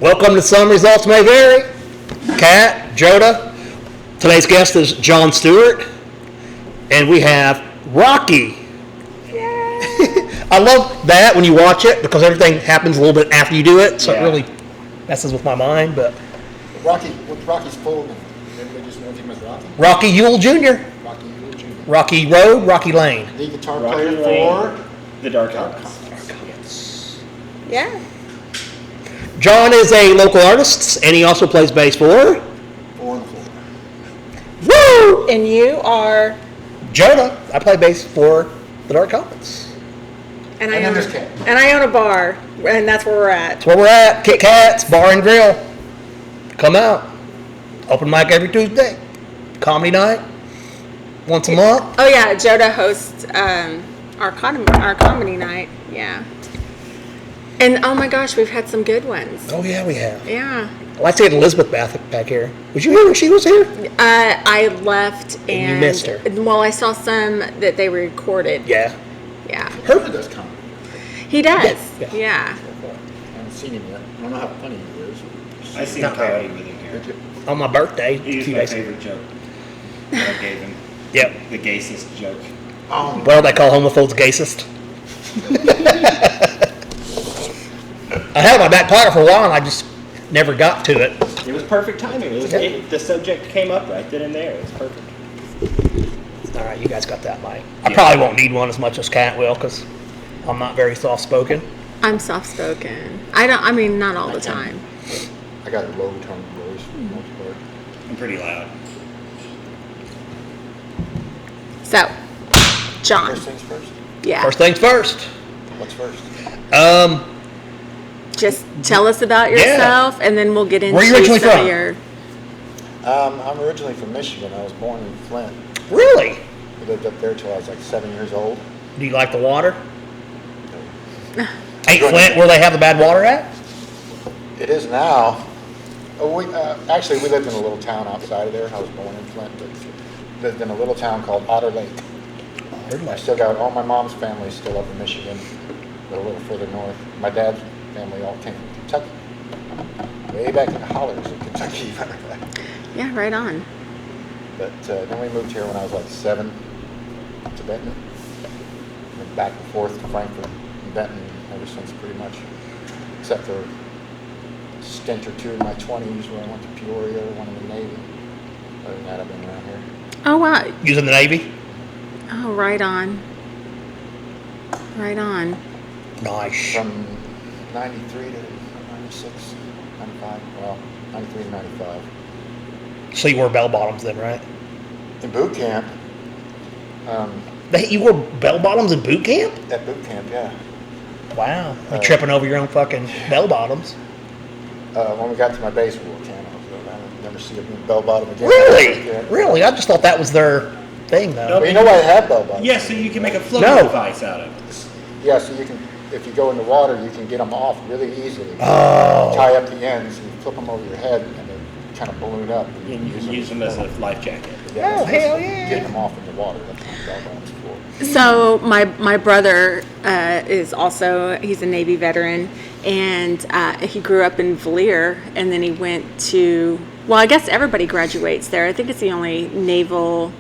Welcome to Some Results May Vary. Kat, Joda. Today's guest is John Stewart. And we have Rocky. I love that when you watch it because everything happens a little bit after you do it, so it really messes with my mind. But what's Rocky's full name? Everybody just knows him as Rocky? Rocky Ewell Jr. Rocky Ewell Jr. Rocky Road, Rocky Lane. The guitar player for the Dark Comets. Yeah. John is a local artist, and he also plays bass for... Four and Four. Woo! And you are... Joda. I play bass for the Dark Comets. And I own a bar, and that's where we're at. That's where we're at. Kit Kats, Bar and Grill. Come out. Open mic every Tuesday. Comedy night. Once a month. Oh, yeah. Joda hosts our comedy night. Yeah. And, oh, my gosh, we've had some good ones. Oh, yeah, we have. Yeah. Well, I see Elizabeth back here. Was you here when she was here? I left and... You missed her. Well, I saw some that they recorded. Yeah. Yeah. Herb does comedy. He does. Yeah. Yeah. I haven't seen him yet. I don't know how funny he is. I seen comedy with him here. On my birthday. He was my favorite joke that I gave him. Yep. The gaysist joke. Well, they call homophobes gaysist. I had it in my back pocket for a while, and I just never got to it. It was perfect timing. The subject came up right then and there. It was perfect. All right, you guys got that mic. I probably won't need one as much as Kat will, because I'm not very soft-spoken. I'm soft-spoken. Not all the time. I got a low-tone voice for the most part. I'm pretty loud. So, John. First things first. Yeah. First things first. What's first? Just tell us about yourself, and then we'll get into Where are you originally some from? of your... I'm originally from Michigan. I was born in Flint. Really? I lived up there till I was like 7 years old. Do you like the water? Ain't Flint where they have the bad water at? It is now. Actually, we lived in a little town outside of there. I was born in Flint, but lived in a little town called Otter Lake. I still got all my mom's family still up in Michigan, but a little further north. My dad's family all came from Kentucky. Way back in the hollers of Kentucky. Yeah, right on. But then we moved here when I was like 7 to Benton. Went back and forth to Frankfurt and Benton ever since pretty much. Except for a stint or two in my 20s where I went to Peoria, one in the Navy. Other than that, I've been around here. Oh, wow. You was in the Navy? Oh, right on. Right on. Nice. From 93 to 96, 95, well, 93 to 95. So you wore bell bottoms then, right? In boot camp. You wore bell bottoms in boot camp? At boot camp, yeah. Wow. You're tripping over your own fucking bell bottoms. When we got to my base, we wore camos. I would never see a bell bottom again. Really? Yeah. Really? I just thought that was their thing, though. Well, you know why I have bell bottoms? Yeah, so you can make a floating No. device out of it. Yeah, so you can, if you go in the water, you can get them off really easily. Oh. Tie up the ends and flip them over your head, and they kind of balloon up. And you can use them as a life jacket. Yeah, Oh, that's hell yeah. Getting them off in the water. That's what bell bottoms for. So my brother is also, he's a Navy veteran, and he grew up in Valier, and then he went to, well, I guess everybody graduates there. I think it's the only naval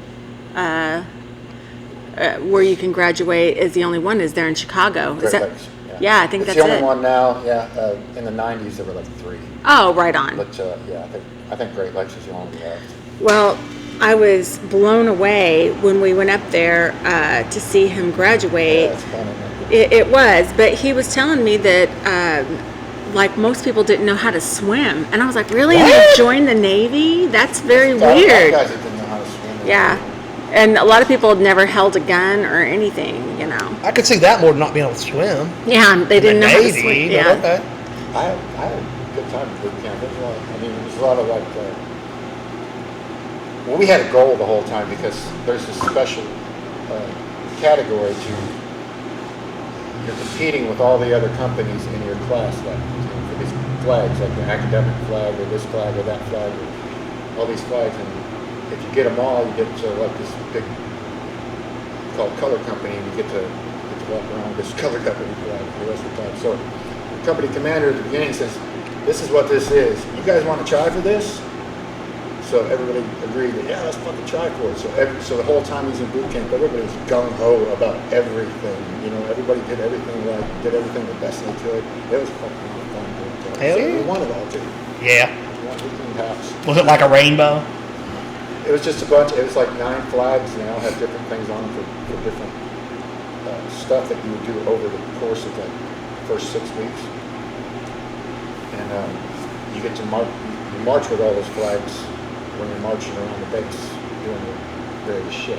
where you can graduate is the only one is there in Chicago. Great Is that? Lakes, Yeah, I think it's that's the only it. one now. Yeah, in the 90s there were like 3. Oh, right on. But yeah, I think Great Lakes is the only left. Well, I was blown away when we went up there to see him graduate. Yeah, it's fun, isn't it? It was, but he was telling me that like most people didn't know how to swim, and I was like, really? And you joined the Navy? That's very A lot of weird. guys that didn't know how to swim. Yeah, and a lot of people had never held a gun or anything, you know. I could see that more than not being able to swim. Yeah, they didn't know how to Navy, swim. but Yeah. okay. I had a good time at boot camp. There was a lot of like, well, we had a goal the whole time because there's this special category to, you're competing with all the other companies in your class, like for these flags, like the academic flag or this flag or that flag, or all these flags, and if you get them all, you get to like this big called color company, and you get to walk around with this color company flag for the rest of the time. So the company commander at the beginning says, this is what this is. You guys want to try for this? So everybody agreed that, yeah, let's fucking try for it. So the whole time he's in boot camp, everybody was gung-ho about everything. You know, everybody did everything right, did everything the best they could. It was fucking fun. Hell yeah. We won it all, too. Yeah. We won 18 house. Was it like a rainbow? It was just a bunch. It was like 9 flags, and they all had different things on them for different stuff that you would do over the course of the first 6 weeks. And you get to march with all those flags when you're marching around the base doing the various shit.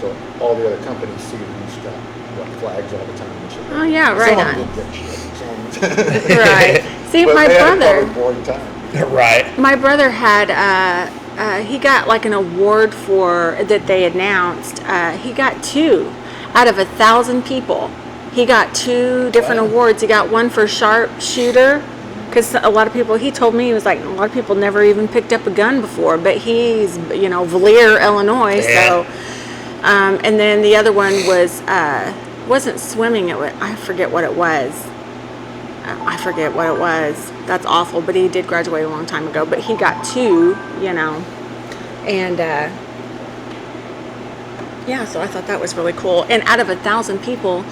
So all the other companies see who's got what flags all the time and shit. Oh yeah, right Some on. of them get shit. Some of them Right. See, but my they had brother. probably a boring time. Right. My brother had he got like an award for that they announced. He got 2 out of 1,000 people. He got 2 different awards. He got one for sharpshooter, because a lot of people. He told me he was like a lot of people never even picked up a gun before, but he's Valier, Illinois. Yeah. So, and then the other one was wasn't swimming. I forget what it was. That's awful, but he did graduate a long time ago. But he got 2, and yeah, so I thought that was really cool. And out of 1,000 people,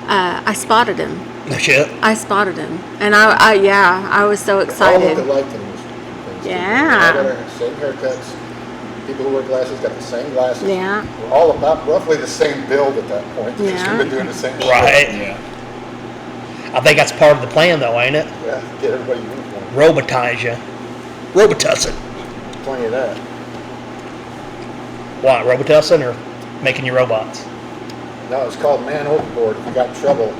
I spotted him. No shit. I spotted him, and I was so All excited. look alike in those things. Yeah. All got our same haircuts. People who wear glasses got the same glasses. Yeah. We're all about roughly the same build at that point. Because Yeah. we've been doing the same shit. Right. Yeah. I think that's part of the plan, though, ain't it? Yeah, get everybody uniform. Robotize you. Robotussing. Plenty of that. What, robotussing or making you robots? No, it's called man overboard. If you got in trouble,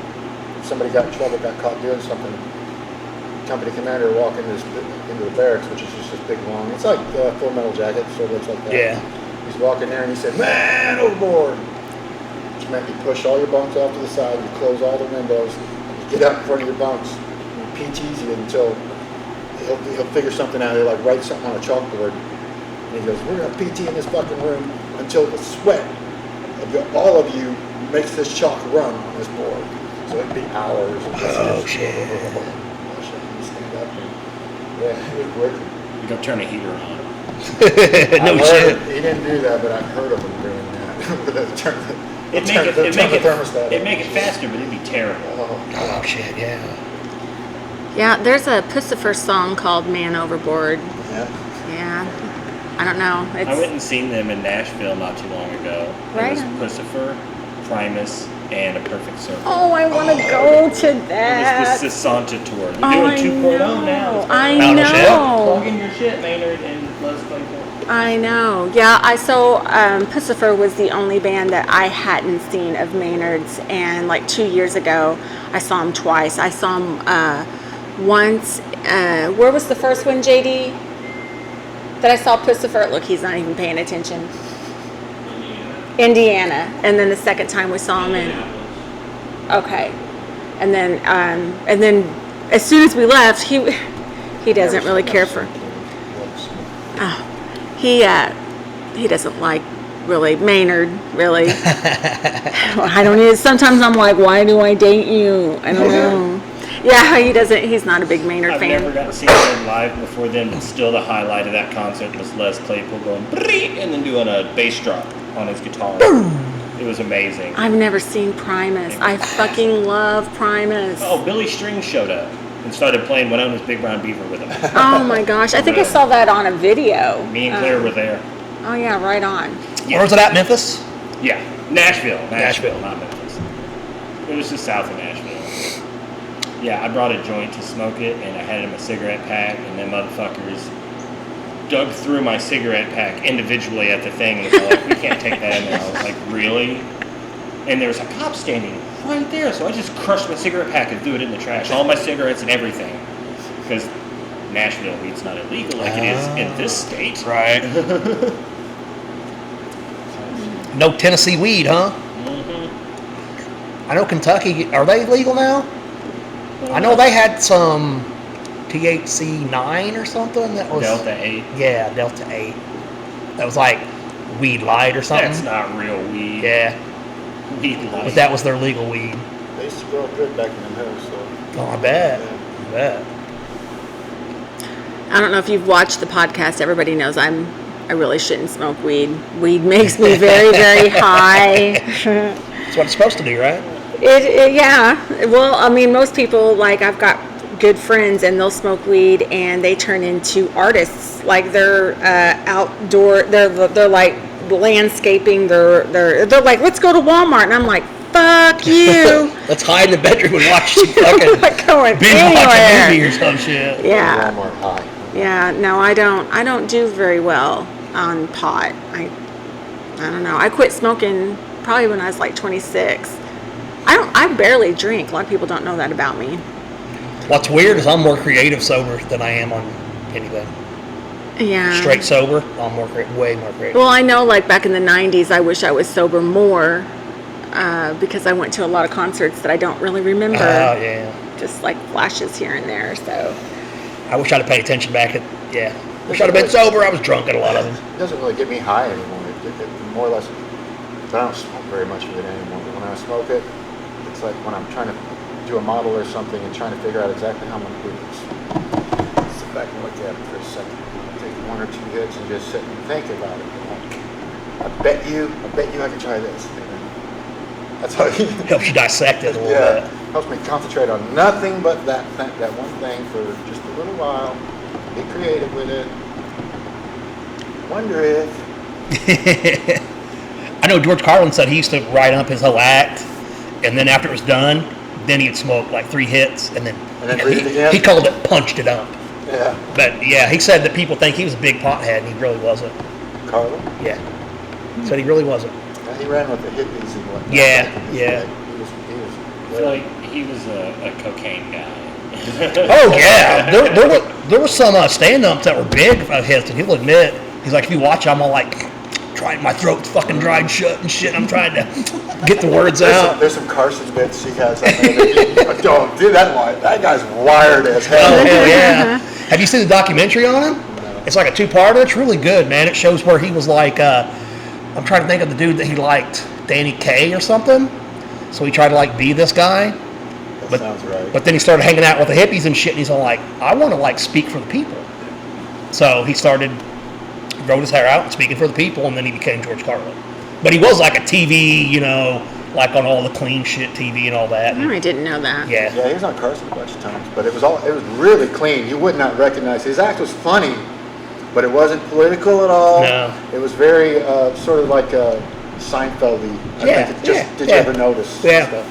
if somebody got in trouble, got caught doing something, company commander would walk into the barracks, which is just this big long, it's like Full Metal Jacket, so it looks like that. Yeah. He's walking there and he said, man overboard. Which meant you push all your bunks off to the side, you close all the windows, you get out in front of your bunks, and he PTs you until he'll figure something out. He'll like write something on a chalkboard. And he goes, we're going to PT in this fucking room until the sweat of all of you makes this chalk run on this board. So it'd be hours. Of Oh, shit. You stand up and, yeah, it was great. You go turn a heater on. No I shit. heard, he didn't do that, but I've heard of him doing that. It'd make it faster, but it'd be terrible. Oh, shit, yeah. Yeah, there's a Pussifer song called "Man Overboard." Yeah. Yeah, I don't know. I went and seen them in Nashville not too long ago. Right. It was Pussifer, Primus, and A Perfect Circle. Oh, I want to go to It was that. the Sasanta tour. They're Oh, doing 2.0 now. I Oh, no shit. Plug know. in your shit, Maynard and Les Claypool. I know. Yeah, Pussifer was the only band that I hadn't seen of Maynard's, and like 2 years ago, I saw him twice. I saw him once. Where was the first one, JD? That I saw Pussifer. Look, he's not even paying attention. Indiana, and then the second time we saw him in. Okay, and then as soon as we left, he doesn't really care for. Oh, he doesn't like really Maynard really. I don't know. Sometimes I'm like, why do I date you? I don't know. Yeah, he doesn't. He's not a big Maynard I've fan. never got to see them live before then, but still the highlight of that concert was Les Claypool going "Brrrr," and then doing a bass drop on his guitar. It was amazing. I've never seen Primus. I fucking love Primus. Oh, Billy String showed up and started playing Winona's Big Brown Beaver with him. Oh my gosh! I think I saw that on a video. Me and Claire were there. Oh yeah, right on. Where was it at, Memphis? Yeah, Nashville, Nashville. not Memphis. It was just south of Nashville. Yeah, I brought a joint to smoke it, and I had it in my cigarette pack, and them motherfuckers dug through my cigarette pack individually at the thing, and was like, we can't take that in there. I was like, really? And there was a cop standing right there, so I just crushed my cigarette pack and threw it in the trash. All my cigarettes and everything. Because Nashville weed's not illegal like it is in this state. Right. No Tennessee weed, huh? Mm-hmm. I know Kentucky. Are they legal now? I know they had some THC 9 or something that was Delta 8. Yeah, Delta 8. That was like weed light or something. That's not real weed. Yeah, Weed light. but that was their legal weed. They used to grow good back in the hills, so. Oh, I bet. Yeah. I bet. I don't know if you've watched the podcast. Everybody knows I really shouldn't smoke weed. Weed makes me very, very high. That's what it's supposed to do, right? Yeah. Well, I mean, most people, like, I've got good friends and they'll smoke weed and they turn into artists. Like, they're outdoor. They're like landscaping. They're like, let's go to Walmart, and I'm like, fuck you. Let's hide in the bedroom and watch some fucking Not going binge watch anywhere. a movie or some shit. Yeah. Walmart high. Yeah. No, I don't do very well on pot. I don't know. I quit smoking probably when I was like 26. I barely drink. A lot of people don't know that about me. What's weird is I'm more creative sober than I am on anything. Yeah. Straight sober, I'm way more creative. Well, I know, like, back in the 90s, I wish I was sober more because I went to a lot of concerts that I don't really remember. Oh, yeah. Just like flashes here and there. So. I wish I'd have paid attention back at, wish I'd have been sober. I was drunk at a lot of them. It doesn't really get me high anymore. It more or less, but I don't smoke very much of it anymore. But when I smoke it, it's like when I'm trying to do a model or something and trying to figure out exactly how I'm going to do this. Sit back and look at it for a second. Take 1 or 2 hits and just sit and think about it. I bet you I can try this. That's how you Helps you dissect it a little yeah, bit. helps me concentrate on nothing but that one thing for just a little while. Be creative with it. Wonder if. I know George Carlin said he used to write up his whole act, and then after it was done, then he'd smoke like 3 hits, and then read it again? he called it punched it up. Yeah. But yeah, he said that people think he was a big pothead, and he really wasn't. Carlin? Yeah. Said he really wasn't. Yeah, he ran with the hippies and whatnot. Yeah, yeah. He was I feel like he was a cocaine guy. Oh yeah, there were some stand-ups that were big of his, and he'll admit, he's like, if you watch, I'm all like, trying, my throat's fucking dried shut and shit. I'm trying to get the words out. There's some Carson bits he has. Don't do that one. That guy's wired as hell. Oh hell yeah! Have you seen the documentary on him? No. It's like a 2-parter. It's really good, man. It shows where he was like, I'm trying to think of the dude that he liked, Danny Kaye or something. So he tried to like be this guy. That sounds right. But then he started hanging out with the hippies and shit, and he's all like, I want to like speak for the people. So he wrote his hair out and speaking for the people, and then he became George Carlin. But he was like a TV, like on all the clean shit TV and all that. Oh, I didn't know that. Yeah. Yeah, he was on Carson a bunch of times, but it was really clean. You would not recognize his act was funny, but it wasn't political at all. No. It was very sort of like Seinfeld-y. Did you ever notice? Yeah. Stuff?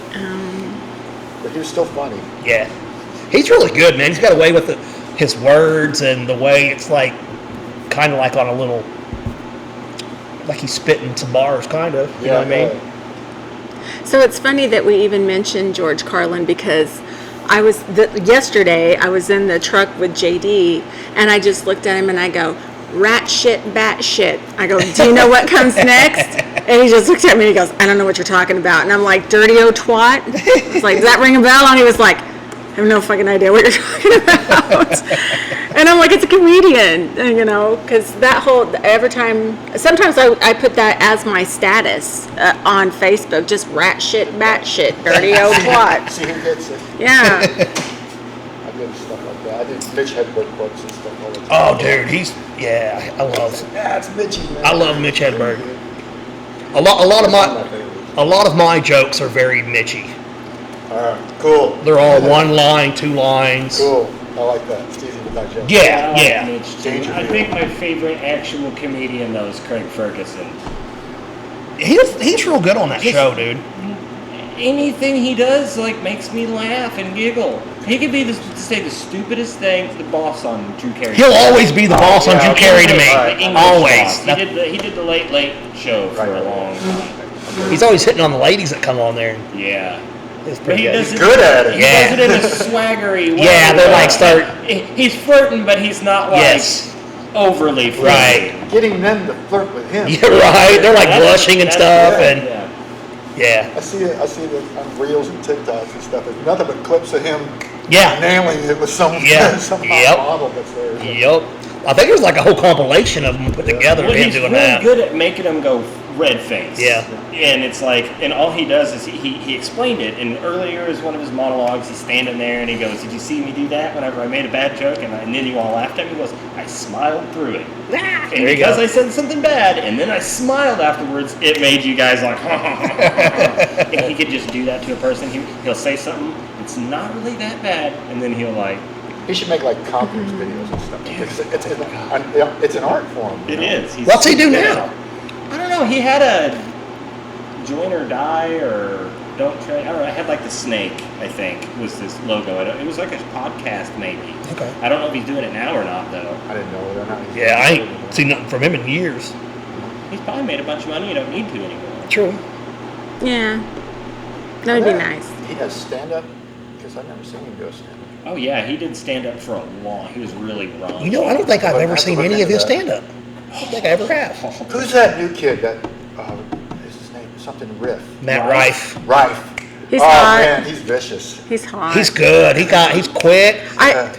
But he was still funny. Yeah. He's really good, man. He's got a way with his words and the way it's like, kind of like on a little, like he's spitting some bars, kind of. You know what I mean? So it's funny that we even mentioned George Carlin because yesterday I was in the truck with JD and I just looked at him and I go, rat shit, bat shit. I go, do you know what comes next? And he just looked at me and he goes, I don't know what you're talking about. And I'm like, dirty old twat? I was like, does that ring a bell? And he was like, I have no fucking idea what you're talking about. And I'm like, it's a comedian, because sometimes I put that as my status on Facebook, just rat shit, bat shit, dirty old twat. See who gets it. Yeah. I did stuff like that. I did Mitch Hedberg quotes and stuff all the time. Oh, dude, I love. Yeah, it's Mitchy, man. I love Mitch Hedberg. A lot of my jokes are very Mitchy. All right, cool. They're all 1 line, 2 lines. Cool. I like that. It's easy to digest. Yeah, I yeah. like Mitch, too. Danger I Field. think my favorite actual comedian though is Craig Ferguson. He's real good on that show, dude. Anything he does like makes me laugh and giggle. He could say the stupidest thing to the boss on Drew Carey. He'll always be the boss on yeah. Drew Carey to me. The English Always. boss. He did the Late Late Show for a long time. He's always hitting on the ladies that come on there. Yeah. It's But pretty he good. does it, Good at it. He Yeah. does it in a swaggery way. Yeah, they're like start. He's flirting, but he's not like Yes. overly flirty. Right. Getting them to flirt with him. Yeah, right. They're like blushing and stuff, and Yeah. yeah, I see it on reels and TikToks and stuff. There's nothing but clips of him yeah, nailing it with some Yeah. some hot Yep. model that's there. yep. I think there's like a whole compilation of them put together of Well, him he's doing really that. good at making them go red face. Yeah. And it's like, and all he does is he explained it. And earlier is one of his monologues. He's standing there and he goes, "Did you see me do that whenever I made a bad joke?" And then you all laughed at me. He goes, "I smiled through it." And There you because go. I said something bad and then I smiled afterwards, it made you guys like, and he could just do that to a person. He'll say something, it's not really that bad, and then he'll like, He should make like conference videos and stuff. It's an art form. it is. He's What's he do now? I don't know. He had a join or die or don't try. I don't know. I had like the snake, I think, was his logo. It was like a podcast, maybe. Okay. I don't know if he's doing it now or not, though. I didn't know whether or not. Yeah, I ain't seen nothing from him in years. He's probably made a bunch of money. You don't need to anymore. True. Yeah, that would be nice. He does stand up because I've never seen him do a stand up. Oh yeah, he did stand up for a long. He was really wrong. You know, I don't think I've But ever I have to seen look any of into his that. stand-up. I don't think I ever have. Who's that new kid that is his name? Something Riff. Matt Rife. Rife. He's oh hot. man, he's vicious. He's hot. He's good. He's quick.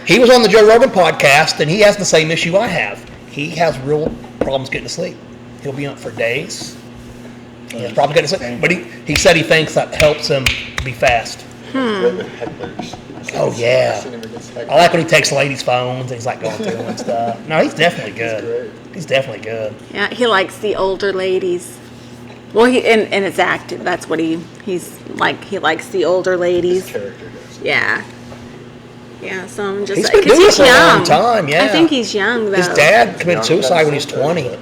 He was on the Joe Rogan podcast, and he has the same issue I have. He has real problems getting to sleep. He'll be up for days. He has problems getting to sleep. But he said he thinks that helps him be fast. Good with hecklers. Oh, yeah. I've seen him against hecklers. I like when he takes ladies' phones and he's like going through them and stuff. No, he's definitely good. great. He's definitely good. Yeah, he likes the older ladies. Well, and it's active. That's what he's like. He likes the older His ladies. character does. Yeah. Yeah, so I'm just He's been because doing he's it for a long young. time, yeah. I think he's young though. His dad committed Young, suicide when he that's was 20. so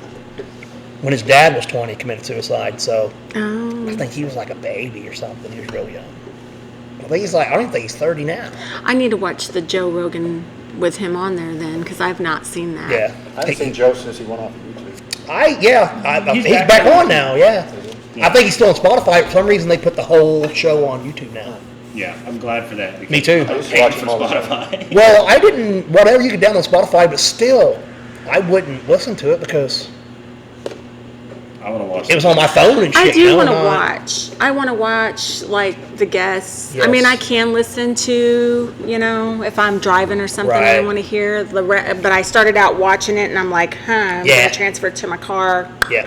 When his dad was 20, he committed suicide. So Oh. I think he was like a baby or something. He was real young. I think he's like, I don't even think he's 30 now. I need to watch the Joe Rogan with him on there then, because I've not seen that. Yeah. I haven't seen Joe since he went off of YouTube. He's He's back, back on on. now, yeah. I think he's still on Spotify. For some reason, they put the whole show on YouTube now. Yeah, I'm glad for that. because Me too. I'm I used to paying watch for him all the time. Spotify. Well, I didn't, whatever you could download Spotify, but still, I wouldn't listen to it because I want to watch it was on my phone and shit. I do you know, want to and watch. I want to watch like the guests. I Yes. mean, I can listen to, if I'm driving or something, I Right. want to hear but I started out watching it and I'm like, I'm Yeah. gonna transfer it to my car. Yeah.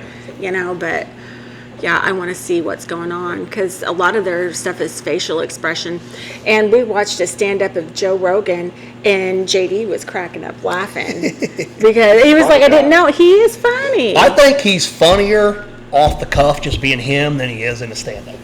But yeah, I want to see what's going on because a lot of their stuff is facial expression. And we watched a stand-up of Joe Rogan, and JD was cracking up laughing because he was like, I didn't know he is funny. I think he's funnier off the cuff just being him than he is in the stand-up.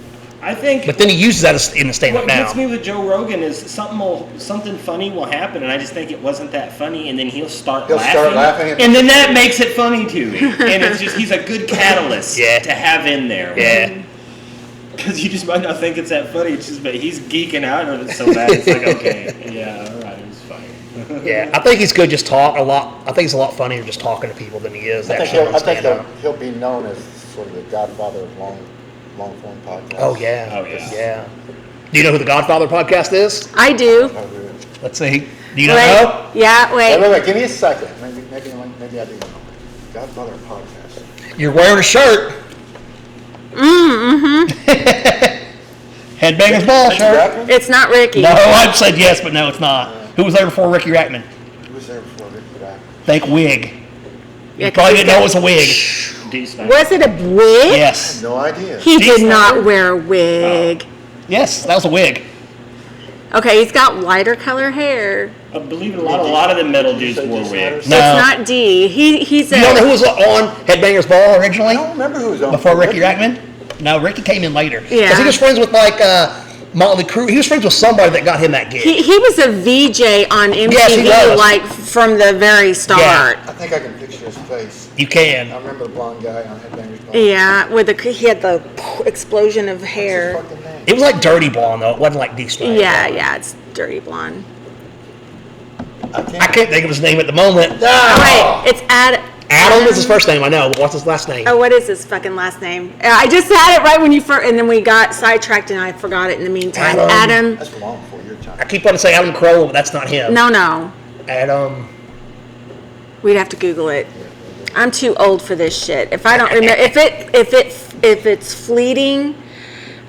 I think. But then he uses that in the stand-up What now. gets me with Joe Rogan is something funny will happen, and I just think it wasn't that funny, and then he'll start laughing, and then that makes it funny to me. And it's just he's a good catalyst Yeah. to have in there. Yeah. Because you just might not think it's that funny. It's just, but he's geeking out, or it's so bad. It's like, okay, yeah, all right, it was fine. Yeah, I think he's good just talk a lot. I think he's a lot funnier just talking to people than he is I actually on think stand-up. he'll be known as sort of the godfather of long form podcasts. Oh, yeah. Oh, yeah. Yeah. Do you know who the Godfather podcast is? I do. Oh, really? Let's see. Do you not Wait, know? yeah, Wait, wait. wait, give me a second. Maybe I do know. Godfather of podcasts. You're wearing a shirt. Headbangers Ball Ricky shirt. Rackman? It's not Ricky. No, I've said yes, but no, it's not. Who was there before Ricky Rackman? Who was there before Ricky Rackman? Think wig. Yeah, You probably 'cause didn't know it was a wig. D-Smack. Was it a wig? Yes. No idea. He did Snyder? not wear a wig. Yes, that was a wig. Okay, he's got lighter color hair. I believe a lot of the metal dudes Say wore D. wigs. Snyder? No. It's not D. He's a. You don't know who was on Headbangers Ball I originally? don't remember who was on Before Ricky Rackman? No, Ricky came in later. Yeah. Because he was friends with Motley Crue. He was friends with somebody that got him that gig. He was a VJ on MTV, Yes, he was. like from the very start. I think I can picture his face. You can. I remember the blonde guy on Headbangers Ball. Yeah, he had the explosion of What's his hair. fucking name? It was like Dirty Blonde, though. It wasn't like D-Smack. Yeah, it's dirty blonde. I I can't think of his name at the moment. Oh, wait, it's Adam is his first name, I know, but what's his last name? Oh, what is his fucking last name? I just had it right when you first, and then we got sidetracked, and I forgot it in the meantime. Adam. That's long before your time. I keep wanting to say Adam Carolla, but that's not him. No. Adam. We'd have to Google it. I'm too old for this shit. If I don't remember, if it's fleeting,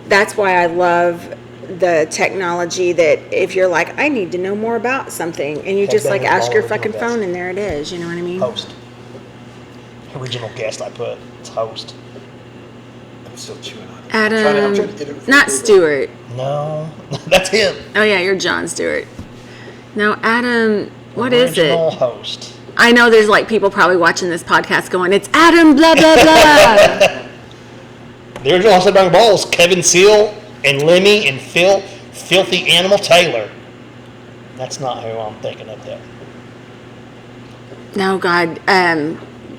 that's why I love the technology. That if you're like, I need to know more about something, and you just like ask your fucking phone, and there it is. You know what I mean? Host. Original guest I put. It's host. still chewing on it. I'm trying to get it before not we go. Stewart. No, that's him. Oh yeah, you're John Stewart. No, Adam. What is Original it? host. I know there's like people probably watching this podcast going, "It's Adam, blah blah blah." The original host of Bang Balls, Kevin Seal and Lemmy and Filthy Animal Taylor. That's not who I'm thinking of there. No, God.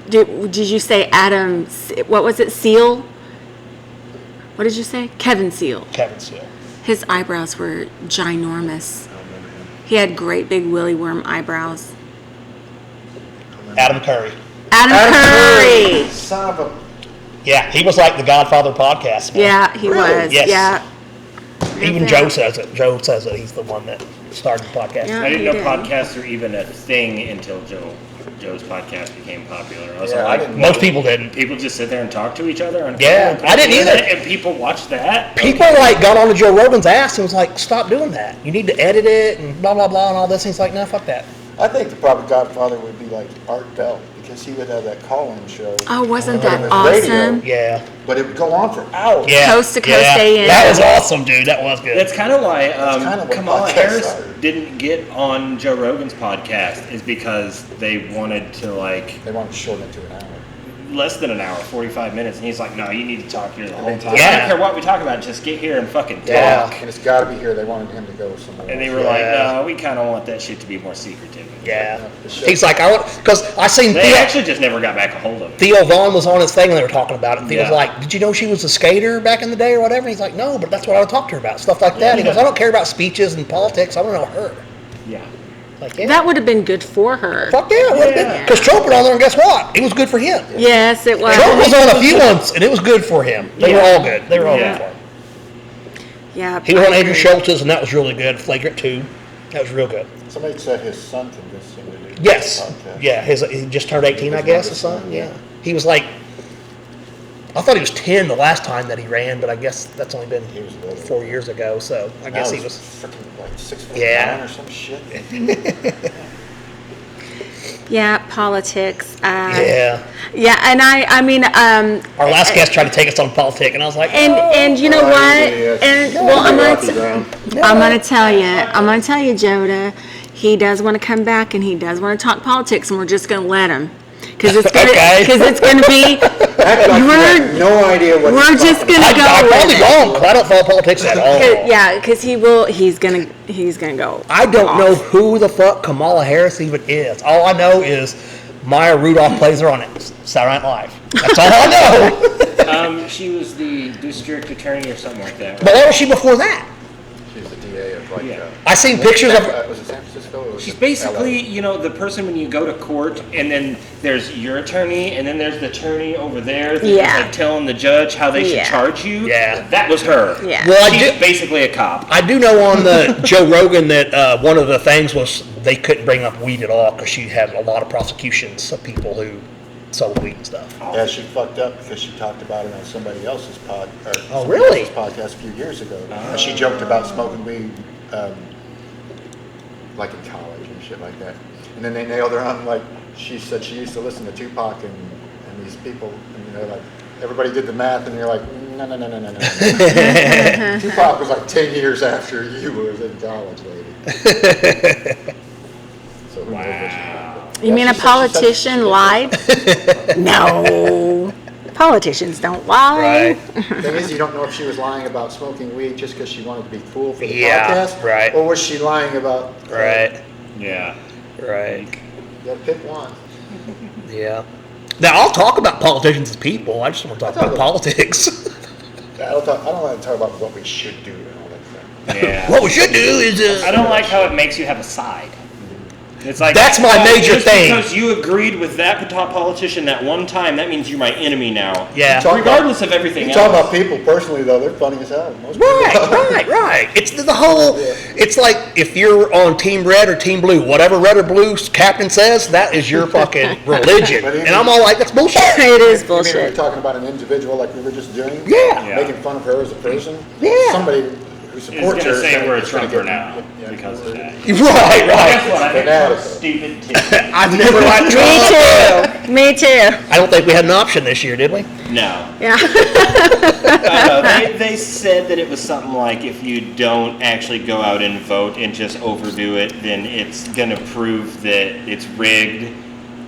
Did you say Adam? What was it? Seal? What did you say? Kevin Seal. Kevin Seal. His eyebrows were ginormous. I don't remember him. He had great big willy worm eyebrows. Adam Curry. Adam Curry. Son of a... Yeah, he was like the Godfather podcast. Man. Yeah, he Really? was. Yes. Yeah. Even Yeah. Joe says it. Joe says that he's the one that started the podcast. Yeah. I didn't he know did. podcasts were even a thing until Joe's podcast became popular. I was Yeah, I like, didn't- Most people didn't. people just sit there and talk to each other. On Yeah, I didn't either. And people watch that. People like got on to Joe Rogan's ass and was like, "Stop doing that. You need to edit it and blah blah blah and all this." And he's like, "No, fuck that." I think the proper Godfather would be like Art Bell, because he would have that call-in show. Oh, wasn't But it that was radio, awesome? Yeah, But it would go on for hours. yeah, Coast to coast yeah. AM. That was awesome, dude. That was good. That's kind of why kind of what Kamala podcasts Harris are. didn't get on Joe Rogan's podcast, is because they wanted to like They want to shorten it to an hour. less than an hour, 45 minutes, and he's like, "No, you need to talk here the whole they time. talk- I Yeah. don't care what we talk about, just get here and fucking talk." Yeah. And it's got to be here. They wanted him to go somewhere. And they else. were Yeah. like, "No, we kind of want that shit to be more secretive." Yeah, The show- he's like, I want because I seen They Theo, actually just never got back a hold of him. Theo Vaughn was on his thing and they were talking about it. And Theo was Yeah. like, "Did you know she was a skater back in the day or whatever?" He's like, "No, but that's what I would talk to her about, stuff like that." He goes, "I don't care about speeches and politics. I want to know her." Yeah. Like, yeah, That would have been good for her. fuck yeah, Yeah. because Trump went on there and guess what? It was good for him. Yes, it was. Trump was on a few ones and it was good for him. They were Yeah. all good. They were all Yeah. good for him. Yeah. He was on I Andrew agree. Schultz's and that was really good. Flagrant 2. That was real good. Somebody said his son convinced him to do Yes. podcast. Yeah, he just turned 18, I His guess, youngest his son. son, Yeah. yeah. He was like, I thought he was 10 the last time that he ran, but I guess that's only been He was a little 4 years ago, so I guess he was. freaking like 6'9" Yeah. or some shit. Yeah, politics. Yeah. Yeah, and I mean, Our last guest tried to take us on politics, and I was like, and you know Oh, what? yes. And Yeah, well, rocky ground. I'm gonna tell you, Joda, he does want to come back and he does want to talk politics, and we're just gonna let him, because it's gonna, Okay. because it's gonna be. Act like you We're- have no idea what we're he's just talking gonna about. I'm go probably with it. wrong, 'cause I don't follow politics at all. Yeah, because he will. He's gonna go. I don't off. know who the fuck Kamala Harris even is. All I know is Maya Rudolph plays her on it. Saturday Night Live. That's all I know. She was the district attorney or something like that. But what was she before that? She's the DA of like. Yeah. I seen pictures of. Was it San Francisco? Or was She's it basically, LA? you know, the person when you go to court, and then there's your attorney, and then there's the attorney over there that's Yeah. like telling the judge how they Yeah. should charge you. Yeah. That was her. Yeah. Well, I She's do- basically a cop. I do know on the Joe Rogan that one of the things was they couldn't bring up weed at all because she had a lot of prosecutions of people who sold weed and stuff. Yeah, she fucked up because she talked about it on somebody else's Oh, really? podcast a few years ago. And she joked about smoking weed, like in college and shit like that. And then they nailed her on, like, she said she used to listen to Tupac and these people, and they're like, everybody did the math, and you're like, no. Tupac was like 10 years after you were in college, lady. So who knows what she did. You Yeah, mean she a said- politician lied? No, politicians don't lie. Right. Thing is, you don't know if she was lying about smoking weed just because she wanted to be cool for the Yeah, podcast, right. or was she lying about? Right. Yeah. Right. You gotta pick one. Yeah. Now I'll talk about politicians as people. I just want to talk about politics. I don't want to talk about what we should do and all that stuff. Yeah. What we should do is. I don't like how it makes you have a side. It's like That's my major just thing. Because you agreed with that top politician that one time, that means you're my enemy now. Yeah. Talk Regardless of everything You else. talk about people personally, though, they're funny as hell. Most people Right, right. It's the whole. It's like if you're on Team Red or Team Blue, whatever Red or Blue captain says, that is your fucking religion. But even- And I'm all like, that's bullshit. It is You mean we're bullshit. talking about an individual like we were just doing? Yeah. Yeah. Making fun of her as a person? Yeah. Somebody is support going to church say we're a is gonna Trumper get- now yeah, because of we're- that. Right, Guess right. what? I think Fanatical. Trump's stupid too. I've never liked Me Trump. too. Me too. I don't think we had an option this year, did we? No. Yeah. They said that it was something like if you don't actually go out and vote and just overdo it, then it's going to prove that it's rigged.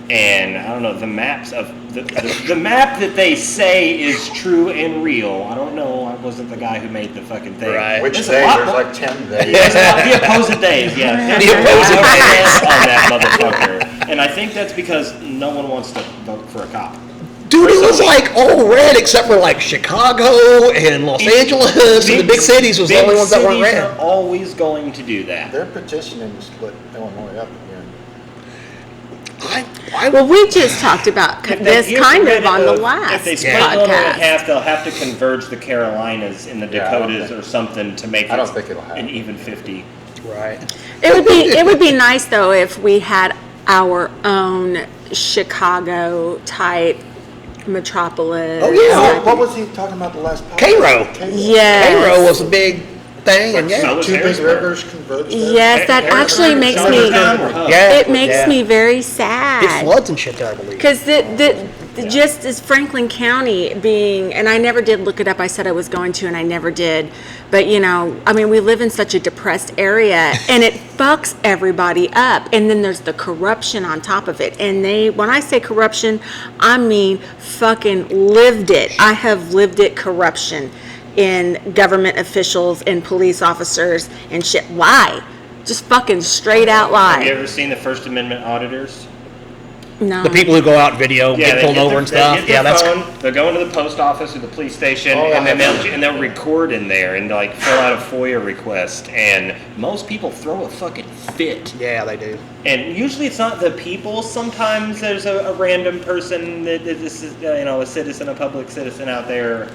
And I don't know, the maps of the map that they say is true and real. I don't know. I wasn't the guy who made the fucking thing. Right. Which There's a day? lot There's more- like 10 days. There's a lot, the opposite days, yeah. The opposite days. On that motherfucker. And I think that's because no one wants to vote for a cop. Dude, it was like all red except for like Chicago and Los Angeles and the big cities was the only ones that weren't Big cities red. are always going to do that. They're petitioning to split Illinois up again. Well, we just talked about this If kind they of on the If last they split Illinois in podcast. half, they'll have to converge the Carolinas and the Yeah, I don't Dakotas think- or something to make I don't it think it'll happen. an even 50. Right. It would be nice though if we had our own Chicago type metropolis. Oh, yeah. What was he talking about the last podcast? Cairo. Yes. Cairo was a big thing, and So yeah. was Two big Harrisburg. rivers converged there. Yes, that actually makes me. Yeah. It makes yeah. me very It sad. floods and shit there, I believe. Because just as Franklin County being, and I never did look it up, I said I was going to, and I never did. But, you know, I mean, we live in such a depressed area, and it fucks everybody up. And then there's the corruption on top of it. And when I say corruption, I mean fucking lived it. I have lived it corruption in government officials and police officers and shit. Lie. Just fucking straight out Have you lie. ever seen the First Amendment auditors? No. The people who go out and video, Yeah, get they pulled get over their- and they stuff. get Yeah, their that's phone, they'll go into the post office or the police station, Oh, and then yeah. they'll record in there and like fill out a FOIA request. And most people throw a fucking fit. yeah, they do. And usually it's not the people. Sometimes there's a random person that this is, a citizen, a public citizen out there.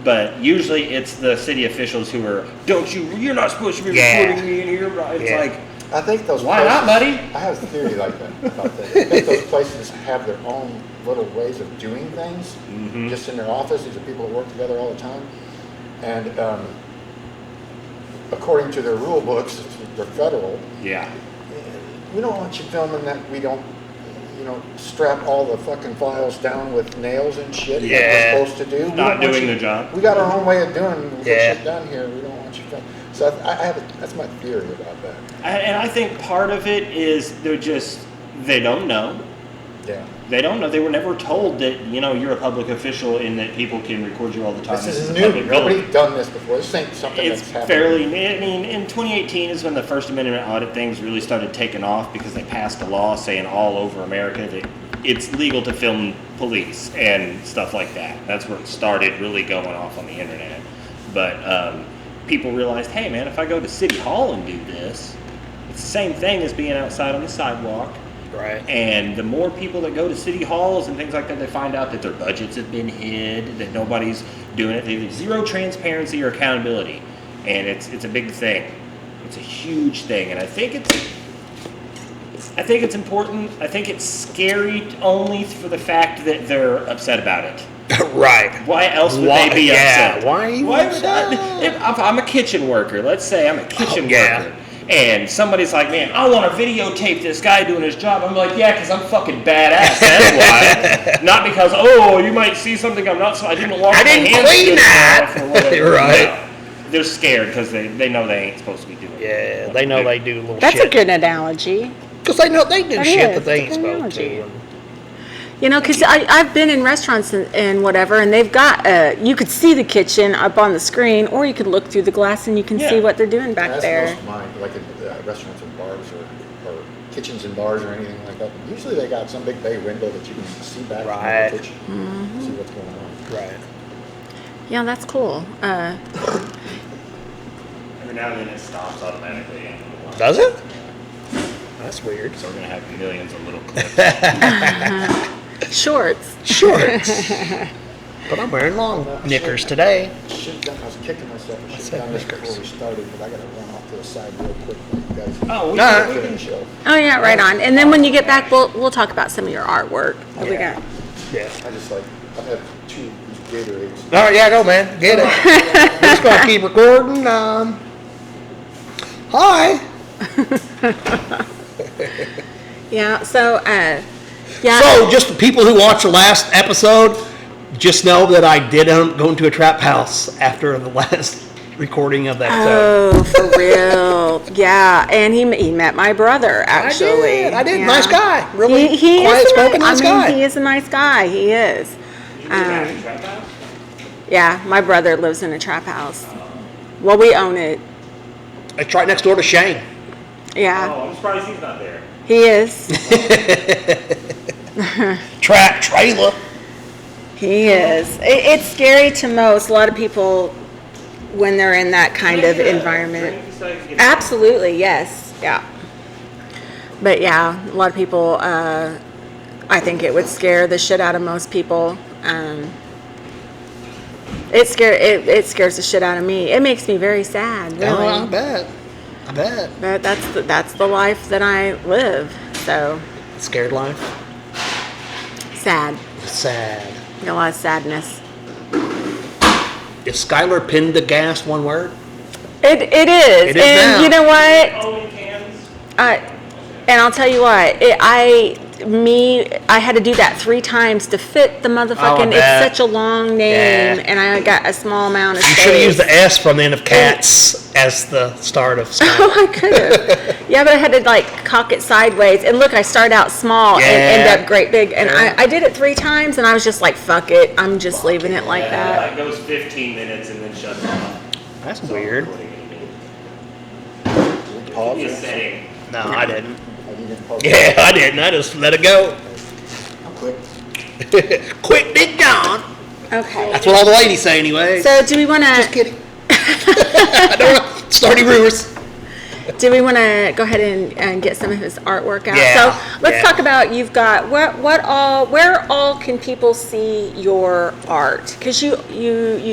But usually it's the city officials who are, you're not supposed to be Yeah. recording me in here. It's Yeah. like, I think those Why not, places- buddy? I have a theory like that about that. I think those places have their own little ways of doing things, just in their office. These are people that work together all the time. And according to their rule books, they're federal. yeah. We don't want you filming that we don't, strap all the fucking files down with nails and shit Yeah. like we're supposed to do. We Not don't want doing you- the job. We got our own way of doing Yeah. shit done here. We don't want you filming. So that's my theory about that. And I think part of it is they don't know. Yeah. They don't know. They were never told that, you're a public official and that people can record you all the time. This is a new. public building. Nobody's done this before. This ain't something It's that's happening. fairly new. I mean, in 2018 is when the First Amendment audit things really started taking off because they passed a law saying all over America that it's legal to film police and stuff like that. That's where it started really going off on the internet. But people realized, hey man, if I go to City Hall and do this, it's the same thing as being outside on the sidewalk. Right. And the more people that go to city halls and things like that, they find out that their budgets have been hid, that nobody's doing it. There's zero transparency or accountability, and it's a big thing. It's a huge thing, and I think it's important. I think it's scary only for the fact that they're upset about it. Right. Why else would Why- they be yeah, upset? why are you would upset? if I'm a kitchen worker, let's say I'm a kitchen yeah. worker, and somebody's like, man, I want to videotape this guy doing his job. I'm like, yeah, because I'm fucking badass. That's why. Not because, you might see something I'm not, so I didn't wash I my didn't hands clean good that. enough or whatever. Right. No. They're scared because they know they ain't supposed to be doing it. Yeah, they know they do little That's shit. a good analogy. Because they know they do That shit is. that they ain't It's a good supposed to. analogy. You know, because I've been in restaurants and whatever, and they've got, you could see the kitchen up on the screen, or you could look through the glass and you can see Yeah. what they're doing back That's there. most of mine, like in restaurants and bars or kitchens and bars or anything like that. Usually they got some big bay window that you can see back Right. from the kitchen, see what's going on. Right. Yeah, that's cool. Every now and then it stops automatically. Does it? That's weird. So we're going to have millions of little clips. Shorts. Shorts. But I'm wearing long knickers today. I was kicking myself. I should have done this before we started, but I got to run off to the side real quick. You guys Oh, we Nah. can- finish up. Oh yeah, right on. And then when you get back, we'll talk about some of your artwork that we got. Yeah. I just I've had two of these Gatorades. All right, yeah, go, man. Get it. We're just going to keep recording. Hi. Yeah. So, yeah. So, just the people who watched the last episode, just know that I did go into a trap house after the last recording of that episode. Oh, for real? Yeah, and he met my brother actually. I did. Yeah. Nice guy. Really he quiet is spoken, nice guy. He is a nice guy. He is. Did you live out in a trap house? Yeah, my brother lives in a trap house. Well, we own it. It's right next door to Shane. Yeah, Oh, I'm surprised he's not there. he is. Trap trailer. He is. It's scary to most. A lot of people, when they're in that kind of environment. Absolutely, yes. Yeah. But yeah, a lot of people, I think it would scare the shit out of most people. It scares the shit out of me. It makes me very sad, really. Oh, I bet. But that's the life that I live. So Scared life. sad. Sad. A lot of sadness. Is Skylar Pendergast one word? It is. It is And now. you know what? Oh, in cans? And I'll tell you what, I had to do that 3 times to fit the motherfucking. bet. It's such a long name, Yeah. and I got a small amount of You space. should have used the S from the end of Cats as the start of Skylar. Oh, I could have. Yeah, but I had to like cock it sideways. And look, I start out small and end Yeah. up great big. And Yeah. I did it 3 times, and I was just like, fuck it. I'm just leaving it like Yeah, that. it goes 15 minutes and then shuts off. That's It's weird. all recording in a Pause. minute. Just saying. No, I didn't. I didn't pause. Yeah, I didn't. I just let it go. Quick. Quick, Big John. Okay. That's what all the ladies say anyway. So do we want Just to kidding. I don't know. Start any rumors. go ahead and get some of his artwork out? Yeah, So let's yeah. talk about, you've got where all can people see your art? Because you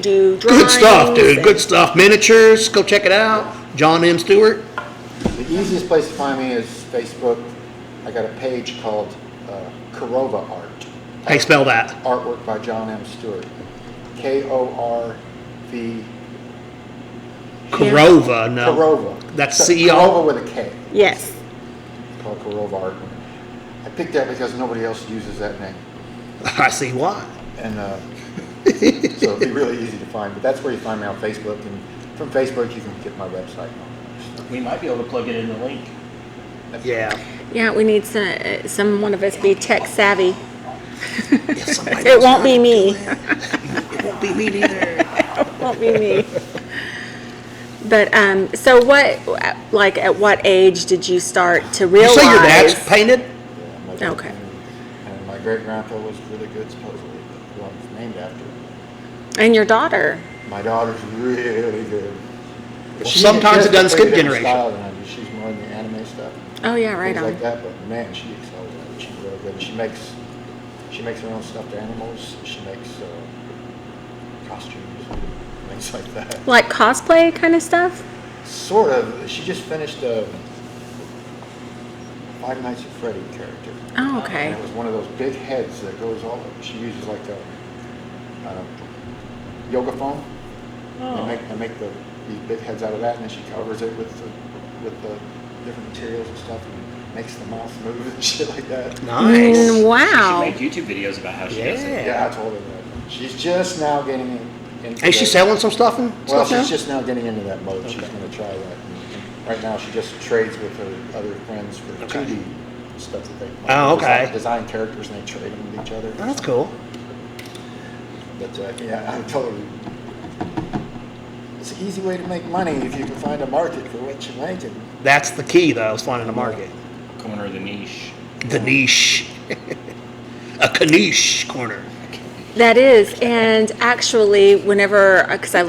do drawings. Good stuff, dude. and- Good stuff. Miniatures. Go check it out. John M. Stewart. The easiest place to find me is Facebook. I got a page called Korova Art. How you spell that? Artwork by John M. Stewart. Korv. Korova. No. Korova. That's So, C-O? Korova with a K. Yes. It's called Korova Art. I picked that because nobody else uses that name. I see why. And so it'd be really easy to find. But that's where you find me on Facebook. And from Facebook, you can get my website. and all that stuff. We might be able to plug it in the link. Yeah. Yeah, we need some one of us be tech savvy. Somebody It knows won't how be to me. do it. It won't be me neither. Won't be me. But so what? Like, at what age did you start to You realize? say your dad's painted? Yeah, my dad- Okay. And my great grandpa was really good, supposedly, who I was named after. And your daughter? My daughter's really good. But Well, she sometimes has it doesn't a skip pretty different generation. style than I do. She's more in the anime stuff. Oh yeah, right Things on. like that, but man, she excels at it. She's really good. She makes her own stuffed animals. She makes costumes, things like that. Like cosplay kind of stuff? Sort of. She just finished a Five Nights at Freddy character. Oh, And okay. it was one of those big heads that goes all. She uses like a yoga foam. Oh. They make these big heads out of that, and then she covers it with the different materials and stuff, and makes the mouth move and shit like that. Nice. Wow. She should make YouTube videos about how she does it. Yeah. Yeah, I told her that. She's just now getting into. Ain't she that- selling some stuff and Well, stuff now? she's just now getting into that mode. She's going to try that. And right now, she just trades with her other friends for Okay. 2D stuff that they Oh, okay. design characters, and they trade them with each other. Oh, that's cool. But yeah, I told her it's an easy way to make money if you can find a market for what you're making. That's the key, though, is finding a market. Corner of the niche. The niche. A Kanish corner. That is, and actually, whenever, because I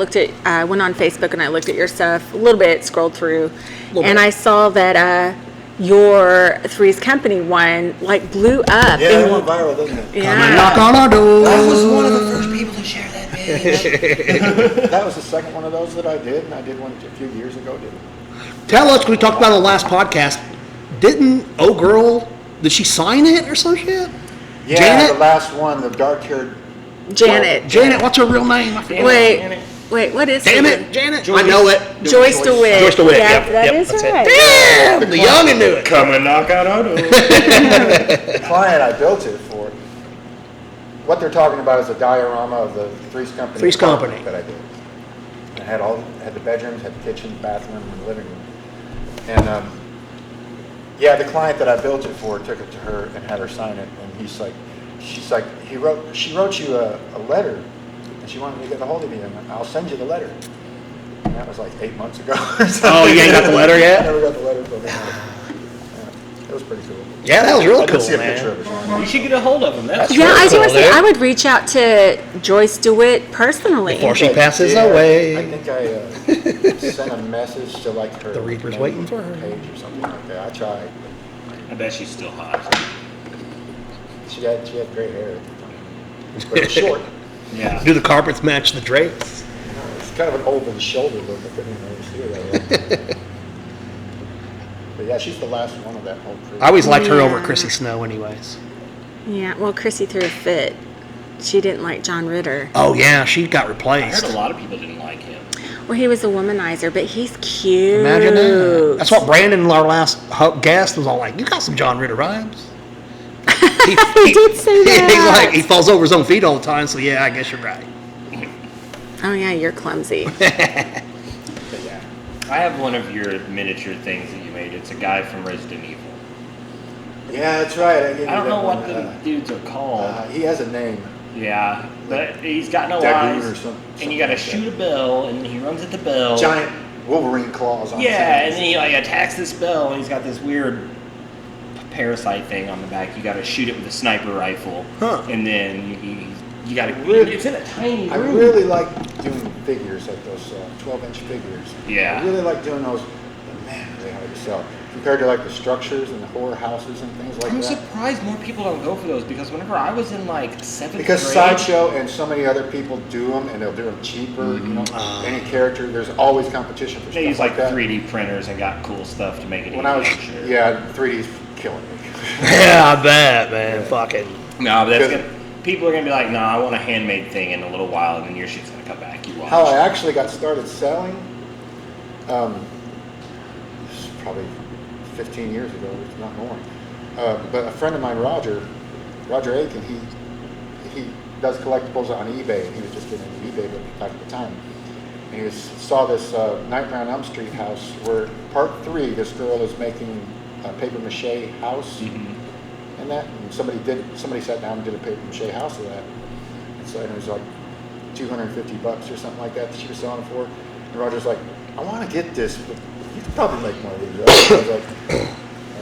went on Facebook and I looked at your stuff a little bit, scrolled through, Little and bit. I saw that your Three's Company one like blew up. Yeah, and- it went viral, doesn't it? Come and yeah. knock on our door. I was one of the first people to share that bitch. That was the second one of those that I did, and I did one a few years ago, didn't I? Tell us, we talked about on the last podcast, didn't Girl, did she sign it or some shit? Yeah, Janet? the last one, the dark-haired. Janet. Janet, what's her real name? I forget. Wait, Wait, what is Damn her it, name? Janet. I know it. Joyce DeWitt. Joyce DeWitt. Yeah, Yep, that yep, is that's it. right. Damn, the young and knew it. Come and knock out our door. The client I built it for, what they're talking about is a diorama of the Three's Company. Three's Company. That I did. It had the bedrooms, had the kitchen, bathroom, and living room. And yeah, the client that I built it for took it to her and had her sign it. And she's like, she wrote you a letter, and she wanted me to get a hold of you, and I'll send you the letter. And that was like 8 months ago. Or something. Oh, you ain't got the letter yet? I never got the letter from her. Yeah, it was pretty cool. Yeah, that was really I did cool, see a picture man. of it. You should get a hold of him. That's Yeah, I was cool, going to say, dude. I would reach out to Joyce DeWitt personally. Before she passes Yeah, away. I think I sent a message to like her. The Reaper's main waiting for her. Page or something like that. I tried. I bet she's still hot. She had great hair at the time, but it was short. Yeah. Do the carpets match the drapes? It's kind of an over the shoulder look. I couldn't even really see it that well. But yeah, she's the last one of that whole crew. I always liked her over Yeah. Chrissy Snow anyways. Yeah, well, Chrissy threw a fit. She didn't like John Ritter. Oh, yeah, she got I replaced. heard a lot of people didn't like him. Well, he was a womanizer, but he's cute. Imagine that. That's what Brandon, our last guest, was all like, you got some John Ritter vibes. He did say that. He's like, he falls over his own feet all the time, so yeah, I guess you're right. Oh, yeah, you're clumsy. But yeah. I have one of your miniature things that you made. It's a guy from Resident Evil. Yeah, that's right. I don't know what the dudes are called. He has a name. Yeah, but he's got no Dagoon eyes. or And something you gotta like that. shoot a bell, and he runs at the bell. Giant Wolverine claws on his Yeah, hands. and then he like attacks this bell, and he's got this weird parasite thing on the back. You gotta shoot it with a sniper rifle, Huh. and then you gotta. Really- It's in a tiny I room. really like doing figures, like those 12-inch figures. Yeah. I really like doing those, but man, they hard to sell. Compared to like the structures and the horror houses and things like I'm that. surprised more people don't go for those because whenever I was in like 7th Because grade, Sideshow and so many other people do them, and they'll do them cheaper. You know, any character, there's always competition for they stuff use like that. 3D printers and got cool stuff to make it When I was, easier. yeah, 3D's killing me. Yeah, I bet, man. Fucking. No, but that's Because- gonna. People are gonna be like, "No, I want a handmade thing in a little while," and then your shit's gonna come back. You watch. How I actually got started selling, this is probably 15 years ago, if not more. But a friend of mine, Roger Aiken, he does collectibles on eBay, and he was just getting into eBay back at the time. And he saw this Nightmare on Elm Street house where part 3, this girl is making a paper mache house. And that, and somebody sat down and did a paper mache house of that. And so it was like $250 or something like that she was selling it for. And Roger's like, I want to get this, but you could probably make one of these, right? I was like,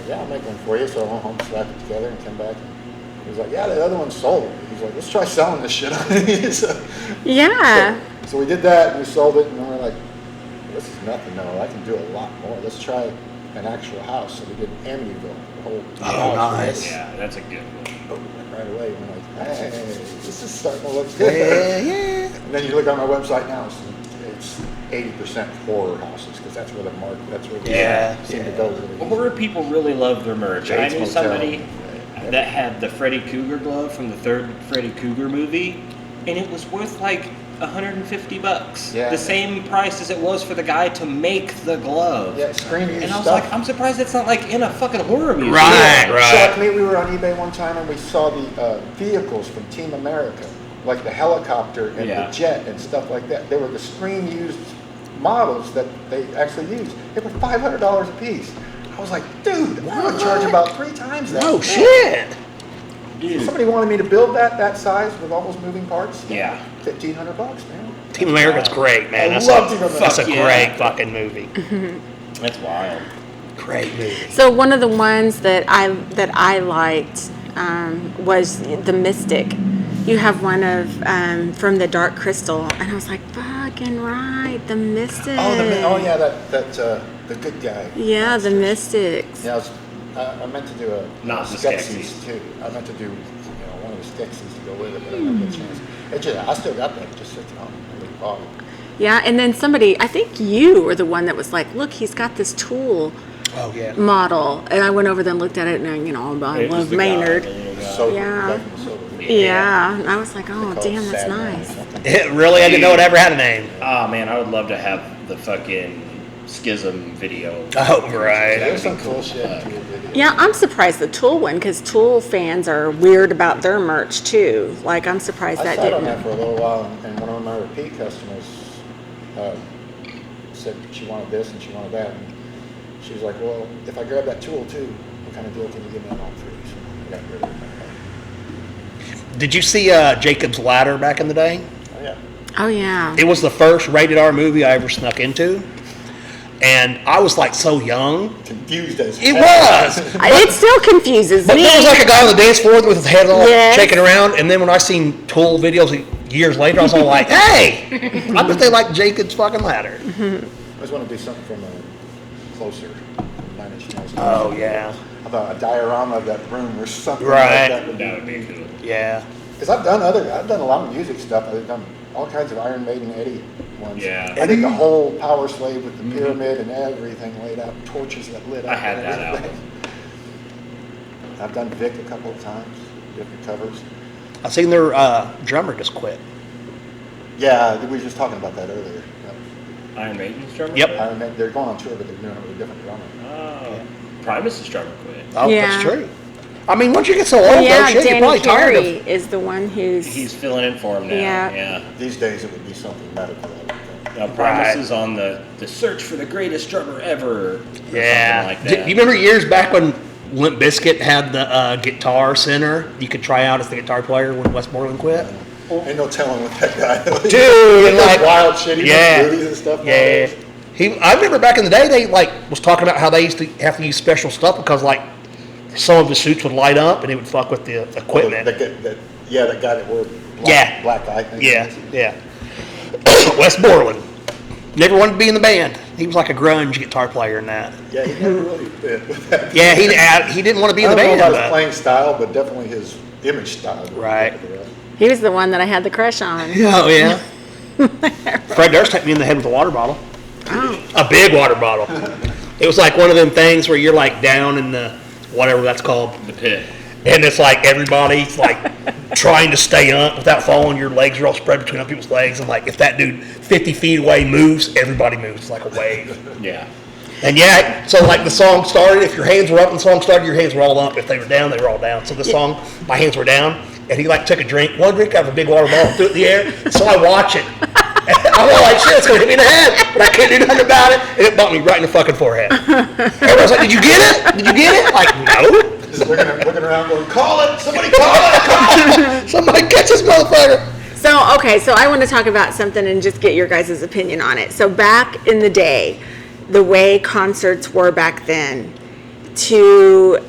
yeah, I'll make one for you. So I went home, slapped it together, and came back. And he was like, yeah, the other one sold. He's like, let's try selling this shit on so, Yeah. so we did that, and we sold it, and we were like, this is nothing, no, I can do a lot more. Let's try an actual house. So we did Amityville, the whole house. Nice. Yeah, that's a good one. Right away, and we're like, hey, this is starting to look good. Yeah. And then you look on my website now, it's 80% horror houses, because that's where the market, that's where Yeah, seem to go. Really Horror people really love their merch. Jade's I knew Motel. somebody that had the Freddy Krueger glove from the 3rd Freddy Krueger movie, and it was worth like $150. Yeah. The same price as it was for the guy to make the glove. Yeah, screen used And I was stuff. like, I'm surprised it's not like in a fucking horror movie. Right, right. Shocked me. We were on eBay one time and we saw the vehicles from Team America, like the helicopter and Yeah. the jet and stuff like that. They were the screen used models that they actually used. They were $500 a piece. I was like, dude, I would charge about 3 times that. Oh, shit. Dude. Somebody wanted me to build that size with all those moving parts. Yeah. $1,500, man. Team America's great, man. I That's love Team America. That's a Fuck yeah. great fucking movie. That's wild. Great movie. So one of the ones that I liked was the Mystic. You have one of from the Dark Crystal, and I was like, fucking right, the Mystic. Oh yeah, that the good guy. Yeah, the Mystics. Yeah, I meant to do Not the Skeksis Skeksis. too. I meant to do one of the Skeksis to go with it, but I didn't get a chance. I still got that. Just sits at home. I really bought it. Yeah, and then somebody, I think you were the one that was like, look, he's got this tool Oh, yeah. model, and I went over there and looked at it, and I It was love the guy, Maynard. the little guy. So Yeah. back in the silver. Yeah, and I was like, oh, Called damn, that's Sad Man or nice. something. It really, I didn't know it ever had a name. Oh man, I would love to have the fucking Schism video. Oh, right. There's some cool shit to your video. Yeah, I'm surprised the Tool one, because Tool fans are weird about their merch too. Like, I'm surprised I that sat on didn't. that for a little while, and one of my repeat customers said she wanted this and she wanted that. And she was like, well, if I grab that Tool too, what kind of deal can you give me on all three? So I got rid of it. Did you see Jacob's Ladder back in the day? Oh, yeah. Oh, yeah. It was the first rated R movie I ever snuck into. And I was like so young. Confused as It hell. was. It still confuses But me. there was like a guy on the dance floor with his head all Yes. shaking around. And then when I seen Tool videos years later, I was all like, hey, I bet they like Jacob's fucking Ladder. I always want to do something from a closer, 9 Inch Nails. Oh, yeah. About a diorama of that room or something Right. like that. That would be cool. Yeah. Because I've done a lot of music stuff. I've done all kinds of Iron Maiden, Eddie ones. Yeah. I did the whole Power Slave with the pyramid and everything laid out, torches that lit up. I had that and everything. album. I've done Vic a couple of times, different covers. I seen their drummer just quit. Yeah, we were just talking about that earlier. Iron Maiden's drummer? Yep. quit? Iron Maiden, they're going on tour, but they're doing it with a different drummer. Oh. Primus's drummer quit. Oh, Yeah. that's true. I mean, once you get so old, Well, though, yeah, shit, you're Danny probably tired Carey of. is the one who's. He's filling in for him now. Yeah. Yeah. These days it would be something medical, I would think. Primus Right. is on the search for the greatest drummer ever. Or Yeah. something like Do that. you remember years back when Limp Bizkit had the Guitar Center? You could try out as the guitar player when Westmoreland quit. Ain't no telling what that guy Dude, He does like- wild shit. He Yeah. does movies and stuff. Yeah. nowadays. I remember back in the day, they like was talking about how they used to have to use special stuff because like some of the suits would light up and it would fuck with the equipment. That guy that wore black, Yeah. black eye thing. Yeah, yeah. Westmoreland. Never wanted to be in the band. He was like a grunge guitar player in that. Yeah, he never really fit with that. Yeah, he didn't want to be in I the don't know band. about his but- playing style, but definitely his image style. Right. He was the one that I had the crush on. Oh, yeah. Fred Durst hit me in the head with a water bottle. Oh. A big water bottle. It was like one of them things where you're like down in the, whatever that's called. The pit. And it's like everybody's like trying to stay up without falling. Your legs are all spread between other people's legs. And like if that dude 50 feet away moves, everybody moves. It's like a wave. Yeah. And yeah, so like the song started, if your hands were up and the song started, your hands were all up. If they were down, they were all down. So the song, my hands were down. And he like took a drink, one drink out of a big water bottle, threw it in the air. So I watch it. And I'm all like, shit, it's going to hit me in the head. But I can't do nothing about it. And it bumped me right in the fucking forehead. Everyone's like, did you get it? Did you get it? Like, no. Just looking around going, call it! Somebody call it! Somebody catch this motherfucker. So, okay, so I want to talk about something and just get your guys' opinion on it. So, back in the day, the way concerts were back then, to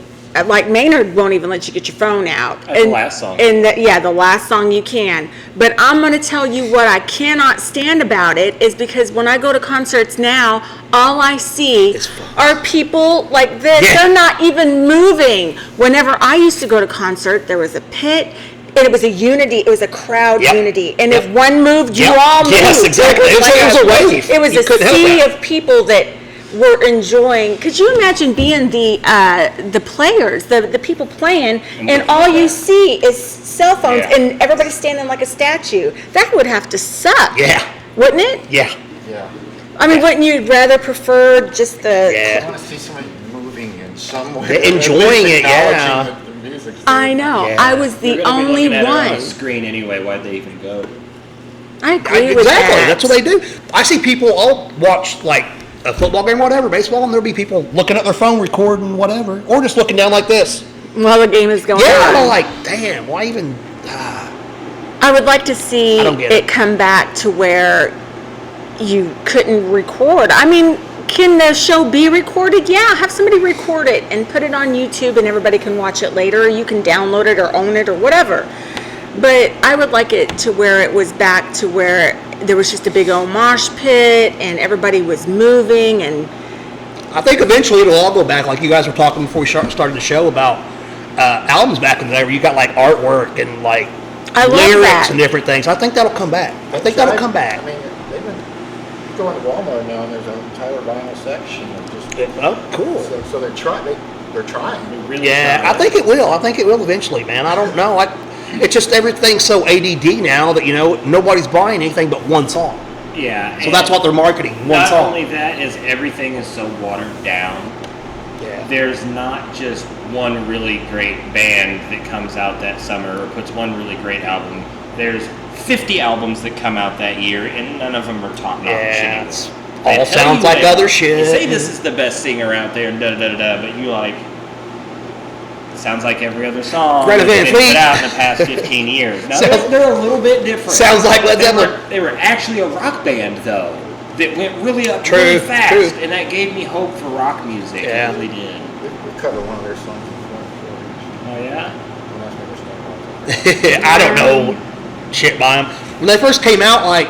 like Maynard won't even let you get your phone out. That's the last song. And the last song you can. But I'm going to tell you what I cannot stand about it is because when I go to concerts now, all I see are people like this. Yeah. They're not even moving. Whenever I used to go to concert, there was a pit. And it was a unity. It was a crowd Yep. unity. And Yep. if one moved, you Yep. all moved. Yes, exactly. It was a wave. It was You a couldn't help sea that. of people that were enjoying. Could you imagine being the players, the people playing, and all you see is cell phones Yeah. and everybody standing like a statue? That would have to suck. Yeah. Wouldn't it? Yeah. Yeah. I mean, wouldn't you rather prefer just the? Yeah. I want to see somebody moving in some way. They're At least enjoying it, yeah. acknowledging that the music's there. I know. Yeah. I was the They're gonna be only looking at it on one. a screen anyway. Why'd they even go? I agree with Exactly. that. That's what they do. I see people all watch like a football game, whatever, baseball, and there'll be people looking at their phone, recording, whatever, or just looking down like this. While the game is going Yeah, on. I'm like, damn, why even? I would like to see I don't get it it. come back to where you couldn't record. I mean, can the show be recorded? Yeah, have somebody record it and put it on YouTube and everybody can watch it later. Or you can download it or own it or whatever. But I would like it to where it was back to where there was just a big old mosh pit and everybody was moving and I think eventually it'll all go back, like you guys were talking before we started the show about albums back in the day, where you got like artwork and like I love lyrics that. and different things. I think that'll come back. I think that'll come back. I mean, they've been you go into Walmart now, and there's an entire vinyl section of just. Oh, cool. So they're trying. They're trying. We really Yeah, tried. I think it will. I think it will eventually, man. I don't know. It's just everything's so ADD now that, nobody's buying anything but one song. Yeah. So that's what they're marketing, one not song. only that, is everything is so watered down. Yeah. There's not just one really great band that comes out that summer or puts one really great album. There's 50 albums that come out that year, and none of them are top notch. Yeah, anymore. it's They all tell sounds you like that other shit. You say this is the best singer out there, and but you like, it sounds like every other song Greta that's Van been Fleet. put out in the past 15 years. Now, Sounds- they're a little bit different. Sounds like Led Zeppelin. They were actually a rock band, though, that went really up True, really fast, true. and that gave me hope for rock music. Yeah. It really did. We covered one of their songs before. Oh, yeah? I don't know shit by them. When they first came out, like,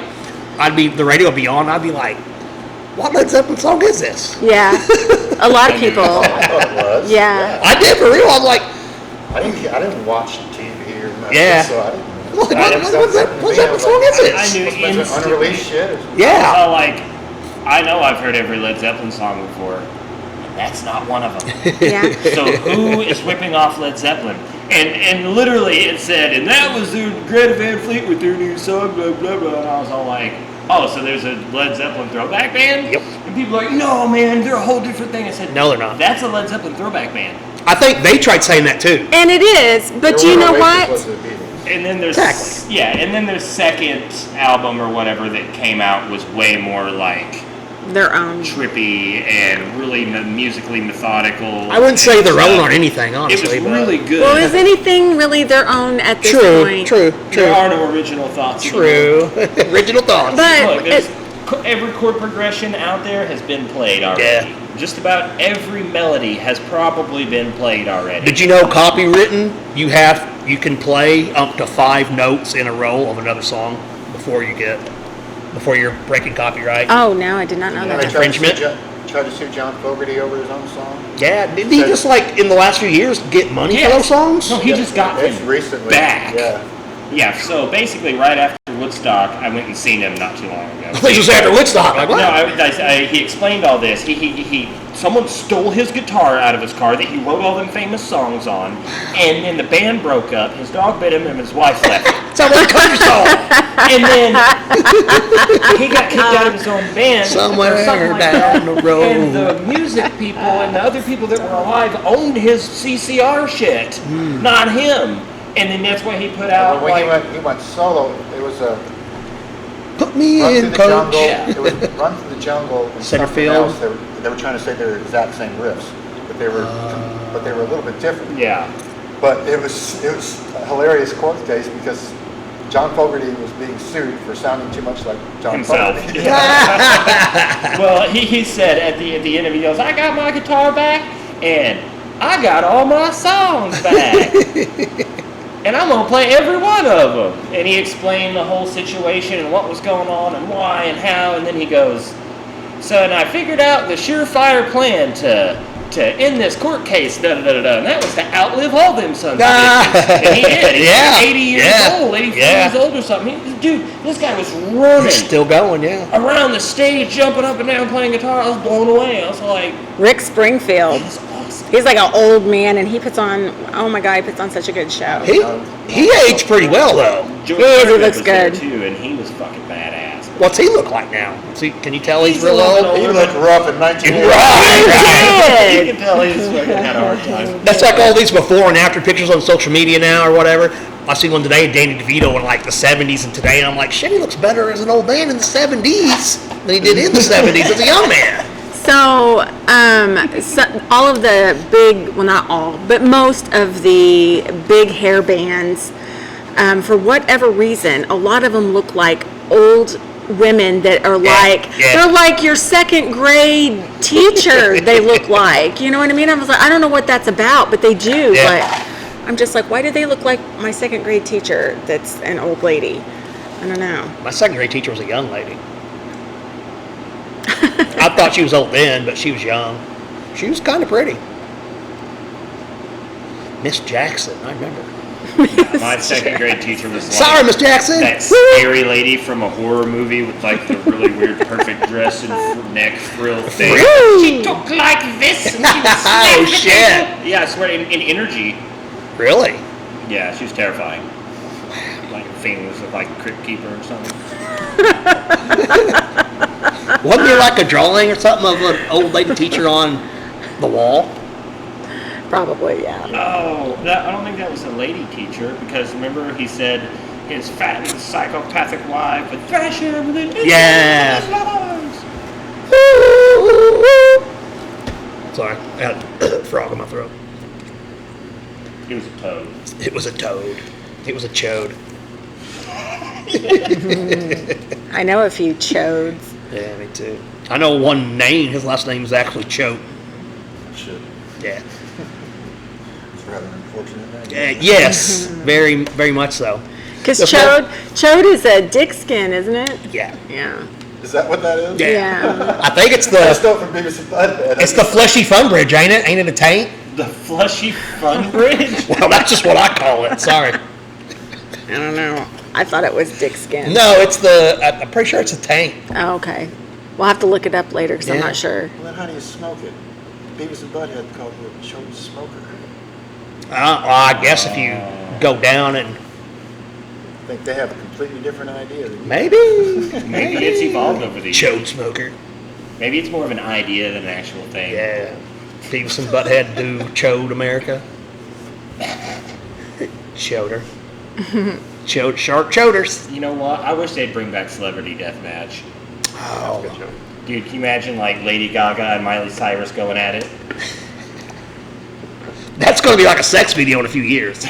the radio would be on, I'd be like, what Led Zeppelin song is this? Yeah, a lot of people. I thought it was. Yeah. I did for real. I'm like, I didn't watch TV or nothing, Yeah. so I didn't know. what Zeppelin song is I this? knew Must have been instantly. unreleased shit. Or something. Yeah. So, like, I know I've heard every Led Zeppelin song before, and that's not one of them. Yeah. So who is ripping off Led Zeppelin? And literally it said, and that was the Greta Van Fleet with their new song, blah, blah, blah. And I was all like, oh, so there's a Led Zeppelin throwback band? Yep. And people are like, no, man, they're a whole different thing. I said, No, they're not. That's a Led Zeppelin throwback band. I think they tried saying that too. And it is, but Their you know Oasis what? was the Beatles. And then there's Exactly. yeah, and then their second album or whatever that came out was way more like Their own. trippy and really musically methodical. I wouldn't say and their own stuff. on anything, It was honestly. but- really good. Well, is anything really their own at this True, point? true, There are true, no original thoughts. true. Original thoughts. But Look, every chord progression out there has been played already. Yeah. Just about every melody has probably been played already. Did you know copywritten, you can play up to 5 notes in a row of another song before you're breaking copyright? oh no, I did not know Yeah, that. they tried Infringement? to sue John Fogerty over his own song. Yeah, did he just like in the last few years get money for Yes. those songs? No, he just got It's them recently. back. Yeah. Yeah, so basically right after Woodstock, I went and seen him not too long ago. I think it was after Woodstock. Like, No, what? he explained all this. Someone stole his guitar out of his car that he wrote all them famous songs on, and then the band broke up. His dog bit him, and his wife left him. Sounds like a country song. And then he got kicked out of his own band Somewhere or something like down that. the road. And the music people and the other people that were alive owned his CCR shit, Hmm. not him. And then that's why he put out When like. he went solo, it was a Put me Run Through in, the coach. Jungle. Yeah. It was Run Through the Jungle and Center something field. else. They were trying to say they were exact same riffs, but they were a little bit different. Yeah. But it was a hilarious court case because John Fogerty was being sued for sounding too much like John Himself. Fogerty. Well, he said at the end of it, he goes, I got my guitar back, and I got all my songs back. And I'm going to play every one of them. And he explained the whole situation and what was going on and why and how. And then he goes, so, and I figured out the surefire plan to end this court case, da-da-da-da-da. And that was to outlive all them sons of bitches. And he did. He's Yeah, 80 years yeah, old, 84 yeah. years old or something. Dude, this guy was running Still going, yeah. around the stage, jumping up and down, playing guitar. I was blown away. I was like, Rick Springfield. this is awesome. He's like an old man, and he puts on. Oh my God, he puts on such a good show. He aged pretty well though. George He is, he Thorogood looks was there, good. too, and he was fucking badass. What's he look like now? Can you tell he's He's real a little old? bit He looked rough in 1980. Right. You can tell he's fucking had a hard time. That's like all these before and after pictures on social media now or whatever. I see one today of Danny DeVito in like the 70s and today, and I'm like, shit, he looks better as an old man in the 70s than he did in the 70s as a young man. So, all of the big, well, not all, but most of the big hair bands, for whatever reason, a lot of them look like old women that are they're like your second grade teacher. They look like, you know what I mean? I was like, I don't know what that's about, but they do. Yeah. But I'm just like, why do they look like my second grade teacher? That's an old lady. I don't know. My second grade teacher was a young lady. I thought she was old then, but she was young. She was kind of pretty. Miss Jackson, I remember. My second grade teacher was like Sorry, Miss Jackson. that scary lady from a horror movie with like the really weird perfect dress and neck frill thing. She talked like this. And she was Oh, shit. Yeah, I swear, in energy. Really? Yeah, she was terrifying. like famous as like a crypt keeper or something. Wasn't there like a drawing or something of an old lady teacher on the wall? Probably, yeah. Oh, I don't think that was a lady teacher, because remember he said his fat and psychopathic wife would thrash him within inches Yeah. of his lives. Sorry, I had a frog in my throat. It was a toad. It was a toad. It was a chode. I know a few chodes. Yeah, me too. I know one name. His last name is actually Choate. Shit. Yeah. It's rather unfortunate. Yes, very, very much so. Because The chode is a dick skin, isn't it? Yeah. Yeah. Is that what that is? Yeah. Yeah. I think it's I just the know from Beavis and Butthead. it's the fleshy fun bridge, ain't it? Ain't it a taint? The fleshy fun bridge? Well, that's just what I call it. Sorry. I don't know. I thought it was dick skin. No, it's the. I'm pretty sure it's a taint. Oh, okay. We'll have to look it up later because I'm Yeah. not sure. Well, then how do you smoke it? Beavis and Butthead called it a chode smoker. Well, I guess if you go down and I think they have a completely different idea than you. maybe Maybe it's evolved over the years. chode smoker. Maybe it's more of an idea than an actual thing. Yeah. Beavis and Butthead do chode America. Choder. Chode shark choders. You know what? I wish they'd bring back Celebrity Deathmatch. Oh. Good joke. Dude, can you imagine like Lady Gaga and Miley Cyrus going at it? That's going to be like a sex video in a few years.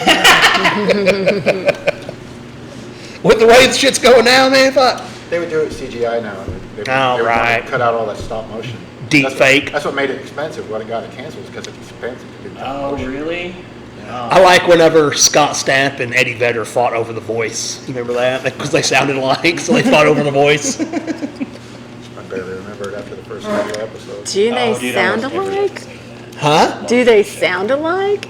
With the way the shit's going now, man, fuck. They would do it CGI now. They Oh, would right. cut out all that stop motion. Deep That's fake. That's what made it expensive. What it got it canceled is because it's expensive to do stop Oh, motion. really? I like whenever Scott Stapp and Eddie Vedder fought over the voice. You remember that? Because they sounded alike, so they fought over the voice. I barely remember it after the first couple of episodes. Do they Oh, dude, sound almost everybody alike? say that. Huh? Do they sound alike?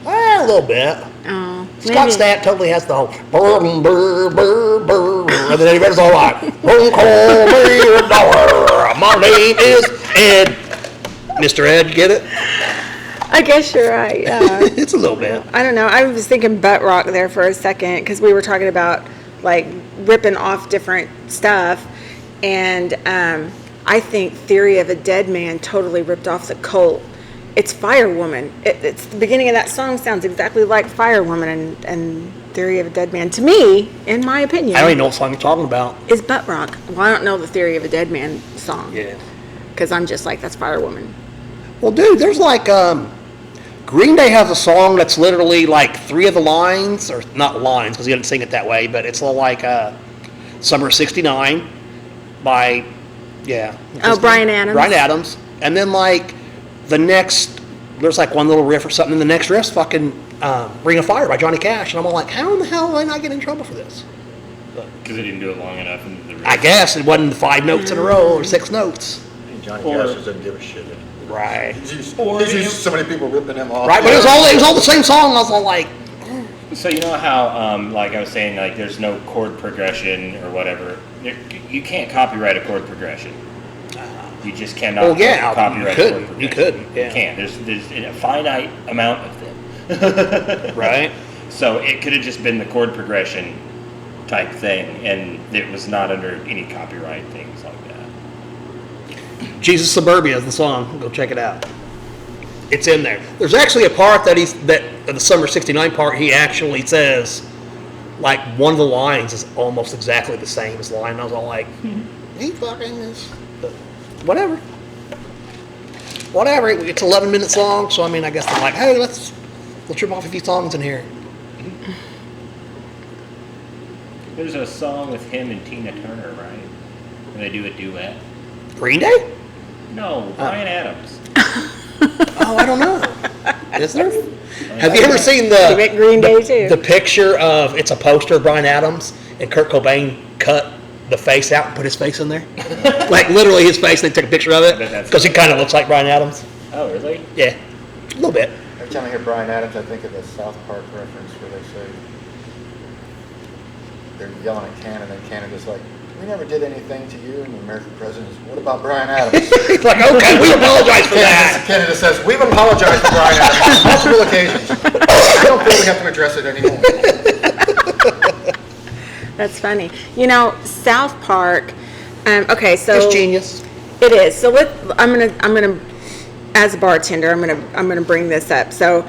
Well, a little bit. Oh, Scott maybe. Stapp totally has the whole brr, brr, brr, brr, and then Eddie Vedder's all like, "Don't call me a dollar. My name is Ed." Mr. Ed, get it? I guess you're right. Yeah. It's a little bit. I don't know. I was thinking butt rock there for a second because we were talking about like ripping off different stuff, and I think Theory of a Dead Man totally ripped off the Cult. It's Firewoman. It's the beginning of that song sounds exactly like Firewoman and Theory of a Dead Man. To me, in my opinion, I don't even know what song you're talking about. is butt rock. Well, I don't know the Theory of a Dead Man song Yeah. because I'm just like that's Firewoman. Well, dude, there's like, Green Day has a song that's literally like 3 of the lines, or not lines, because he didn't sing it that way, but it's all like Summer of '69 by, yeah. Oh, Bryan Adams. Bryan Adams. And then like the next, there's like one little riff or something, and the next riff's fucking Ring of Fire by Johnny Cash. And I'm all like, how in the hell did I not get in trouble for this? Because they didn't do it long enough. And the I guess it wasn't 5 notes in a row or 6 notes. And Johnny Or- Cash doesn't give a shit. Right. He's used Or he's you- used to so many people ripping him off. Right, but it was all the same song. I was all like, So you know how, like I was saying, like there's no chord progression or whatever. You can't copyright a chord progression. You just cannot oh yeah, copyright you a chord couldn't. You progression. couldn't. Yeah. You can't. There's a finite amount of them. Right. So it could have just been the chord progression type thing, and it was not under any copyright things like that. Jesus Suburbia is the song. Go check it out. It's in there. There's actually a part that the Summer '69 part. He actually says, like one of the lines is almost exactly the same as the line. I was all like, he fucking is. But whatever. Whatever. It's 11 minutes long, so I mean, I guess they're like, hey, let's rip off a few songs in here. There's a song with him and Tina Turner, right? Where they do a duet. Green Day? No, Bryan Adams. Oh, I don't know. Is there? Have you ever seen You make Green Day too. the picture of, it's a poster of Bryan Adams and Kurt Cobain cut the face out and put his face in there? Like literally his face, they took a picture of it bet that's- because he kind of looks like Bryan Adams. Oh, really? Yeah, a little bit. Every time I hear Bryan Adams, I think of the South Park reference where they say they're yelling at Canada, and Canada's like, "We never did anything to you," and the American president is, "What about Bryan Adams?" He's like, okay, we apologize for that. Canada says, "We've apologized for Bryan Adams on multiple occasions. I don't feel we have to address it anymore." That's funny. You know, South Park. Okay, so It's genius. It is. So I'm gonna, as a bartender, I'm gonna bring this up. So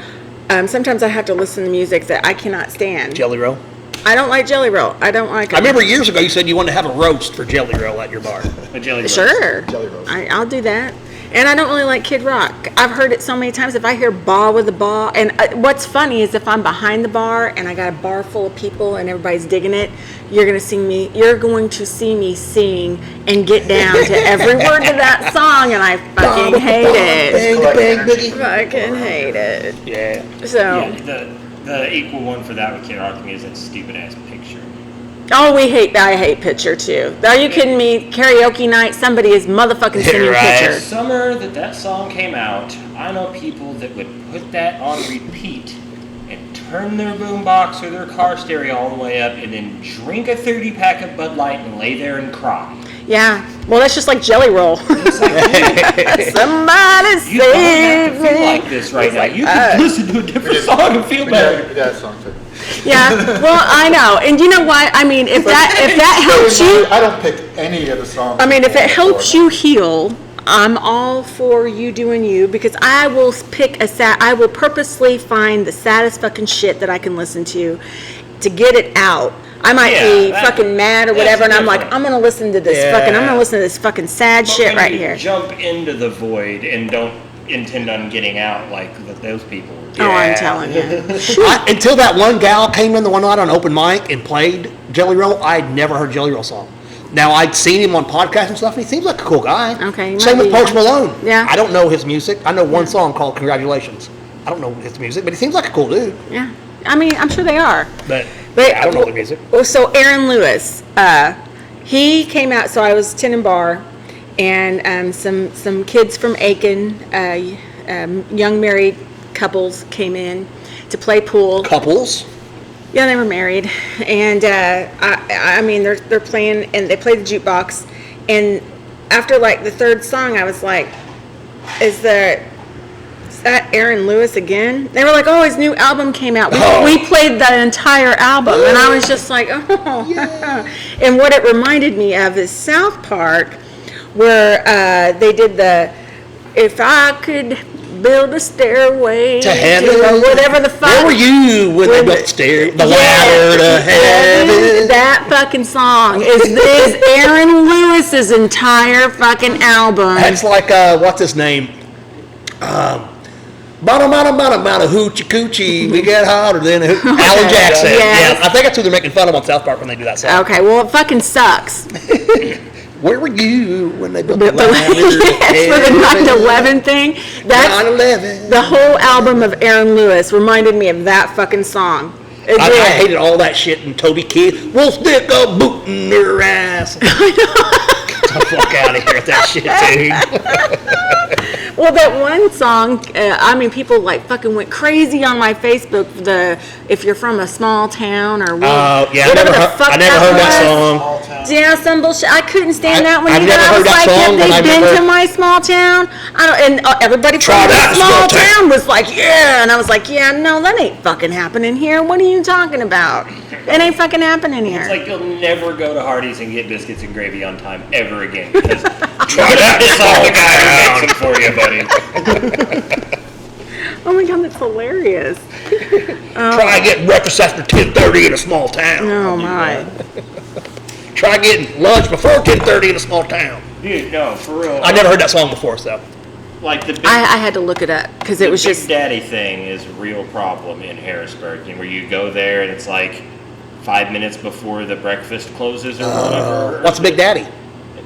sometimes I have to listen to music that I cannot stand. Jelly Roll. I don't like Jelly Roll. I don't like. I remember years ago you said you wanted to have a roast for Jelly Roll at your bar. A jelly roast. Sure. Jelly roast. I'll do that. And I don't really like Kid Rock. I've heard it so many times. If I hear "Ba with a Ba," and what's funny is if I'm behind the bar and I got a bar full of people and everybody's digging it, you're going to see me sing and get down to every word of that song, and I fucking hate it. Bang, boogie. Fucking hate it. Yeah. So, Yeah, the equal one for that with Kid Rock to me is that stupid ass picture. oh, I hate Pitcher too. Are you kidding me? Karaoke night, somebody is motherfucking singing Right. The Pitcher. summer that song came out, I know people that would put that on repeat and turn their boombox or their car stereo all the way up and then drink a 30-pack of Bud Light and lay there and cry. Yeah. Well, that's just like Jelly Roll. It's like, dude, Somebody you don't save have to feel me. like this right now. You can listen to a different song and feel better. We got a song too. Yeah. Well, I know. And you know what? I mean, if that helps you, I don't pick any of the songs. I mean, if it helps you heal, I'm all for you doing you, because I will I will purposely find the saddest fucking shit that I can listen to get it out. I might be fucking mad or whatever, and I'm like, I'm gonna listen to this fucking sad shit right here. Jump into the void and don't intend on getting out like those people. Oh, I'm telling you. Until that one gal came in the one night on open mic and played Jelly Roll, I'd never heard Jelly Roll song. Now, I'd seen him on podcasts and stuff, and he seems like a cool guy. Okay, he Same might with be, Post Malone. Yeah. I don't know his music. I know one song called Congratulations. I don't know his music, but he seems like a cool dude. Yeah. I mean, I'm sure they are. But I don't know the music. So Aaron Lewis, he came out. So I was tending bar, and some kids from Aiken, young married couples came in to play pool. Couples? Yeah, they were married, and I mean they're playing, and they played the jukebox, and after like the third song, I was like, is that Aaron Lewis again? They were like, oh, his new album came out. We played the entire album, and I was just like, oh. Yeah. And what it reminded me of is South Park, where they did the "If I Could Build a Stairway To Heaven, or whatever the fuck." Where were you when they built the ladder to heaven? That fucking song is Aaron Lewis's entire fucking album. That's like what's his name? Bada bada bada bada hoochie coochie, we get hotter than a Alan Jackson. Yes. Yeah, I think that's who they're making fun of on South Park when they do that song. Okay, well, it fucking sucks. Where were you when they built the ladder? Yes, for the 9/11 thing. That's 9/11. the whole album of Aaron Lewis reminded me of that fucking song. It I did. hated all that shit and Toby Keith. We'll stick a boot in their ass. Get the fuck out of here with that shit, dude. Well, that one song, I mean, people like fucking went crazy on my Facebook. If you're from a small town or Yeah, whatever the fuck I never heard that was. song. Yeah, some bullshit. I couldn't stand that when I've you never guys heard was that like, song, have and they I've been never- to my small town? And everybody from Try the that small small town. town was like, yeah. And I was like, yeah, no, that ain't fucking happening here. What are you talking about? It ain't fucking happening here. It's like you'll never go to Hardee's and get biscuits and gravy on time ever again because Try that piss off the guy who small makes them for you, buddy. Oh my god, that's hilarious. Try getting breakfast after 10:30 in a small town. Oh my. Try getting lunch before 10:30 in a small town. Dude, no, for real. I never heard that song before, so. Like the big, I had to look it up because it the was Big just. Daddy thing is a real problem in Harrisburg, where you go there and it's like 5 minutes before the breakfast closes or whatever. What's Big Daddy?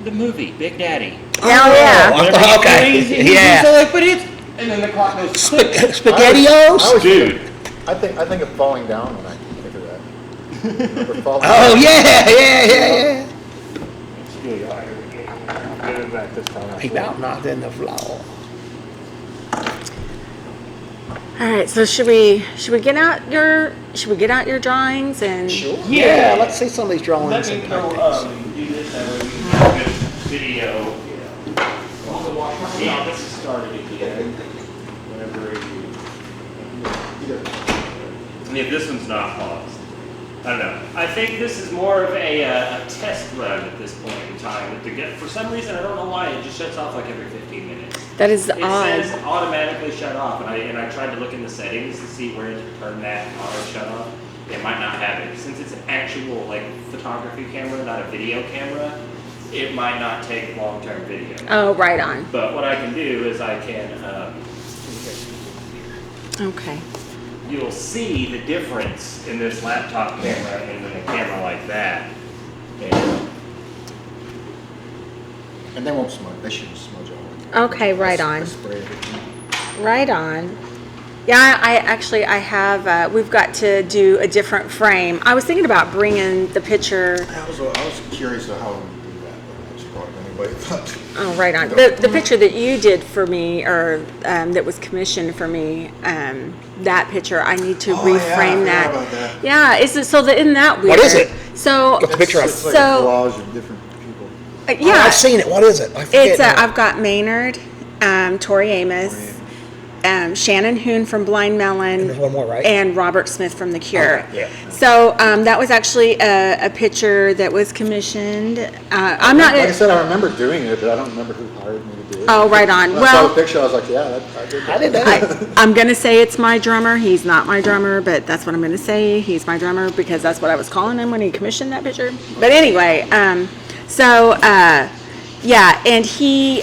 The movie Big Daddy? Hell yeah. Whenever he's Okay. crazy, Yeah. he's like, but it's, and then the clock goes. SpaghettiOs? I was- Dude, I think of falling down when I think of that. Remember falling Oh, down? yeah. Get it back this time. He about knocked in the floor. All right, so should we get out your drawings and Yeah, let's see some of these drawings. let me and go paintings. do this that way we can have a good video. Yeah, this is started again. Whenever you. Yeah, this one's not paused. I don't know. I think this is more of a test run at this point in time. For some reason, I don't know why, it just shuts off like every 15 minutes. That is It odd. says automatically shut off, and I tried to look in the settings to see where to turn that auto shut off. It might not have it. Since it's an actual like photography camera, not a video camera, it might not take long-term video. Oh, right on. But what I can do is I can, Okay. you'll see the difference in this laptop camera and in a camera like that. And they won't smudge. They shouldn't smudge all. Okay, right on. Spray everything. Right on. Yeah, I have, we've got to do a different frame. I was thinking about bringing the picture. I was curious of how to do that, but I just brought it anyway. Oh, right on. The picture that you did for me, or that was commissioned for me, that picture, I need to reframe yeah, I that. forgot about that. Yeah, isn't that weird? What is it? So, Get the picture up. It's like So- a collage of different people. yeah, Oh, I've seen it. What is it? I forget it's now. I've got Maynard, Tori Amos, Shannon Hoon from Blind Melon, And there's one more, right? and Robert Smith from The Cure. Okay, yeah. So that was actually a picture that was commissioned. I'm not. Like I said, I remember doing it, but I don't remember who hired me to do it. Oh, right on. When I saw Well, the picture, I was like, yeah, I did that. I did that. I'm going to say it's my drummer. He's not my drummer, but that's what I'm going to say. He's my drummer because that's what I was calling him when he commissioned that picture. But anyway, yeah, and he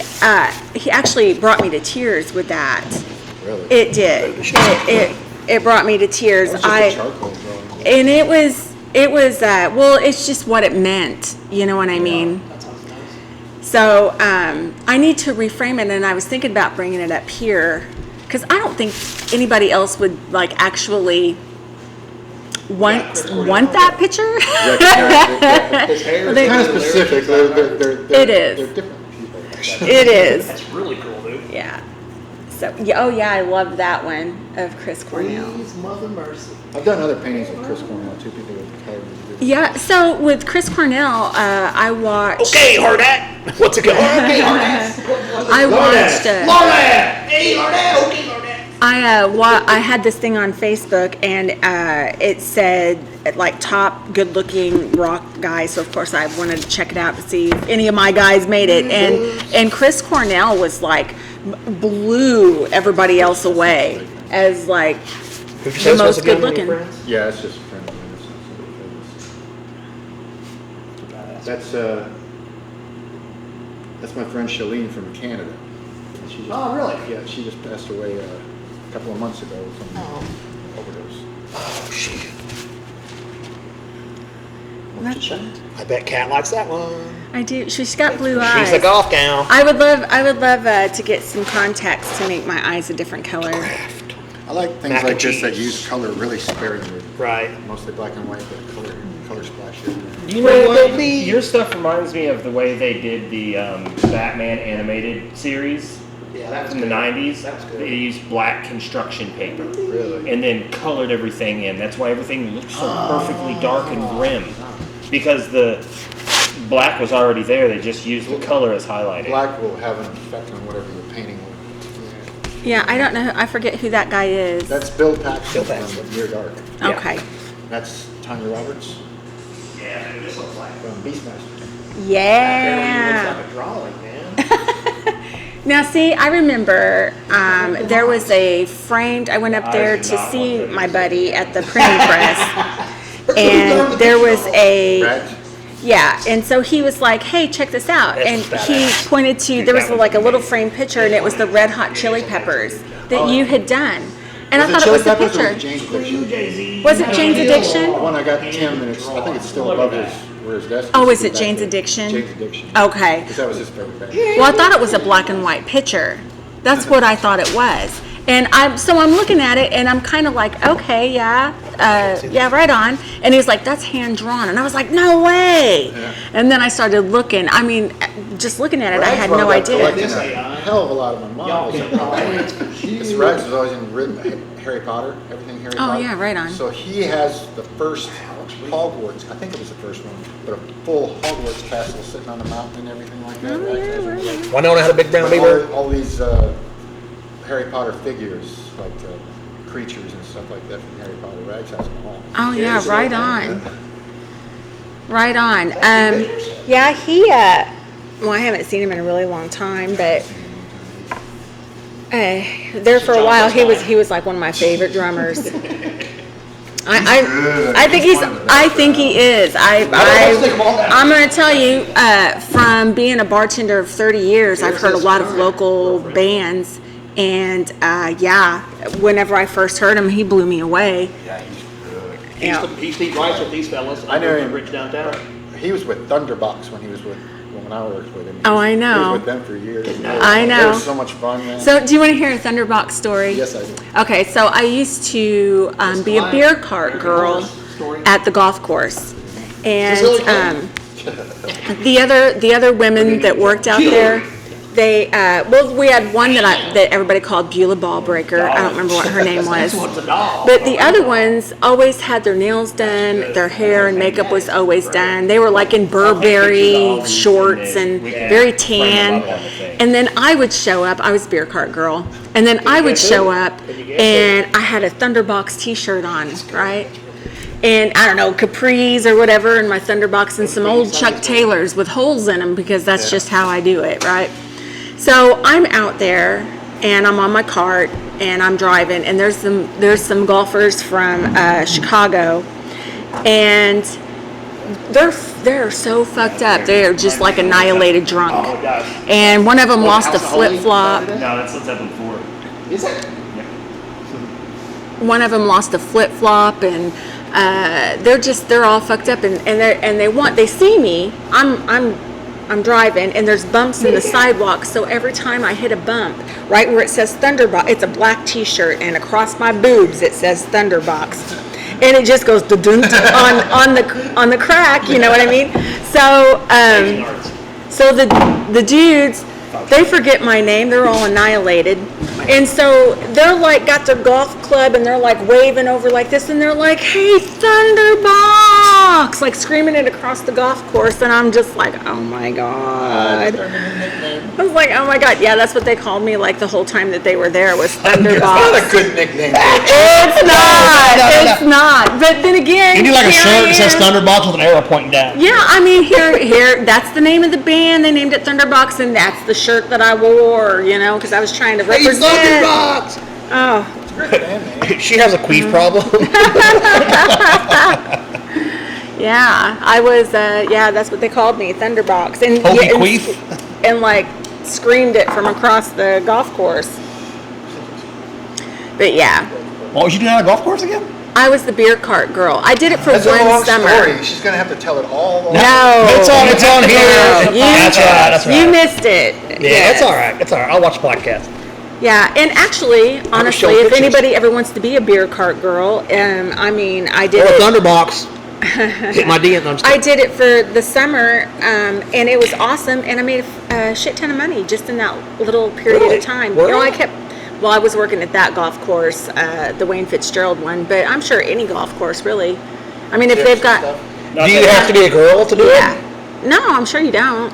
actually brought me to tears with that. Really? It did. It brought me to tears. That was just a charcoal drawing. And it was well, it's just what it meant. You know what I mean? That sounds nice. So I need to reframe it, and I was thinking about bringing it up here because I don't think anybody else would like actually want that picture. His hair They- is Kind of specific. It is. They're different people. It is. That's really cool, dude. Yeah. So yeah, oh yeah, I love that one of Chris Cornell. Please, Mother Mercy. I've done other paintings with Chris Cornell, too. People have hired me to do. Yeah. So with Chris Cornell, I watched. Okay, Hardette. What's it called? Okay, Hardette. I watched. Hey, Hardette. Okay, Hardette. I had this thing on Facebook, and it said like top good-looking rock guy. So of course I wanted to check it out to see if any of my guys made it. And Chris Cornell was like blew everybody else away as like Who'd you say the was most supposed to be on good-looking. Mini Friends? Yeah, it's just a friend of mine. It's not somebody famous. That's my friend Shalene from Canada. And she just, Oh, really? Yeah, she just passed away a couple of months ago from overdose. Oh, shit. That's- I bet Kat likes that one. I do. She's got blue eyes. She's a golf gal. I would love to get some contacts to make my eyes a different color. I like things Mac like and this that cheese. use color really sparingly. Right. Mostly black and white, but color splash here and there. You know what? Your stuff reminds me of the way they did the Batman animated series Yeah, that's from the 90s. That's good. They used black construction paper Really? and then colored everything in. That's why everything looks so perfectly dark and grim. Because the black was already there, they just used the color as highlighting. Black will have an effect on whatever you're painting with. Yeah, I don't know. I forget who that guy is. That's Bill Paxton Bill Paxton. from Near Dark. Okay. That's Tanya Roberts Yeah, this looks like from Beastmaster. Yeah. Looks like a drawing, man. Now, see, I remember there was a framed. I went up there to see my buddy at the printing press, and there was a. Brad? Yeah, and so he was like, "Hey, check this out," That's and he badass. pointed to there was like a little framed picture, and it was the Red Hot Chili Peppers that you had done, and I thought it was the Chili Peppers or picture. Jane's Addiction? Was it Jane's Addiction? The one I got Tim, and I think it's still above where his desk. Oh, used is to it be Jane's back there. Addiction? Jane's Addiction. Okay. Because that was his favorite band. Well, I thought it was a black and white picture. That's what I thought it was. And I'm looking at it, and I'm kind of like, okay, yeah, right on. And he was like, that's hand drawn, and I was like, no way. Yeah. And then I started looking. I mean, just looking at it, I had Rags no wound up idea. collecting a hell of a lot of my models. Because Rags was always in Harry Potter, everything Harry Potter. yeah, right on. So he has the first Hogwarts, I think it was the first one, but a full Hogwarts castle sitting on the mountain and everything like that. Rags has one of those. Winona had a big brown beaver. All these Harry Potter figures, like creatures and stuff like that from Harry Potter. Rags House in the Hall. Oh yeah, So, right on. Right on. Yeah, he. Well, I haven't seen him in a really long time, but there for a while he was like one of my favorite drummers. I think he is. I'm going to tell you, from being a bartender of 30 years, I've heard a lot of local bands, and yeah, whenever I first heard him, he blew me away. Yeah, he's good. Yeah. He used to eat rice with these fellas. I know in him. Rich downtown. He was with Thunderbox when I worked with him. Oh, I know. He was with them for years. I know. It was so much fun, man. So, do you want to hear a Thunderbox story? Yes, I do. Okay, so I used to be a beer cart girl at the golf course, and the other women that worked out there, they we had one that everybody called Beulah Ballbreaker. I don't remember what her name was, but the other ones always had their nails done, their hair and makeup was always done. They were like in Burberry shorts and very tan. And then I would show up. I was beer cart girl, and then I would show up, and I had a Thunderbox T-shirt on, right? And I don't know, capris or whatever, and my Thunderbox and some old Chuck Taylors with holes in them because that's just how I do it, right? So I'm out there and I'm on my cart and I'm driving, and there's some golfers from Chicago, and they're so fucked up. They're just like annihilated drunk. Oh gosh. And one of them lost a flip flop. No, that's what's happened before. Is it? One of them lost a flip flop, and they're all fucked up, and they see me. I'm driving, and there's bumps in the sidewalk, so every time I hit a bump, right where it says Thunderbox, it's a black T-shirt, and across my boobs it says Thunderbox, and it just goes on the crack, you know what I mean? So the dudes, they forget my name, they're all annihilated, and so they're like got their golf club and they're like waving over like this, and they're like, "Hey, Thunderbox!" like screaming it across the golf course, and I'm just like, "Oh my god!" I was like, "Oh my god!" Yeah, that's what they called me like the whole time that they were there was Thunderbox. Not a good nickname. It's not. But then again, You need like a here shirt I that says am. Thunderbox with an arrow pointing down. Yeah, I mean, here, that's the name of the band. They named it Thunderbox, and that's the shirt that I wore, you know, because I was trying to represent. Thunderbox! Oh, She has a queef problem. yeah, I was, yeah, that's what they called me, Thunderbox. And, Hokey yeah, queef? and like screamed it from across the golf course. But yeah, What was you doing on a golf course again? I was the beer cart girl. I did it for That's a one long summer. story. She's gonna have to tell it all. No. It's on here. You- That's right. You missed it. Yeah, Yes. it's all right. It's all right. I'll watch the podcast. Yeah, and actually, honestly, show if pictures. anybody ever wants to be a beer cart girl, I mean, I did Or a it. Thunderbox. Hit my DM. I'm I did it for the summer, and it was awesome, and I made a shit ton of money just in that little period Really? of time. Where? You know, I was working at that golf course, the Wayne Fitzgerald one, but I'm sure any golf course, really. I mean, if they've got, Do you have to be a girl to do yeah. it? No, I'm sure you don't.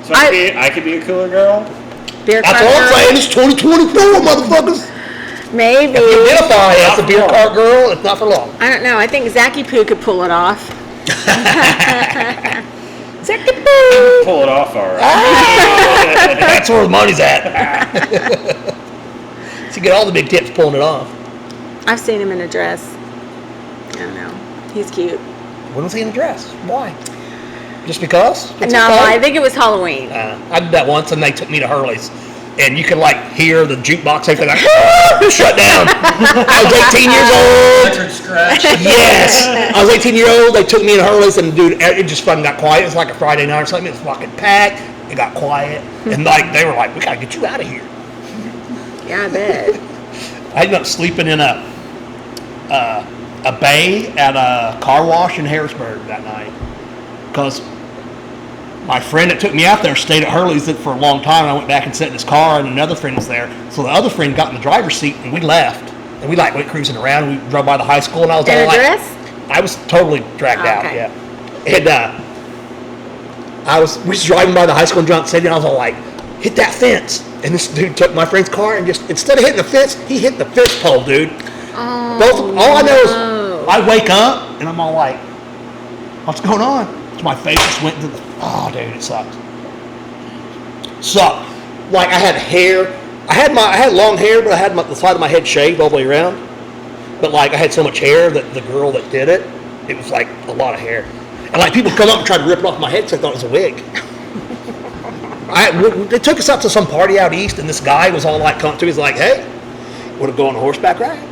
So I could be a cooler girl. Beer That's cart all I'm girl, saying. It's 2024, motherfuckers. maybe. If you identify as a beer cart girl, it's not for long. I don't know. I think Zachy Poo could pull it off. Zachy Poo. Pull it off, all right. That's where the money's at. So you get all the big tips pulling it off. I've seen him in a dress. I don't know. He's cute. When was he in a dress? Why? Just because? It's No, okay. I think it was Halloween. I did that once, and they took me to Hurley's, and you could like hear the jukebox, everything like shut down. I was 18 years old. Record scratch. Yes, I was 18 years old. They took me to Hurley's, and dude, it just fucking got quiet. It was like a Friday night or something. It was fucking packed. It got quiet, and like they were like, "We gotta get you out of here." Yeah, I bet. I ended up sleeping in a bay at a car wash in Harrisburg that night because my friend that took me out there stayed at Hurley's for a long time. I went back and sat in his car, and another friend was there. So the other friend got in the driver's seat, and we left. And we like went cruising around. And we drove by the high school, and I was In all a like, dress? I was totally dragged out. Okay. Yeah, and we was driving by the high school in Johnson City, and I was all like, hit that fence. And this dude took my friend's car and just, instead of hitting the fence, he hit the fence pole, dude. Oh, All I know is no. I wake up and I'm all like, what's going on? So my face just went into the, oh, dude, it sucked. Sucked. Like I had hair. I had long hair, but I had the side of my head shaved all the way around. But like I had so much hair that the girl that did it, it was like a lot of hair. And like people come up and try to rip it off my head because they thought it was a wig. They took us out to some party out east, and this guy was all like, come to me, he's like, hey, want to go on a horseback ride?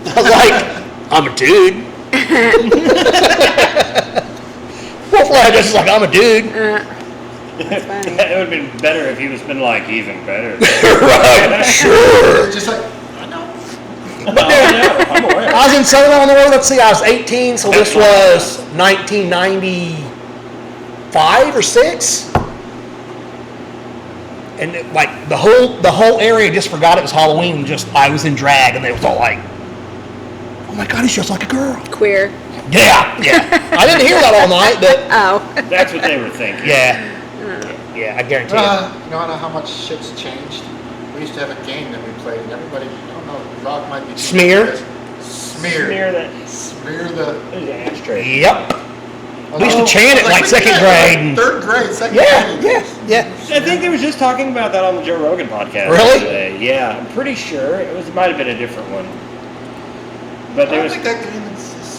I was like, I'm a dude. Wolf Lad just like, I'm a dude. That's funny. It would have been better if he was been like, even better. Right, sure. It's just like, But dude, I'm aware. I was in Southern Illinois, let's see, I was 18, so this was 1995 or 6. And like the whole area just forgot it was Halloween. Just I was in drag, and they was all like, "Oh my God, he's just like a girl." Queer. Yeah. I didn't hear that all night, but Oh. That's what they were thinking. yeah, I guarantee you. you know how much shit's changed? We used to have a game that we played, and everybody, I don't know, Rock might be... Smear? Smear. Smear the... There's an ashtray. Yep. We used to chant it like we second did, grade. And, Third grade, second grade. yeah. I think they were just talking about that on the Joe Rogan podcast. Really? Today. Yeah, I'm pretty sure it might have been a different one. But I there don't was. think that game is the same.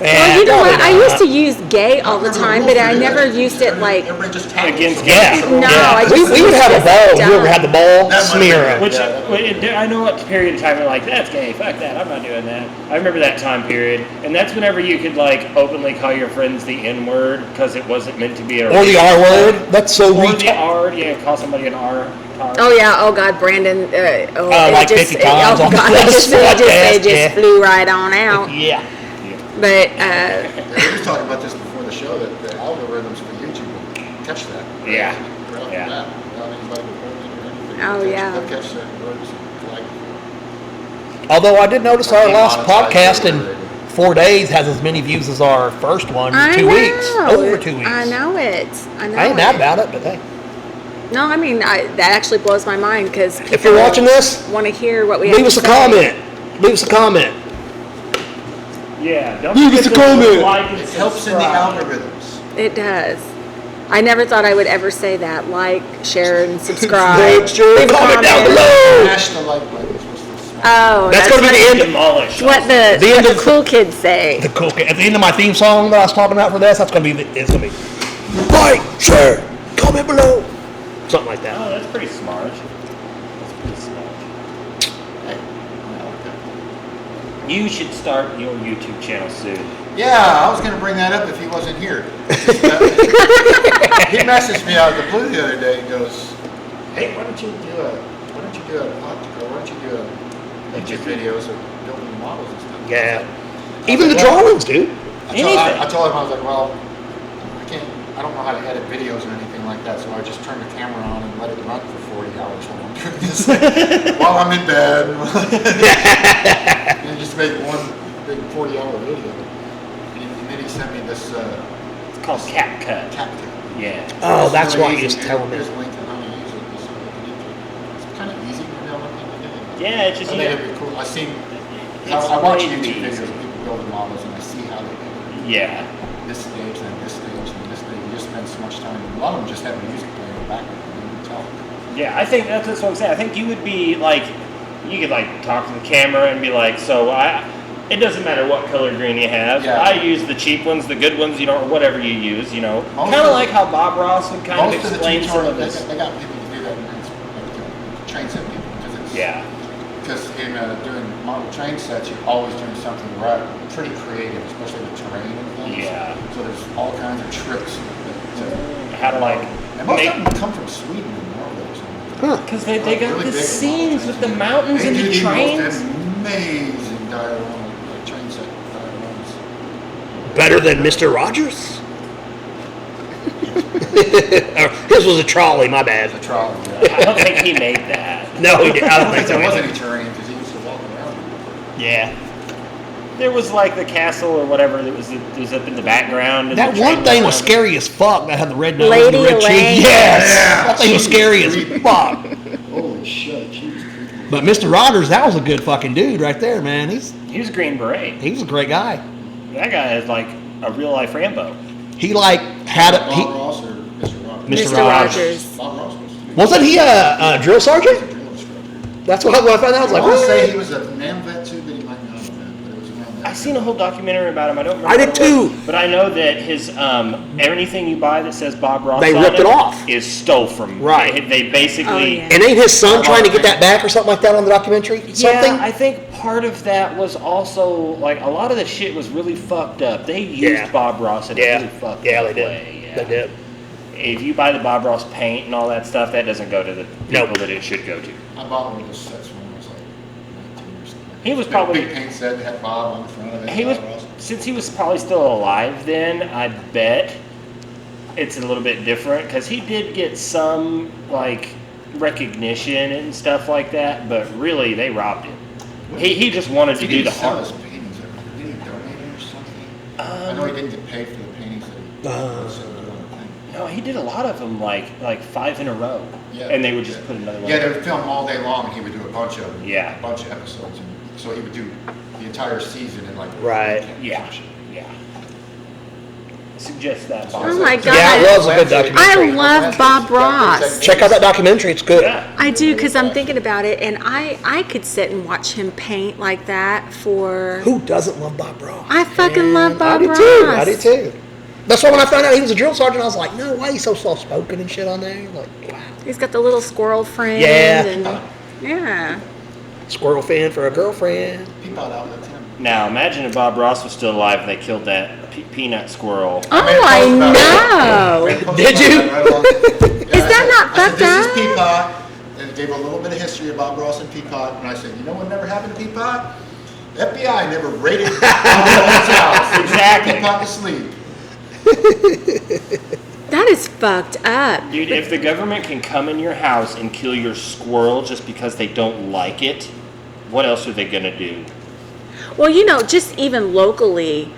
Well, you know probably what? I not. used to use gay all the time, but I never used it like. Everybody just tackled Against somebody. gay. No, Yeah. I just we would used have a it ball. dumb. Whoever had the ball, That might smear be- it. Which I know what period of time you're like, that's gay, fuck that, I'm not doing that. I remember that time period, and that's whenever you could like openly call your friends the N word because it wasn't meant to be a Or the R word. That's so Or the retarded. R, yeah, call somebody an R. Oh yeah. Oh God, Brandon. Like 50 times Oh on the God, podcast, they just yeah. flew right on out. Yeah. But Yeah, we were talking about this before the show, that the algorithms for YouTube will catch that. Yeah. Right off the Yeah. bat, without anybody recording it or anything. Oh, yeah. They'll catch certain words and flag them. Although I did notice our last Demonetized podcast in or 4 days has as many views as our first one in I 2 know. weeks. Over 2 weeks. I know it. I know. I ain't mad it. about it, but hey. No, I mean that actually blows my mind because If you're watching this, want to hear what we have leave to us a say. comment. Leave us a comment. Yeah, don't Leave forget us a to comment. like and It helps in the subscribe. algorithms. It does. I never thought I would ever say that. Like, share, and subscribe. Make sure Leave a comment down comment. below. Smash the like button. It's supposed to smash. Oh, That's going to be the end. Demolish. what the, The end what the of- cool kids say. The cool at the end of my theme song that I was talking about for this, that's going to be it's going to be like, share, comment below, something like that. Oh, that's pretty smart. That's pretty smart. Hey, I like that. You should start your YouTube channel soon. Yeah, I was going to bring that up if he wasn't here. He messaged me out of the blue the other day and goes, "Hey, why don't you do a YouTube videos of building models and stuff?" Yeah. I was Even the like, "Well," drawings, dude. I told him, I was like, well, I don't know how to edit videos or anything like that, so I just turn the camera on and let it run for 40 hours while I'm doing this, while I'm in bed. And just make one big 40-hour video. And then he sent me this It's called CapCut. tactic. Yeah. Oh, that's really why you easy. was telling me. Here's a link on how to use it. It's kind of easy, you know, Yeah, it's I just think it'd be cool. I watch YouTube videos of people building models, and I see how they do it. Yeah. This stage, then this stage, and this stage. You just spend so much time. A lot of them just have music playing in the background. You can tell. Yeah, I think that's what I'm saying. I think you would be like, you could like talk to the camera and be like, it doesn't matter what color green you have. Yeah. I use the cheap ones, the good ones, or whatever you use, Most Kind of of like how Bob Ross would kind of Most of the explain some of tutorials, this. they got people to do that, and it's like train set people because it's Because in doing model train sets, you're always doing something pretty creative, especially the terrain and things. Yeah. So there's all kinds of tricks. How to like And most make, of them come from Sweden and Norway or something. because they got Really the big scenes with the mountains They and do the the trains. most amazing diorama, train set dioramas. Better than Mr. Rogers? His was a trolley, my bad. The trolley. I don't think he made that. No, he did. I don't think so. There wasn't either. any terrain because he used to walk around. Yeah. There was like the castle or whatever that was up in the background. And That the one train thing was around. scary as fuck. That had the red nose Lady and the red Elaine. cheek. Yes! Yeah. That thing was scary as fuck. Holy shit, she was creepy. But Mr. Rogers, that was a good fucking dude right there, man. He was a Green Beret. He was a great guy. That guy is like a real life Rambo. He like had a Bob Ross or Mr. Rogers? Mr. Mr. Rogers. Bob Ross was too. wasn't he a drill sergeant? He was a drill instructor. That's what I found out. I was I like, want to what? say he was a NAM vet too, but he might not have been. But it was around that. I seen a whole documentary about him. I don't remember. I did what it was, too. But I know that his anything you buy that says Bob Ross They on ripped it off. is stole from. Right. They basically. Oh, yeah. And ain't his son trying to get that back or something like that on the documentary? Something? Yeah, I think part of that was also like a lot of the shit was really fucked up. They used Yeah. Bob Ross in a Yeah. really fucked Yeah, up they did. way. Yeah. They did. If you buy the Bob Ross paint and all that stuff, that doesn't go to the people Nope. that it should go to. I bought one of those sets when I was like 19 or something. He was Big- probably- big paint set that had Bob on the front of it. He was, Bob Ross. since he was probably still alive then, I bet it's a little bit different because he did get some like recognition and stuff like that, but really they robbed him. He just wanted to He do the didn't sell hard. his paintings ever. Did he donate them or something? I know he didn't get paid for the paintings that he was doing on the thing. No, he did a lot of them, like 5 in a row, Yeah. and they would just put another one. Yeah, they would film all day long, and he would do a bunch of them. Yeah. A bunch of episodes. And so he would do the entire season in like Right. weekends Yeah, or shit. yeah. Suggest that. So Bob. Oh my it's a- God. Yeah, it was a good documentary. I love Bob Ross. Check out that documentary. It's good. Yeah. I do, because I'm thinking about it, and I could sit and watch him paint like that for. Who doesn't love Bob Ross? I fucking love Bob I do Ross. too. I do too. That's why when I found out he was a drill sergeant, I was like, no way, he's so soft spoken and shit on there. Like, wow. He's got the little squirrel friend. Yeah. And, yeah. Squirrel fan for a girlfriend. Peapod outlet Tim. Now imagine if Bob Ross was still alive and they killed that peanut squirrel. Oh, made a I post about know. it. Post Did about you? it right along. Yeah, Is that not I fucked said, up? This is Peapod. And it gave a little bit of history of Bob Ross and Peapod. And I said, you know what never happened to Peapod? FBI never raided Bob Ross's house. Exactly. Peapod to sleep. That is fucked up. Dude, if the government can come in your house and kill your squirrel just because they don't like it, what else are they gonna do? Well, you know, just even locally,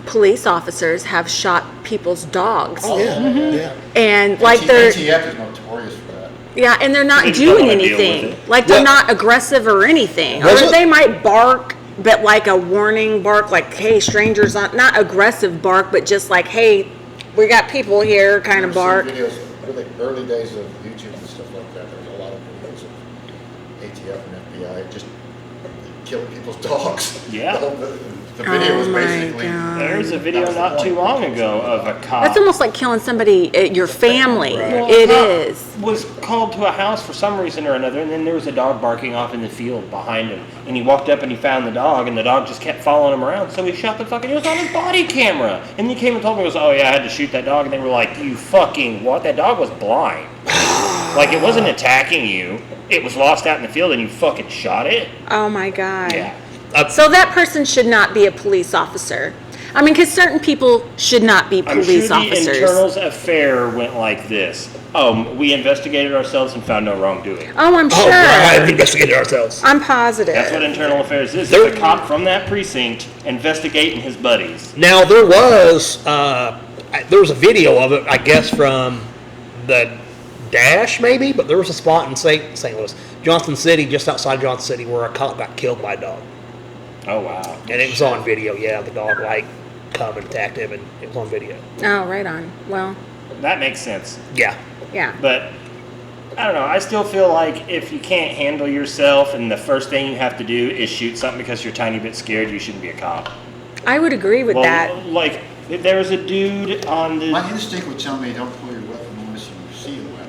police officers have shot people's dogs. Oh, yeah. Yeah. And like they're. ATF is notorious for that. Yeah, and they're not They just don't doing wanna deal with anything. it. Like they're Yeah. not aggressive or anything. Was Or it- they might bark, but like a warning bark, like, hey, strangers, not aggressive bark, but just like, hey, we got people here kind of I've seen bark. videos, early days of YouTube and stuff like that. There's a lot of videos of ATF and FBI just killing people's dogs. Yeah. The video was Oh my basically. God. There's a video not too long ago of a cop. That's almost like killing somebody, your family. Right. It cop is. Was called to a house for some reason or another, and then there was a dog barking off in the field behind him. And he walked up and he found the dog, and the dog just kept following him around. So he shot the fucking. It was on his body camera. And he came and told me, he goes, "Oh yeah, I had to shoot that dog." And they were like, "You fucking what? That dog was blind. Like it wasn't attacking you. It was lost out in the field, and you fucking shot it." Oh my God. Yeah. So that person should not be a police officer. I mean, because certain people should not be I'm police sure the officers. internals affair went like this. We investigated ourselves and found no wrongdoing. Oh, I'm sure. Oh, right. We investigated ourselves. I'm positive. That's what internal affairs is. There- It's a cop from that precinct investigating his buddies. Now, there was a video of it, I guess, from the Dash, maybe, but there was a spot in St. Louis, Johnson City, just outside Johnson City, where a cop got killed by a dog. Oh wow. And it was on video, yeah. The dog, like, come and attacked him, and it was on video. Oh, right on. Well, That makes sense. Yeah. yeah. But I don't know. I still feel like if you can't handle yourself and the first thing you have to do is shoot something because you're a tiny bit scared, you shouldn't be a cop. I would agree with that. Like there was a dude on the. My instinct would tell me don't pull your weapon unless you see the weapon.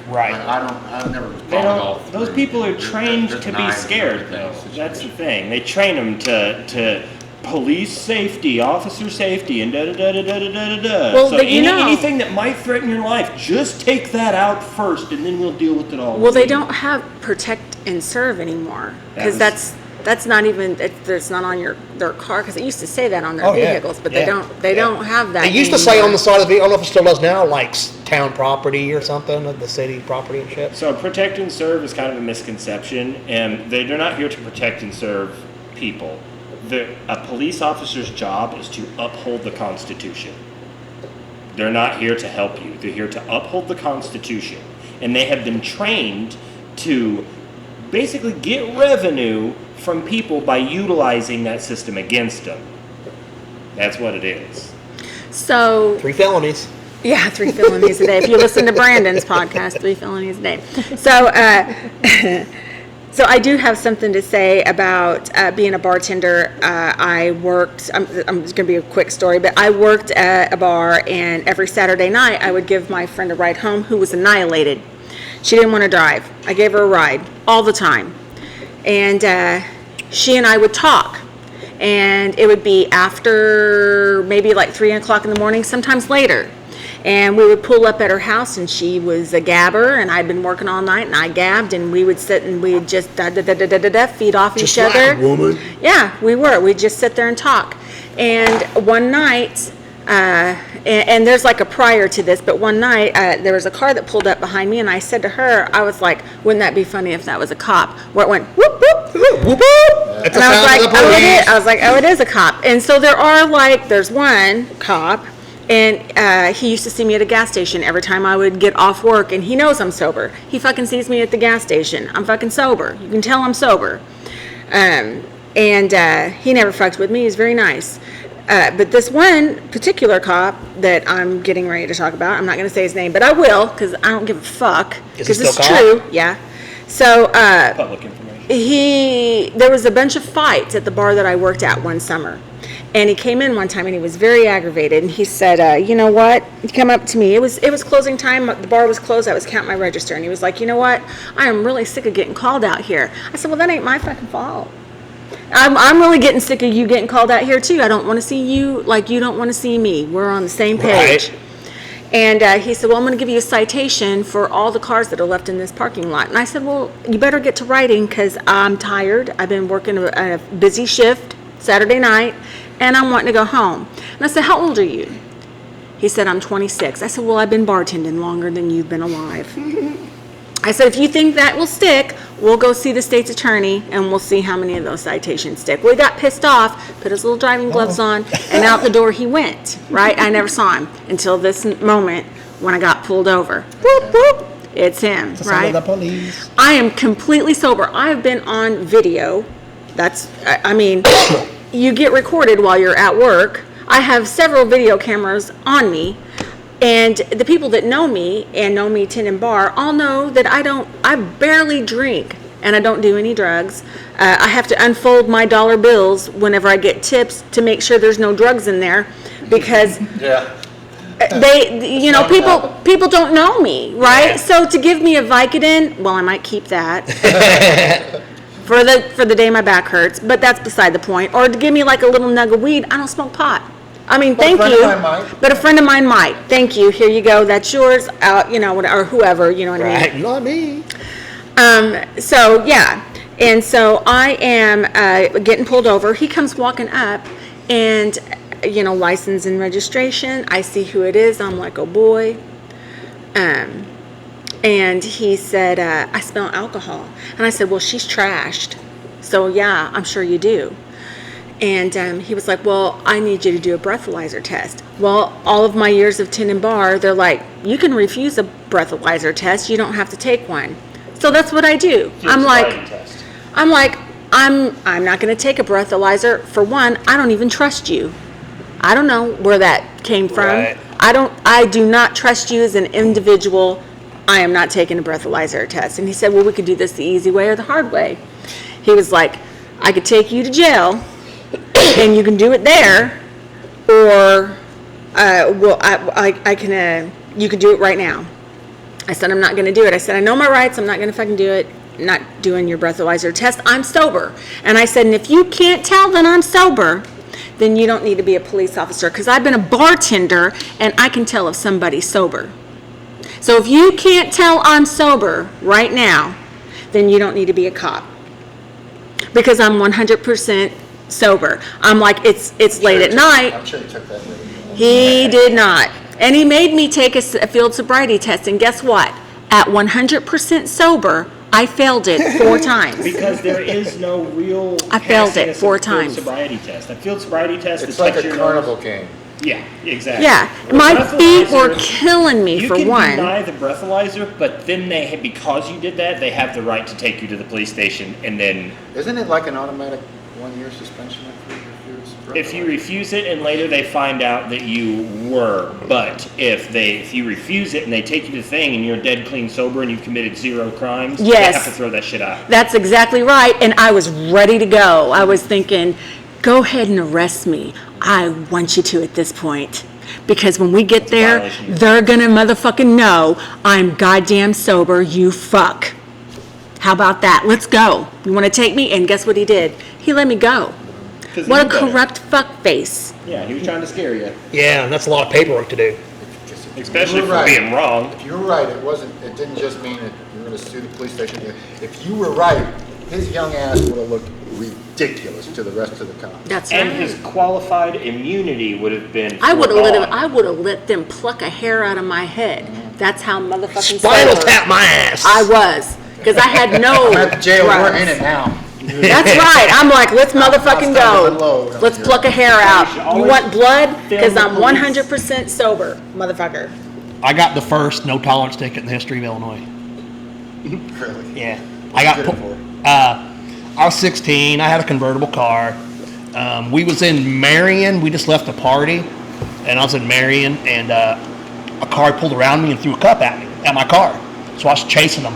Right. But I've never They thought it all don't. Those through. people are trained There's to be knives and scared, everything though. in the That's the situation. thing. They train them to police safety, officer safety, and da da da da da da da da. Well, so but you know- anything that might threaten your life, just take that out first, and then we'll deal with it all. Well, they don't have protect and serve anymore because That was- that's not even it's not on their car because it used to say that on their Oh, yeah. vehicles, but Yeah. they don't have that. It used to say on anymore. the side of the vehicle, I don't know if it still does now, like town property or something, of the city property and shit. So protect and serve is kind of a misconception, and they're not here to protect and serve people. a police officer's job is to uphold the Constitution. They're not here to help you. They're here to uphold the Constitution. And they have been trained to basically get revenue from people by utilizing that system against them. That's what it is. So 3 felonies. yeah, 3 felonies a day. If you listen to Brandon's podcast, 3 felonies a day. So, so I do have something to say about being a bartender. I worked. It's going to be a quick story, but I worked at a bar, and every Saturday night I would give my friend a ride home who was annihilated. She didn't want to drive. I gave her a ride all the time, and she and I would talk. And it would be after maybe like 3 o'clock in the morning, sometimes later. And we would pull up at her house, and she was a gabber, and I'd been working all night, and I gabbed, and we would sit and we'd just feed off Just each other. like a woman. Yeah, we were. We'd just sit there and talk. And one night, and there's like a prior to this, but one night there was a car that pulled up behind me, and I said to her, I was like, wouldn't that be funny if that was a cop? Where it went whoop whoop whoop whoop. That's And the I was sound like, of the oh, it police. is. I was like, oh, it is a cop. And so there's one cop, and he used to see me at a gas station every time I would get off work, and he knows I'm sober. He fucking sees me at the gas station. I'm fucking sober. You can tell I'm sober. And he never fucks with me. He's very nice. But this one particular cop that I'm getting ready to talk about, I'm not going to say his name, but I will, because I don't give a fuck. Is he Because it's still cop? true. Yeah. So Public information. there was a bunch of fights at the bar that I worked at one summer. And he came in one time, and he was very aggravated, and he said, you know what? He came up to me. It was closing time. The bar was closed. I was counting my register, and he was like, you know what? I am really sick of getting called out here. I said, well, that ain't my fucking fault. I'm really getting sick of you getting called out here too. I don't want to see you like you don't want to see me. We're on the same page. Right. And he said, well, I'm going to give you a citation for all the cars that are left in this parking lot. And I said, well, you better get to writing, because I'm tired. I've been working a busy shift Saturday night, and I'm wanting to go home. And I said, how old are you? He said, I'm 26. I said, well, I've been bartending longer than you've been alive. I said, if you think that will stick, we'll go see the state's attorney, and we'll see how many of those citations stick. Well, he got pissed off, put his little driving gloves on, and out the door he went, right? I never saw him until this moment when I got pulled over. Whoop, whoop. It's him, right? The police. I am completely sober. I've been on video. I mean, you get recorded while you're at work. I have several video cameras on me. And the people that know me and know me tin and bar all know that I barely drink, and I don't do any drugs. I have to unfold my dollar bills whenever I get tips to make sure there's no drugs in there, because Yeah. people don't know me, right? Yeah. So to give me a Vicodin, well, I might keep that for the day my back hurts, but that's beside the point. Or to give me like a little nug of weed, I don't smoke pot. I mean, But a thank friend you. of mine might. But a friend of mine might. Thank you. Here you go. That's yours. Or whoever. You know what I mean? Right, not me. So yeah, and so I am getting pulled over. He comes walking up, and license and registration. I see who it is. I'm like, oh boy. And he said, I smell alcohol. And I said, well, she's trashed. So yeah, I'm sure you do. And he was like, well, I need you to do a breathalyzer test. Well, all of my years of tin and bar, they're like, you can refuse a breathalyzer test. You don't have to take one. So that's what I do. I'm like, I'm not going to take a breathalyzer. For one, I don't even trust you. I don't know where that came from. Right. I do not trust you as an individual. I am not taking a breathalyzer test. And he said, well, we could do this the easy way or the hard way. He was like, I could take you to jail, and you can do it there, or you can do it right now. I said, I'm not going to do it. I said, I know my rights. I'm not going to fucking do it. I'm not doing your breathalyzer test. I'm sober. And I said, and if you can't tell that I'm sober, then you don't need to be a police officer, because I've been a bartender, and I can tell if somebody's sober. So if you can't tell I'm sober right now, then you don't need to be a cop, because I'm 100% sober. I'm like, it's late at night. I'm sure he took that really well. He did not. And he made me take a field sobriety test. And guess what? At 100% sober, I failed it 4 times. Because there is no real. I failed passing it a 4 field times. Sobriety test. A field sobriety test. It's that like touch a your carnival nose. game. Yeah, exactly. Yeah, With a my feet were breathalyzer, killing me you for can one. deny the breathalyzer, but then because you did that, they have the right to take you to the police station, and then Isn't it like an automatic 1-year suspension if you refuse it, and later they find out that you were, but if you refuse it and they take you to the thing and you're dead clean sober and you've committed 0 crimes, Yes. they have to throw that shit out. That's exactly right. And I was ready to go. I was thinking, go ahead and arrest me. I want you to at this point. Because when we get there, violation. they're gonna motherfucking know I'm goddamn sober, you fuck. How about that? Let's go. You wanna take me? And guess what he did? He let me go. 'Cause What a you better. corrupt fuck face. Yeah, he was trying to scare you, Yeah, and that's a lot of paperwork to do. especially for right. being wrong. If you were right, it didn't just mean that you were going to sue the police station. If you were right, his young ass would have looked ridiculous to the rest of the cops. That's And right. his qualified immunity would have been. I would foregone. have let them pluck a hair out of my head. That's how motherfucking Spinal sober tap my ass. I was. Because I had no I'm at the jail, drugs. we're in it now. That's right. I'm like, let's motherfucking I'll go. unload. Let's pluck a hair should out. You always want blood? film Because the I'm police. 100% sober, motherfucker. I got the first no tolerance ticket in the history of Illinois. Really? Yeah, I got. What'd you get it I was 16. I had a convertible car. We was in Marion. We just left a party, and I was in Marion, and a car pulled around me and threw a cup at me at my car. So I was chasing them.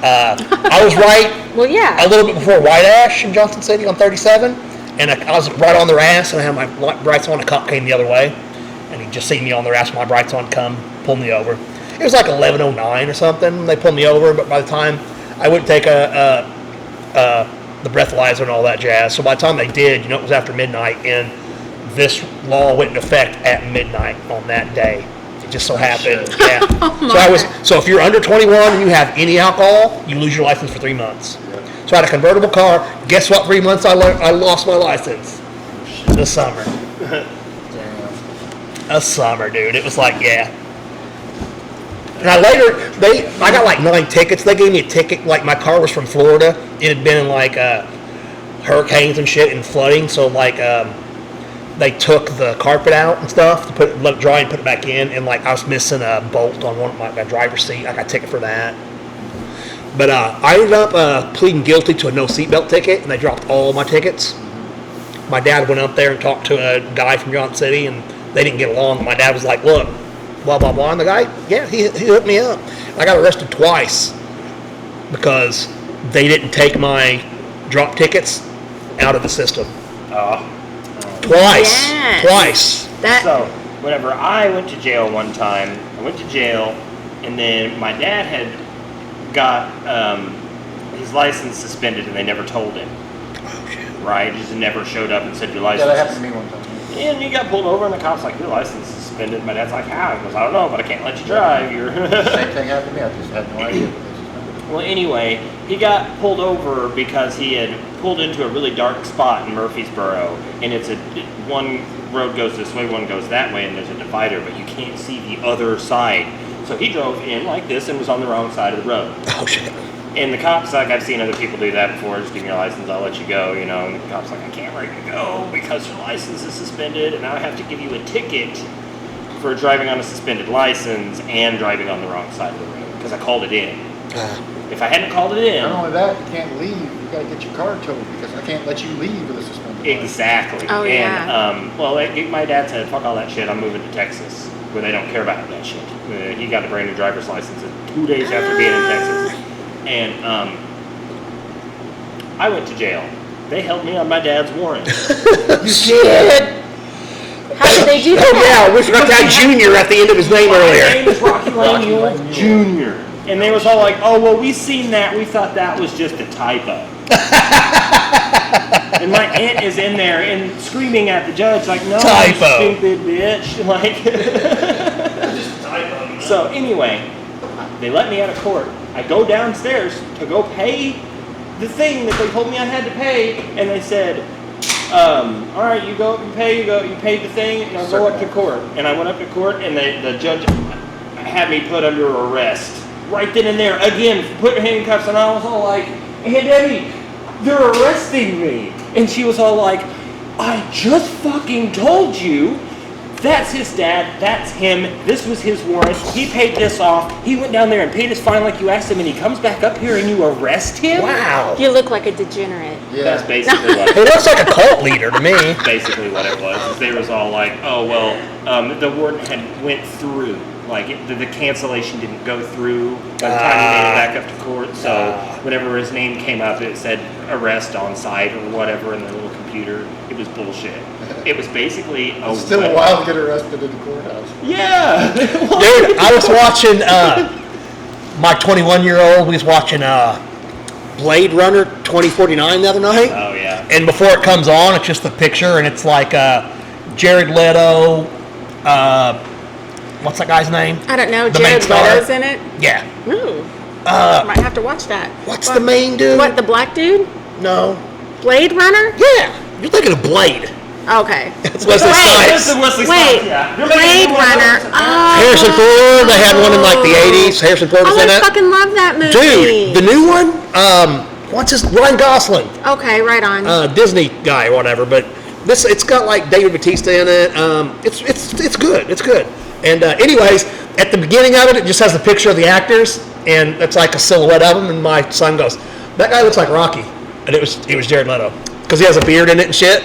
I was right Well, yeah. a little bit before White Ash in Johnson City on 37, and I was right on their ass, and I had my brights on. A cop came the other way, and he just seen me on their ass with my brights on, come pull me over. It was like 11:09 or something. They pulled me over, but by the time I wouldn't take the breathalyzer and all that jazz. So by the time they did, it was after midnight, and this law went into effect at midnight on that day. It just so happened. shit. Yeah. So if you're under 21 and you have any alcohol, you lose your license for 3 months. So I had a convertible car. Guess what? 3 months I lost my license. This summer. Damn. A summer, dude. It was like, yeah. And I got like 9 tickets. They gave me a ticket, like my car was from Florida. It had been in like hurricanes and shit and flooding. So like they took the carpet out and stuff to let it dry and put it back in. And like I was missing a bolt on one of my driver's seat. I got a ticket for that. But I ended up pleading guilty to a no seatbelt ticket, and they dropped all my tickets. My dad went up there and talked to a guy from Johnson City, and they didn't get along. My dad was like, look, blah, blah, blah. And the guy, yeah, he hooked me up. I got arrested twice because they didn't take my drop tickets out of the system. Twice. Yes. Twice. So, whenever I went to jail one time, and then my dad had got his license suspended, and they never told him. Oh, shit. Right? He just never showed up and said your Yeah, license. that happened to me one time. And he got pulled over, and the cop's like, your license is suspended. My dad's like, how? He goes, I don't know, but I can't let you drive. You're Same thing happened to me. I just had no idea. Well, anyway, he got pulled over because he had pulled into a really dark spot in Murfreesboro, and one road goes this way, one goes that way, and there's a divider, but you can't see the other side. So he drove in like this and was on the wrong side of the road. Oh, shit. And the cop's like, I've seen other people do that before, just give me your license, I'll let you go, And the cop's like, I can't let you go because your license is suspended, and now I have to give you a ticket for driving on a suspended license and driving on the wrong side of the road, because I called it in. If I hadn't called it in... Not only that, you can't leave. You got to get your car towed because I can't let you leave with a suspended license. Exactly. Oh, yeah. And, my dad said, fuck all that shit, I'm moving to Texas, where they don't care about that shit. He got a brand new driver's license 2 days after being in Texas. And I went to jail. They held me on my dad's warrant. Shit. How did they do Oh, that? yeah. We forgot that junior at the end of his name My earlier. name is Rocky Lane Ewell Jr. And they was all like, oh, well, we seen that. We thought that was just a typo. And my aunt is in there and screaming at the judge like, no, Typo. you stupid bitch. Like, so anyway, they let me out of court. I go downstairs to go pay the thing that they told me I had to pay, and they said, all right, you paid the thing, and I'll go up to court. And I went up to court, and the judge had me put under arrest right then and there. Again, put handcuffs, and I was all like, "Hey, Debbie, they're arresting me." And she was all like, "I just fucking told you. That's his dad. That's him. This was his warrant. He paid this off. He went down there and paid his fine like you asked him, and he comes back up here and you arrest him?" Wow. You look like a degenerate. Yeah. That's basically what He looks like a cult leader to me. basically what it was. Is they was all like, "Oh well, the warden had went through. Like the cancellation didn't go through by the time he made it back up to court. So whenever his name came up, it said arrest on site or whatever in the little computer. It was bullshit. It was basically a It's still a while to get arrested in the courthouse. Yeah. Dude, I was watching, my 21-year-old was watching Blade Runner 2049 the other night. Oh yeah. And before it comes on, it's just the picture, and it's like Jared Leto, what's that guy's name? I don't know. The main Jared star. Leto's in it. Yeah. Ooh. Might have to watch that. What's the main dude? What, the black dude? No. Blade Runner? Yeah. You're thinking of Blade. Okay. It's Wesley This Snipes. is Wesley Wait. Snipes, yeah. You're Blade making a new one. Runner. Oh. Harrison Ford. They had one in like the 80s. Harrison Ford was Oh, in I it. fucking love that movie. Dude, the new one, what's his, Ryan Gosling, Okay, right on. Disney guy or whatever, but this, it's got like David Bautista in it. It's good. It's good. And anyways, at the beginning of it, it just has the picture of the actors, and it's like a silhouette of them, and my son goes, "That guy looks like Rocky," and it was Jared Leto, because he has a beard in it and shit.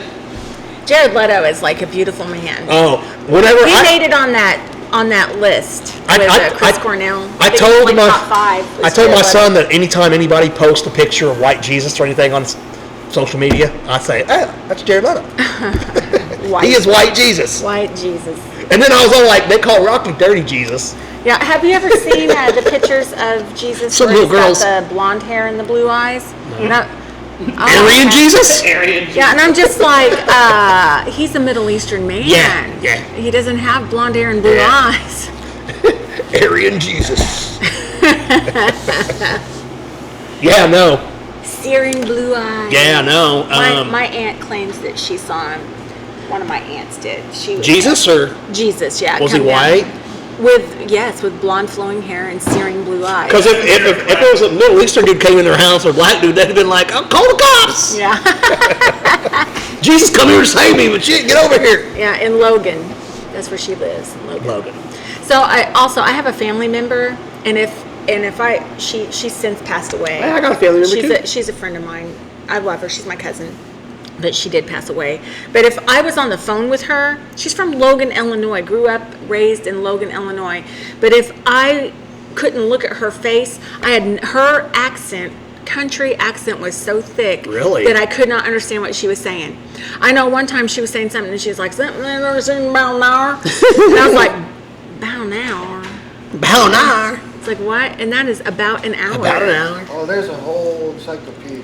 Jared Leto is like a beautiful man. Oh, whenever He made it on that list with Chris Cornell. I think told like my top 5 was I told my Jared son that anytime anybody posts a picture of white Jesus or anything on social media, I say, "Oh, that's Jared Leto. Leto. He is white Jesus." White Jesus. And then I was all like, they call Rocky Dirty Jesus. Yeah, have you ever seen the pictures of Jesus Some where little he's girls. got the blonde hair and the blue eyes? No. Aryan Jesus? Arian. Yeah, and I'm just like, he's a Middle Eastern man. Yeah. He doesn't have blonde hair and blue Yeah. eyes. Aryan Jesus. Yeah, no. Searing blue eyes. Yeah, no. My aunt claims that she saw him. One of my aunts did. She was Jesus or Jesus, yeah. was he come down white? With blonde flowing hair and searing blue eyes. Because if there was a Middle Eastern dude came in their house or black dude, they'd have been like, "Oh, call the cops! Yeah. Jesus, come here and save me, but shit, get over here." Yeah, in Logan. That's where she lives, in Logan. Logan. So I have a family member, and she's since passed away. Yeah, I got a family member too. She's a friend of mine. I love her. She's my cousin. But she did pass away. But if I was on the phone with her, she's from Logan, Illinois, grew up, raised in Logan, Illinois. But if I couldn't look at her face, her accent, country accent was so thick Really? that I could not understand what she was saying. I know one time she was saying something and she was like, "Something I've never seen about an hour." And I was like, "About an hour?" About an hour. It's like, what? And that is about an hour. About an hour. Oh, there's a whole encyclopedia.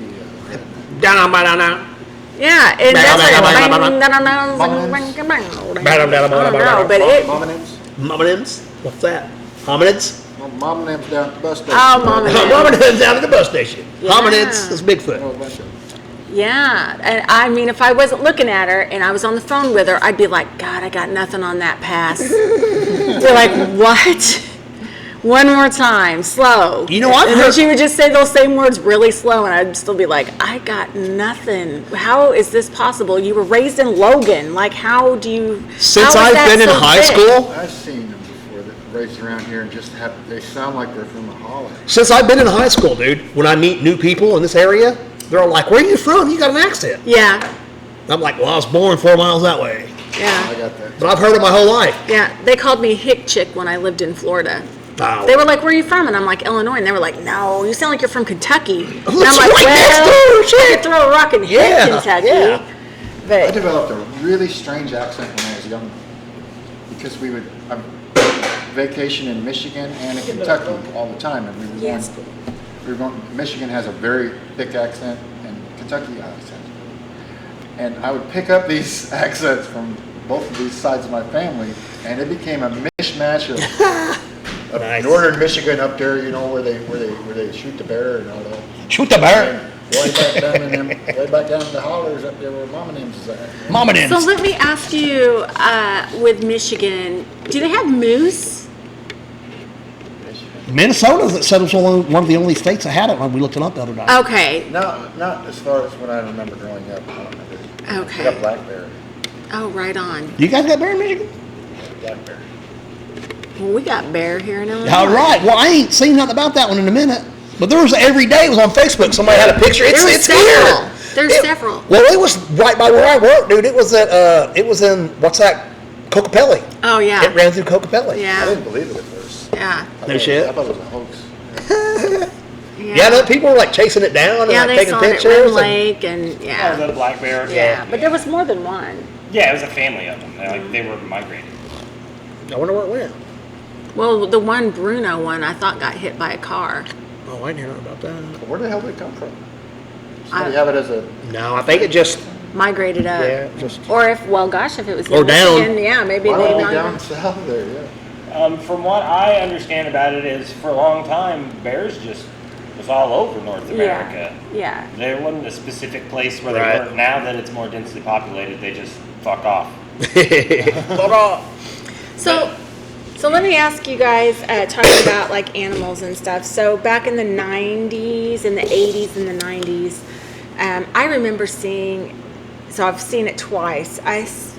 Down, about an hour. Yeah, and that's like, I don't know, but it, Homonyms? Homonyms? What's that? Hominids? Well, homonyms down at the bus station. Oh, homonyms. Homonyms down at the bus station. Yeah. Hominids is Oh, Bigfoot. a bunch of yeah, and I mean, if I wasn't looking at her and I was on the phone with her, I'd be like, "God, I got nothing on that pass." They're like, "What?" One more time, slow. You know, I've And then heard- she would just say those same words really slow, and I'd still be like, "I got nothing. How is this possible? You were raised in Logan. Like, how do you?" Since how is I've that been in so high thick? school, I've seen them before that race around here and just they sound like they're from the Holland. since I've been in high school, dude, when I meet new people in this area, they're all like, "Where are you from? You got an accent." Yeah, I'm like, "Well, I was born 4 miles that way, I yeah, got that. but I've heard it my whole life." yeah. They called me Hick Chick when I lived in Florida. Oh. They were like, "Where are you from?" And I'm like, "Illinois." And they were like, "No, you sound like you're from Kentucky." And I'm That's like, right next door, "Well, shit." I could throw a rock and hit Yeah, Kentucky." yeah. I But developed a really strange accent when I was young because we would vacation in Michigan and in Kentucky all the time, and we were Yes. going. Michigan has a very thick accent, and Kentucky accent. And I would pick up these accents from both of these sides of my family, and it became a mishmash of Nice. northern Michigan up there, you know, where they shoot the bear and all that. Shoot the bear. Way back down in the hollers up there where Mama Names is at. Homonyms. so let me ask you, with Michigan, do they have moose? Michigan. Minnesota said it was one of the only states that had it when we looked it up the other day. Okay. Not as far as what I remember growing up. I don't remember. Okay. I got blackberry. Oh, right on. You guys got bear in Michigan? Blackberry. Well, we got bear here in Illinois. All right. Well, I ain't seen nothing about that one in a minute. But there was every day it was on Facebook. Somebody had a picture. It's several. here. There's several. Well, it was right by where I work, dude. It was at it was in what's that? Cocopelli. Oh yeah. It ran through Cocopelli. I Yeah. didn't believe it at first. Yeah. No shit. I thought it was a hoax. Yeah, no, people were like chasing it down and Yeah, like they taking saw it at pictures. Red and- Lake and Oh, yeah. the black bear. Yeah, but there was more than one. Yeah, it was a family of them. They were migrating. I wonder where it went. Well, the one Bruno one I thought got hit by a car. Oh, I didn't hear nothing about that. Where the hell did it come from? I- Somebody have it as a. No, I think it just Migrated up. just. Or if it was Or in down. Michigan, yeah, maybe Why they would it be migrated. down south there? Yeah. From what I understand about it is, for a long time, bears just was all over North America. Yeah. There wasn't a specific place where Right. they were. Now that it's more densely populated, they just fuck off. So let me ask you guys, talking about like animals and stuff. So back in the 90s, in the 80s and the 90s, I remember seeing, so I've seen it twice.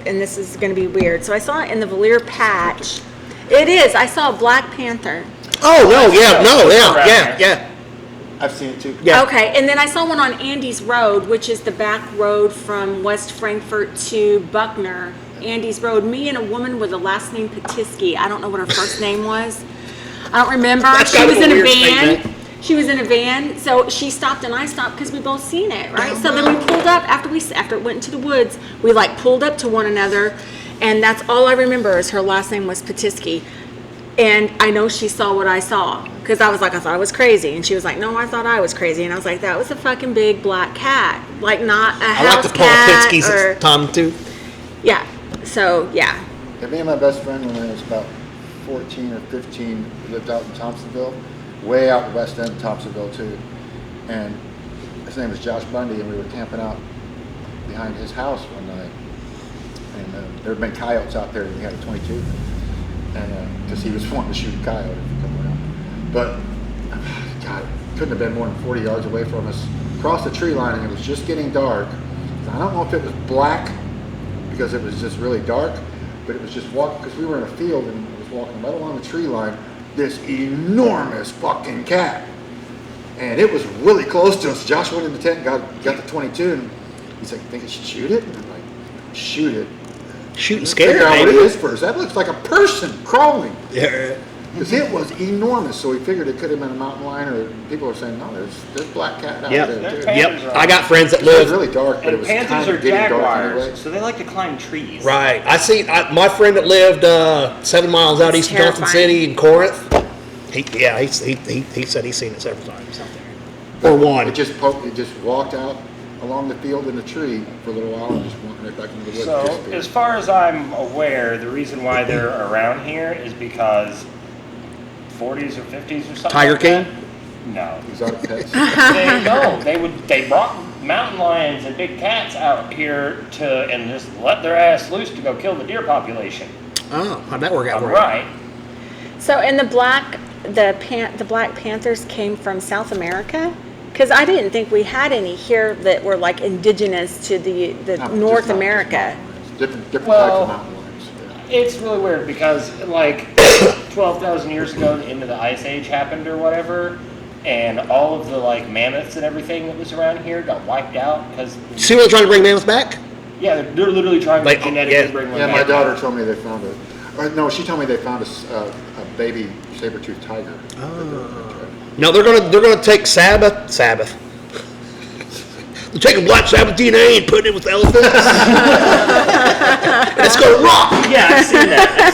And this is going to be weird. So I saw it in the Valier Patch. It is. I saw a Black Panther. Oh no! Yeah, no, Around yeah, here. yeah. I've seen it too. Yeah. Okay, and then I saw one on Andes Road, which is the back road from West Frankfort to Buckner. Andes Road. Me and a woman with a last name Patiski. I don't know what her first name was. I don't remember. That's She kind was of a in a weird van. statement. She was in a van, so she stopped and I stopped because we both seen it, right? So then we pulled up after it went into the woods. We like pulled up to one another, and that's all I remember is her last name was Patiski. And I know she saw what I saw because I was like, I thought I was crazy, and she was like, no, I thought I was crazy, and I was like, that was a fucking big black cat, like not a I house like the Paul cat Pinsky's or Tom too. yeah. So yeah. Yeah, me and my best friend, when I was about 14 or 15, we lived out in Thompsonville, way out the west end of Thompsonville too. And his name was Josh Bundy, and we were camping out behind his house one night. And there had been coyotes out there, and he had a 22. And because he was wanting to shoot a coyote if he come around. But, God, it couldn't have been more than 40 yards away from us. Crossed the tree line, and it was just getting dark. I don't know if it was black, because it was just really dark, but it was just walking, because we were in a field and it was walking right along the tree line, this enormous fucking cat. And it was really close to us. Josh went in the tent and got the 22, and he's like, think I should shoot it? And I'm like, shoot it. Shooting Let's scared, figure out what it baby. is first. That looks like a person crawling. Yeah. Because it was enormous, so we figured it could have been a mountain lion, or people are saying, no, there's black cat out Yep. there too. Yep. I got friends that It was live. really dark, but it And was panthers kind are of getting dark jaguars, anyway. so they like to climb trees. Right. My friend that lived 7 miles out east of Johnson terrifying. City in Corinth. He said he's seen it several times out there. Or one. It just walked out along the field in a tree for a little while and just walked right back into the woods. So, Disappeared. as far as I'm aware, the reason why they're around here is because 40s or 50s or something. Tiger like King? that. No. Exotic pets. They brought mountain lions and big cats out here and just let their ass loose to go kill the deer population. Oh, how'd that work out? I'm for you? right. So and the Black Panthers came from South America? Because I didn't think we had any here that were like indigenous to the No, just North not- America. Different Well, types of mountain lions. Yeah. It's really weird because like 12,000 years ago, the end of the Ice Age happened or whatever, and all of the like mammoths and everything that was around here got wiped out because See what they're trying to bring mammoths back? yeah, they're literally trying Like, to genetically yeah. bring one Yeah, back. my daughter told me they found she told me they found a baby saber-toothed tiger. No, they're gonna take Sabbath. They're taking Black Sabbath DNA and putting it with elephants. It's gonna rock. Yeah, I've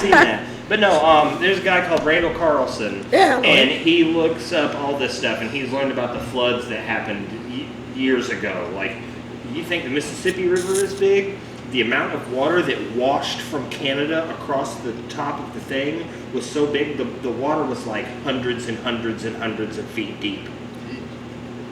seen that. But no, there's a guy called Randall Carlson, Yeah, I know and him. he looks up all this stuff, and he's learned about the floods that happened years ago. Like, you think the Mississippi River is big? The amount of water that washed from Canada across the top of the thing was so big, the water was like hundreds and hundreds and hundreds of feet deep.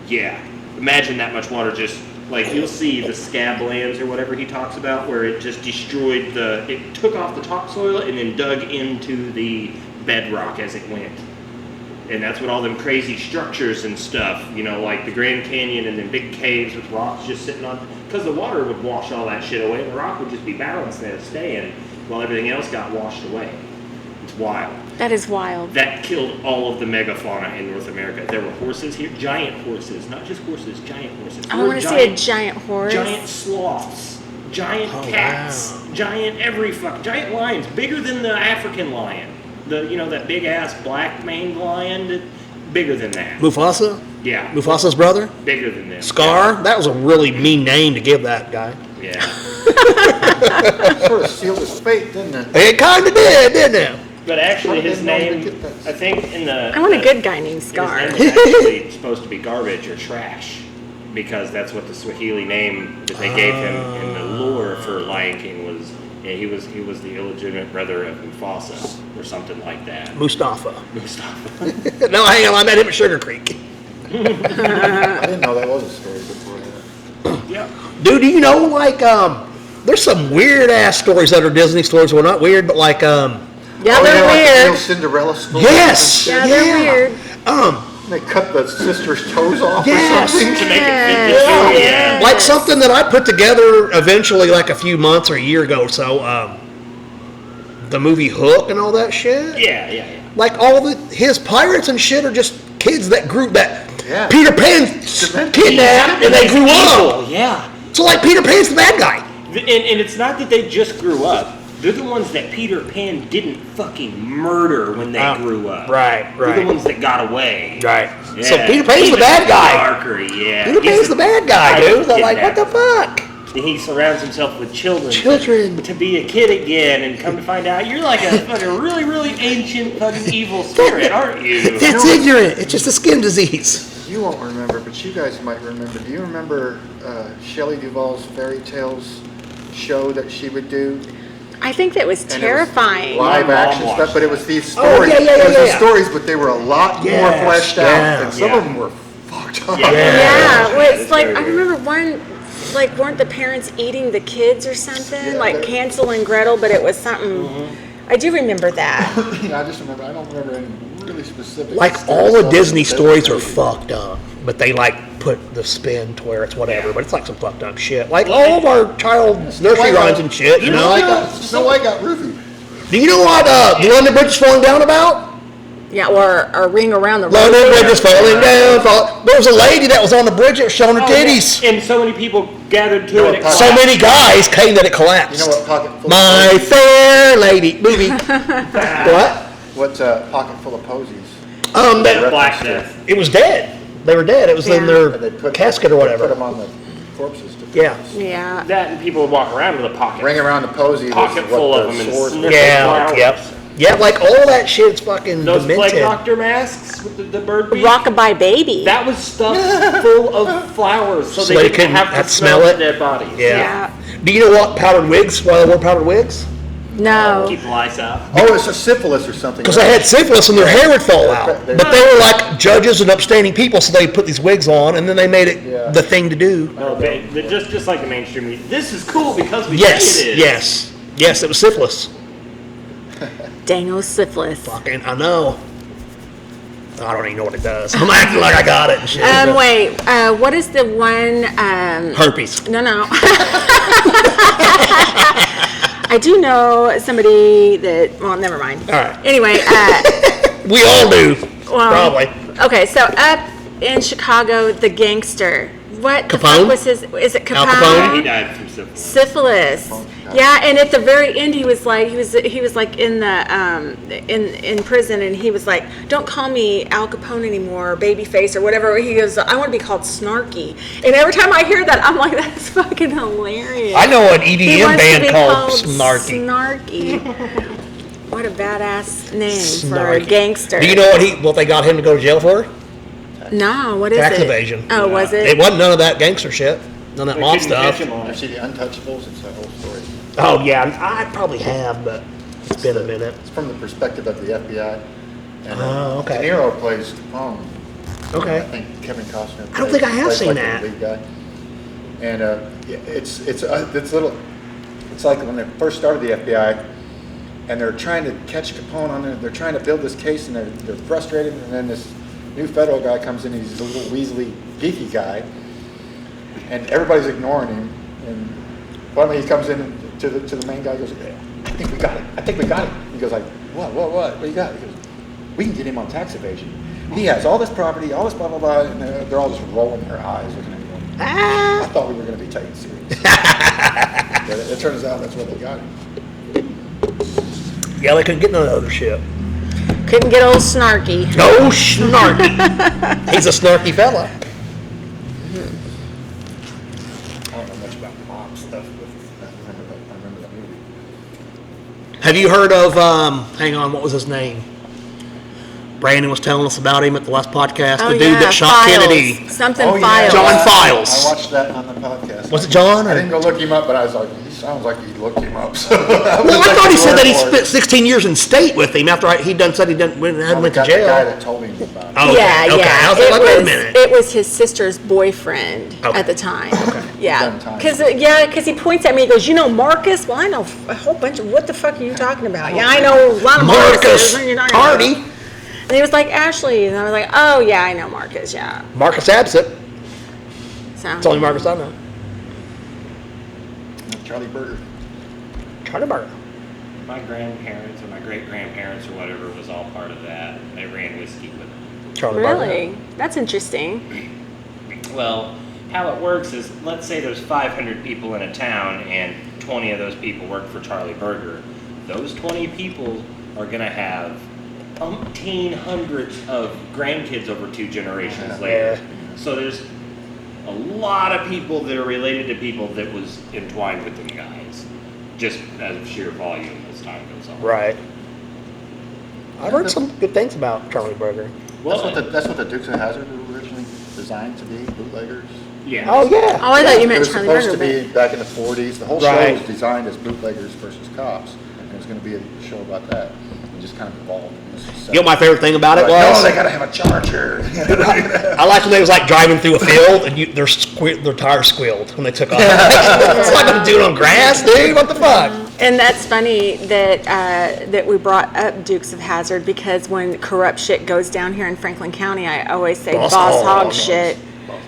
Yeah, imagine that much water just, like, you'll see the scab lands or whatever he talks about, where it just destroyed it took off the topsoil and then dug into the bedrock as it went. And that's what all them crazy structures and stuff, you know, like the Grand Canyon and then big caves with rocks just sitting on, because the water would wash all that shit away and the rock would just be balanced there staying while everything else got washed away. It's wild. That is wild. That killed all of the megafauna in North America. There were horses here, giant horses, not just horses, giant horses. I want to see a giant horse. Giant sloths, giant cats, giant giant lions, bigger than the African lion. That big ass black maned lion, bigger than that. Mufasa? Yeah. Mufasa's brother? Bigger than them. Scar? Yeah. That was a really mean name to give that guy. Yeah. Sort of sealed his fate, didn't it? It kind of did, didn't it? But actually, his name, Get that. I think in the... I want a good guy named Scar. His name was actually supposed to be garbage or trash, because that's what the Swahili name that they gave him in the lore for Lion King was. Yeah, he was the illegitimate brother of Mufasa or something like that. Mustafa. Mustafa. No, hang on, I met him at Sugar Creek. I didn't know that was a story before that. Yeah. Dude, do you know, like, there's some weird-ass stories that are Disney stories. Well, not weird, but like, Yeah, Oh, they're like the weird. real Cinderella story. yes! Yeah, they're weird. They cut the sister's toes off Yes. or something. To make it Yes. fit the show, yeah. Like something that I put together eventually, like a few months or a year ago or so, the movie Hook and all that shit. Yeah. Like his pirates and shit are just kids that grew Yeah. Peter Pan kidnapped and they grew up. Evil, yeah. So like Peter Pan's the bad guy. And it's not that they just grew up. They're the ones that Peter Pan didn't fucking murder when they grew up. Right. They're the ones that got away. Right. Yeah. So Peter Pan's the Even bad guy. Darker, yeah. Peter He's Pan's the bad guy, dude. They're like, what the kidnapper. fuck? And he surrounds himself with children. Children. To be a kid again, and come to find out you're like a fucking really, really ancient fucking evil spirit, aren't you? That's ignorant. It's just a skin disease. You won't remember, but you guys might remember. Do you remember Shelley Duvall's fairy tales show that she would do? I think that was And it was terrifying. live My mom action watched stuff, but it was that. these Oh, stories. yeah, It was these yeah. stories, but they were a lot more Yes, fleshed yeah. out, and some Yeah. of them were fucked up. Yeah. Yeah, well, it's it's like, very I weird. remember one, like, weren't the parents eating the kids or something? Yeah, Like they- Hansel and Gretel, but it was something, I do remember that. Yeah, I just remember. I don't remember any really specific. Like stories. all the Disney They were stories are crazy. fucked up, but they like put the spin to where it's whatever. But it's like some fucked up shit. Like all of our child nursery rhymes and shit. You know. Snow White got roofied. Do you know what the London Bridge is falling down about? Yeah, or Ring Around the London Rosy. Bridge is falling down. There was a lady that was on the bridge that was showing her Oh, yeah. titties. And so many people gathered to No, it. It it's So collapsed. many guys came that it You collapsed. know what Pocket Full My of Posies? Fair Lady movie. What? What's Pocket Full of Posies? That Black Death. It was dead. They were dead. It was in Yeah. their And they put casket or They put whatever. them on the corpses. To Yeah. Yeah. That and people would walk around with a pocket. Ring around the posy. Pocket full of them and Sword. snip Yeah. flowers. Yep. Yeah, like all that shit's fucking Those plague demented. doctor masks with the bird beak. Rockabye Baby. That was stuffed full of flowers, so, So they they didn't couldn't have have to to smell smell it? their bodies. Yeah. Yeah. Do you know what powdered wigs? Why they wore powdered wigs? No. Keep the lights out. Oh, it's a syphilis or something. Because they had syphilis and their hair would fall out. They're- But they were like judges and upstanding people, so they put these wigs on, and then they made it Yeah. the thing to do. No, they just like the mainstream media. This is cool because we Yes, say it is. yes, it was syphilis. Dano Syphilis. Fucking, I know. I don't even know what it does. I'm acting like I got it and shit. Wait, what is the one, Herpes. no. I do know somebody that, well, never mind. All right. Anyway, We all do. well, Probably. Okay, so up in Chicago, the gangster. What the Capone? fuck was his? Is it Al Capone? Capone? He died from syphilis. Syphilis. Yeah, and at the very end, he was like in the in prison, and he was like, "Don't call me Al Capone anymore, or Babyface, or whatever." He goes, "I want to be called Snarky." And every time I hear that, I'm like, "That's fucking hilarious." I know an He EDM wants to band be called Snarky. Snarky. What a badass name for a Snarky. gangster. Do you know what they got him to go to jail for? No, what is Tax it? evasion. Oh, was it? It wasn't none of that gangster shit. None of that They mob couldn't catch stuff. him on I it. see the Untouchables. It's that whole story. Oh yeah, I probably have, but it's been a minute. It's from the perspective of the FBI. And, Oh, okay. De Niro plays Capone. I Okay. think Kevin Costner. I don't think I have plays seen like that. The lead guy. And it's little. It's like when they first started the FBI. and they're trying to catch Capone on there. They're trying to build this case, and they're frustrated. And then this new federal guy comes in. He's a little weaselly, geeky guy, and everybody's ignoring him. And finally, he comes in to the main guy. Goes, "I think we got it. I think we got it." He goes like, "What? What do you got?" He goes, "We can get him on tax evasion. He has all this property, all this blah blah blah." And they're all just rolling their eyes, looking at him. I thought we were going to be taken serious. But it turns out that's what they got him. Yeah, they couldn't get none of the other shit. Couldn't get old Snarky. No snarky. He's a snarky fella. I don't know much about mob stuff, but I remember that movie. Have you heard of, hang on, what was his name? Brandon was telling us about him at the last podcast. Oh, The dude yeah, that shot Files. Kennedy. Something Oh, yeah. Files. John Files. I watched that on the podcast. Was it John? I Or? didn't go look him up, but I was like, he sounds like he looked him up. So Well, I thought he said that he spent 16 years in state with him after he said he hadn't went to the jail. guy that told him about it. Oh, okay, Yeah, okay. yeah. I was like, wait a minute. It was his sister's boyfriend Okay. at the time. Okay. Yeah. Done time. Because he points at me. He goes, "You know Marcus? Well, I know a whole bunch of. What the fuck are you talking about? Yeah, I know a lot of Marcus Marcuses. You're not gonna Hardy. know." And he was like, "Ashley," and I was like, "Oh yeah, I know Marcus. Yeah." Marcus Absent. So That's the only Marcus I know. Charlie Burger. Charlie Burger. My grandparents or my great-grandparents or whatever was all part of that. They ran whiskey with them. Charlie Burger. really, that's interesting. Well, how it works is, let's say there's 500 people in a town and 20 of those people work for Charlie Burger. Those 20 people are going to have umpteen hundreds of grandkids over 2 generations later. So there's a lot of people that are related to people that was entwined with them guys, just as of sheer volume as time goes on. Right. I've heard some good things about Charlie Burger. Well, That's what the Dukes of Hazzard were originally designed to be, bootleggers. yeah. Oh, yeah. Oh, I thought you It meant was Charlie supposed Burger. to be back in the 40s. The whole Right. show was designed as bootleggers versus cops. And it was going to be a show about that. It just kind of evolved. You know what my favorite thing about it Like, was? no, they got to have a charger. I liked when they was like driving through a field and their tires squealed when they took off. It's not gonna do it on grass, dude. What the fuck? And that's funny that that we brought up Dukes of Hazzard because when corrupt shit goes down here in Franklin County, I always say Boss boss hog. hog shit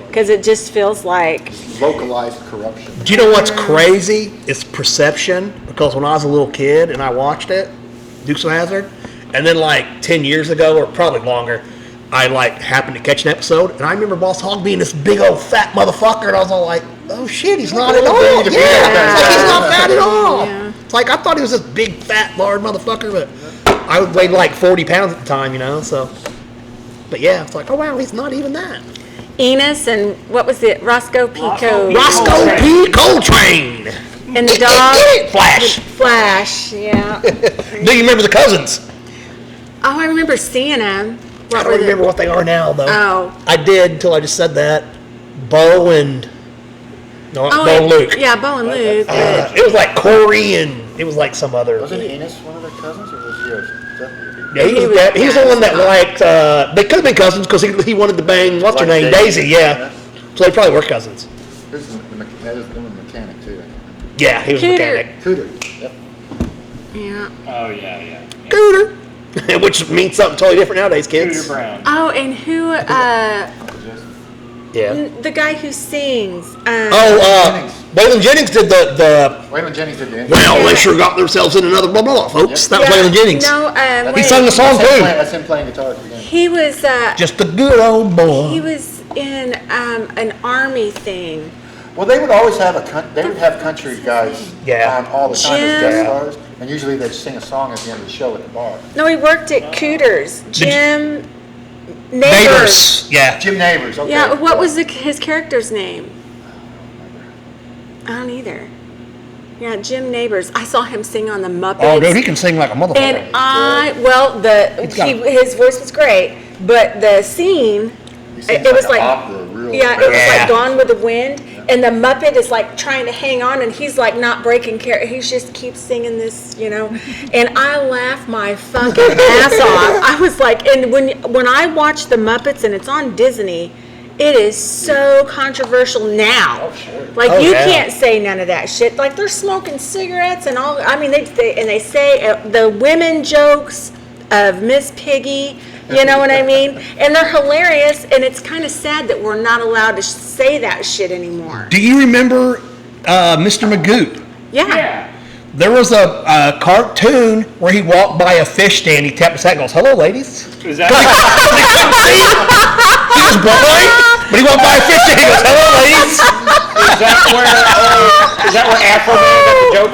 because it just feels like Localized corruption. Do you know what's crazy? It's perception. Because when I was a little kid and I watched it, Dukes of Hazzard, and then like 10 years ago or probably longer, I like happened to catch an episode, and I remember Boss Hogg being this big old fat motherfucker, and I was all like, "Oh shit, he's not at all." Yeah, it's like he's not fat at all. Yeah. It's like I thought he was this big fat large motherfucker, but I weighed like 40 pounds at the time, you know. So, but yeah, it's like, oh wow, he's not even that. Enos and what was it, Roscoe Pico Roscoe P. Coltrane. and the dog Flash. Flash. Yeah. Do you remember the cousins? Oh, I remember seeing them. I don't remember what they are now, though. Oh. I did until I just said that. Bo and Bo and and- Luke. Yeah, Bo and Luke. but- It was like Corey and it was like some other. Wasn't Enos one of their cousins, or was he a deputy? Yeah, he was the one that liked. They could have been cousins because he wanted to bang what's her Like name, Daisy. Daisy. Yeah, so they probably were cousins. There's the mechanic, too. Yeah, he was a Cooter. mechanic. Cooter. Yep. Yeah. Oh, yeah. Cooter, which means something totally different nowadays, kids. Scooter Brown. Oh, and who? Yeah. The guy who sings. Jennings. Waylon Jennings did the. Waylon Jennings did the Well, they sure got themselves in another blah blah blah, folks. That was Waylon Jennings. No, He wait. sung the song too. That's him playing guitar at the beginning. He was. Just a good old boy. He was in an army thing. Well, they would always have they would have country guys Yeah. on all the time as Jim. guest stars, and usually they'd sing a song at the end of the show at the bar. No, he worked at Cooters. Jim Neighbors. Neighbors. Yeah. Jim Neighbors. Okay. Yeah, what was his character's name? I don't either. Yeah, Jim Neighbors. I saw him sing on the Muppets. Oh, dude, he can sing like a motherfucker. And his voice was great, but the scene, He sings it was an like, opera, real yeah, it was Yeah. like Gone with the Wind, and the Muppet is like trying to hang on, and he's like not breaking character. He just keeps singing this, and I laughed my fucking ass off. I was like, and when I watch the Muppets and it's on Disney, It is so controversial now. Oh, sure. Like, Oh, you yeah. can't say none of that shit. Like, they're smoking cigarettes and all. I mean, they say the women jokes of Miss Piggy. You know what I mean? And they're hilarious. And it's kind of sad that we're not allowed to say that shit anymore. Do you remember Mr. Magoo? Yeah. There was a cartoon where he walked by a fish stand. He tapped his hat and goes, "Hello, ladies." Is that He was blind, but he walked by a fish stand. He goes, "Hello, ladies." is that where Afro Man got the joke?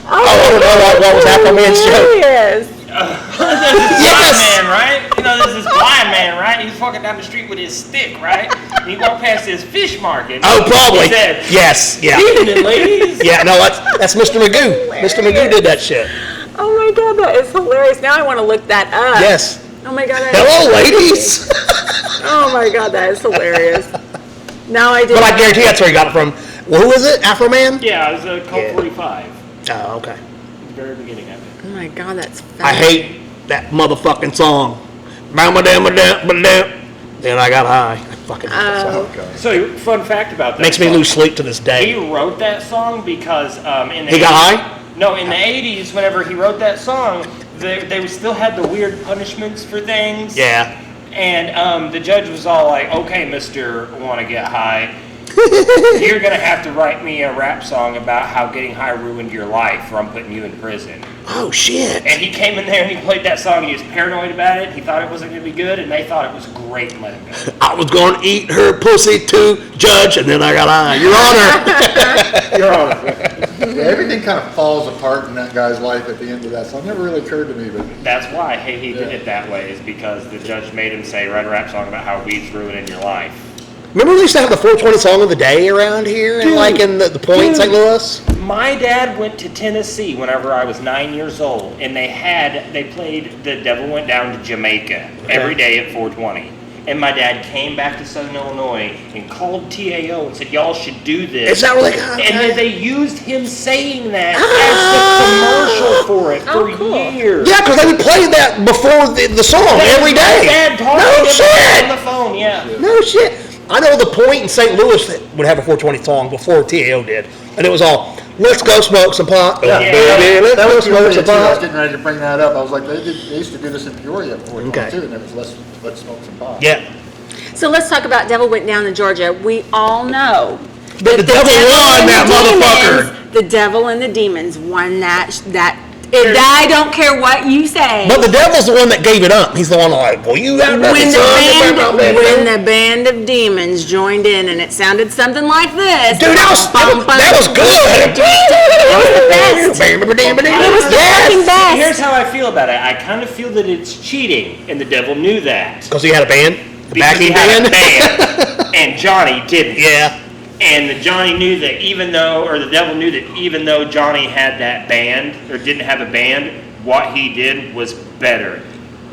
I don't know what was Afro Man's joke. Yes. Blind man, right? You know, there's this blind man, right? He's walking down the street with his stick, right? And he walked past this fish market. Oh, probably. He said, Yes. Yeah. "Evening, ladies." Yeah. No, that's Mr. Magoo. Mr. Magoo did that shit. Oh my God, that is hilarious. Now I want to look that up. Yes. Oh my God. Hello, ladies. Oh my God, that is hilarious. Now I do. But I guarantee that's where he got it from. Well, who was it? Afro Man? Yeah, it was a Colt Yeah. 45. Oh, okay. The very beginning of it. Oh my God, that's I fascinating. hate that motherfucking song. Then I got high. I fucking hate that song. Okay. So, fun fact about that. Makes me song. lose sleep to this He day. wrote that song because in the He got 80s high? No, in the 80s, whenever he wrote that song, they still had the weird punishments for things. Yeah. And the judge was all like, "Okay, Mr. Wanna Get High, you're gonna have to write me a rap song about how getting high ruined your life, or I'm putting you in prison." Oh, shit. And he came in there and he played that song. He was paranoid about it. He thought it wasn't gonna be good, and they thought it was great and let him go. I was going to eat her pussy too, Judge, and then I got high. Your Honor. Your Honor. Yeah, everything kind of falls apart in that guy's life at the end of that song. It never really occurred to me, but That's why he did it that way, is because the judge made him say, "Write a rap song about how weed's ruining your life." Remember we used to have the 420 song of the day around here, and Dude, like in the Point, dude. St. Louis? My dad went to Tennessee whenever I was 9 years old, and they played "The Devil Went Down to Jamaica" every day at 420. And my dad came back to Southern Illinois and called TAO and said, "Y'all should do this." Is that really good? And then they used him saying that as the commercial for it for cool. years. Yeah, because they would play that before the song every day. Dad talking No to him shit. on the phone, yeah. No shit. I know the Point in St. Louis that would have a 420 song before TAO did, and it was all, "Let's go smoke some pot." Yeah, Baby, let's that go was smoke some too. I was pot. getting ready to bring that up. I was like, they used to do this in Peoria at 422, Okay. and it was let's smoke some pot. Yeah. So let's talk about Devil Went Down to Georgia. We all know But the devil won and that the motherfucker. demons- The devil and the demons won that. I don't care what you say. But the devil's the one that gave it up. He's the one like, well, you got when nothing, the band of demons joined in, and it sounded something like this. Dude, that was good. It was fucking best. Here's how I feel about it. I kind of feel that it's cheating, and the devil knew that. Because he had a band? The Because he backing had a band? band, and Johnny didn't. Yeah. And the Johnny knew that the devil knew that even though Johnny had that band, or didn't have a band, what he did was better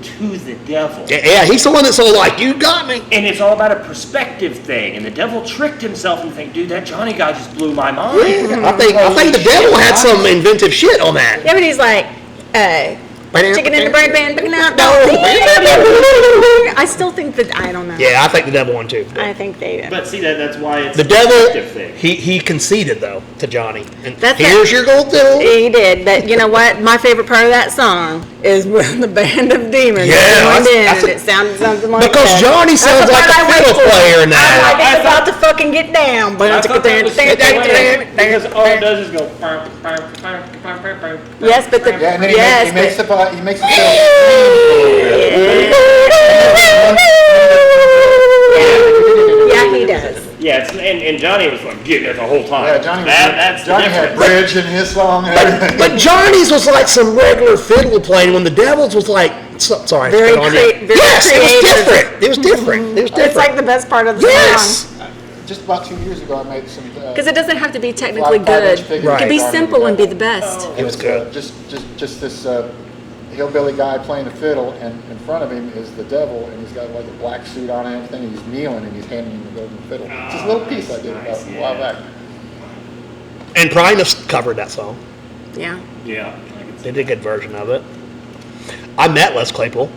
to the devil. Yeah, he's the one that's all like, you got me. And it's all about a perspective thing. And the devil tricked himself and think, dude, that Johnny guy just blew my mind. Yeah, I think the devil had some inventive shit on that. Yeah, but he's like, chicken in the bread pan, picking out No. I still think that, I don't know. Yeah, I think the devil won too. I think they did. But see, that's why it's The a devil, perspective thing. he conceded though to Johnny. And That's here's it. your gold fiddle. He did. But you know what? My favorite part of that song is when the band of demons Yeah, joined in, that's and it sounded something like Because that. Johnny sounds That's the like part a I wait fiddle for. player I'm now. like, it's about to fucking get down. I thought that was the way, because all it does is go. Yes, but the Yeah, and then yes, he makes but, the pot, he makes it yeah, he does. Yeah, and Johnny was like, dude, that's the whole time. Yeah, Johnny, That's the Johnny had difference. bridge in his song and everything. But Johnny's was like some regular fiddle playing when the devil's was like, sorry. I Very spit on you. very Yes, it creative. was different. It was different. It was different. It's like the best part of the song. Yes. Just about 2 years ago, I made some. Because it doesn't have to be technically Five-inch good. figure It can be guitar simple and be the together. best. It was good. Just this hillbilly guy playing the fiddle, and in front of him is the devil, and he's got like a black suit on and everything. And he's kneeling and he's handing him the golden fiddle. It's just a little piece I did about a while back. And Primus covered that song. Yeah. Yeah. They did a good version of it. I met Les Claypool.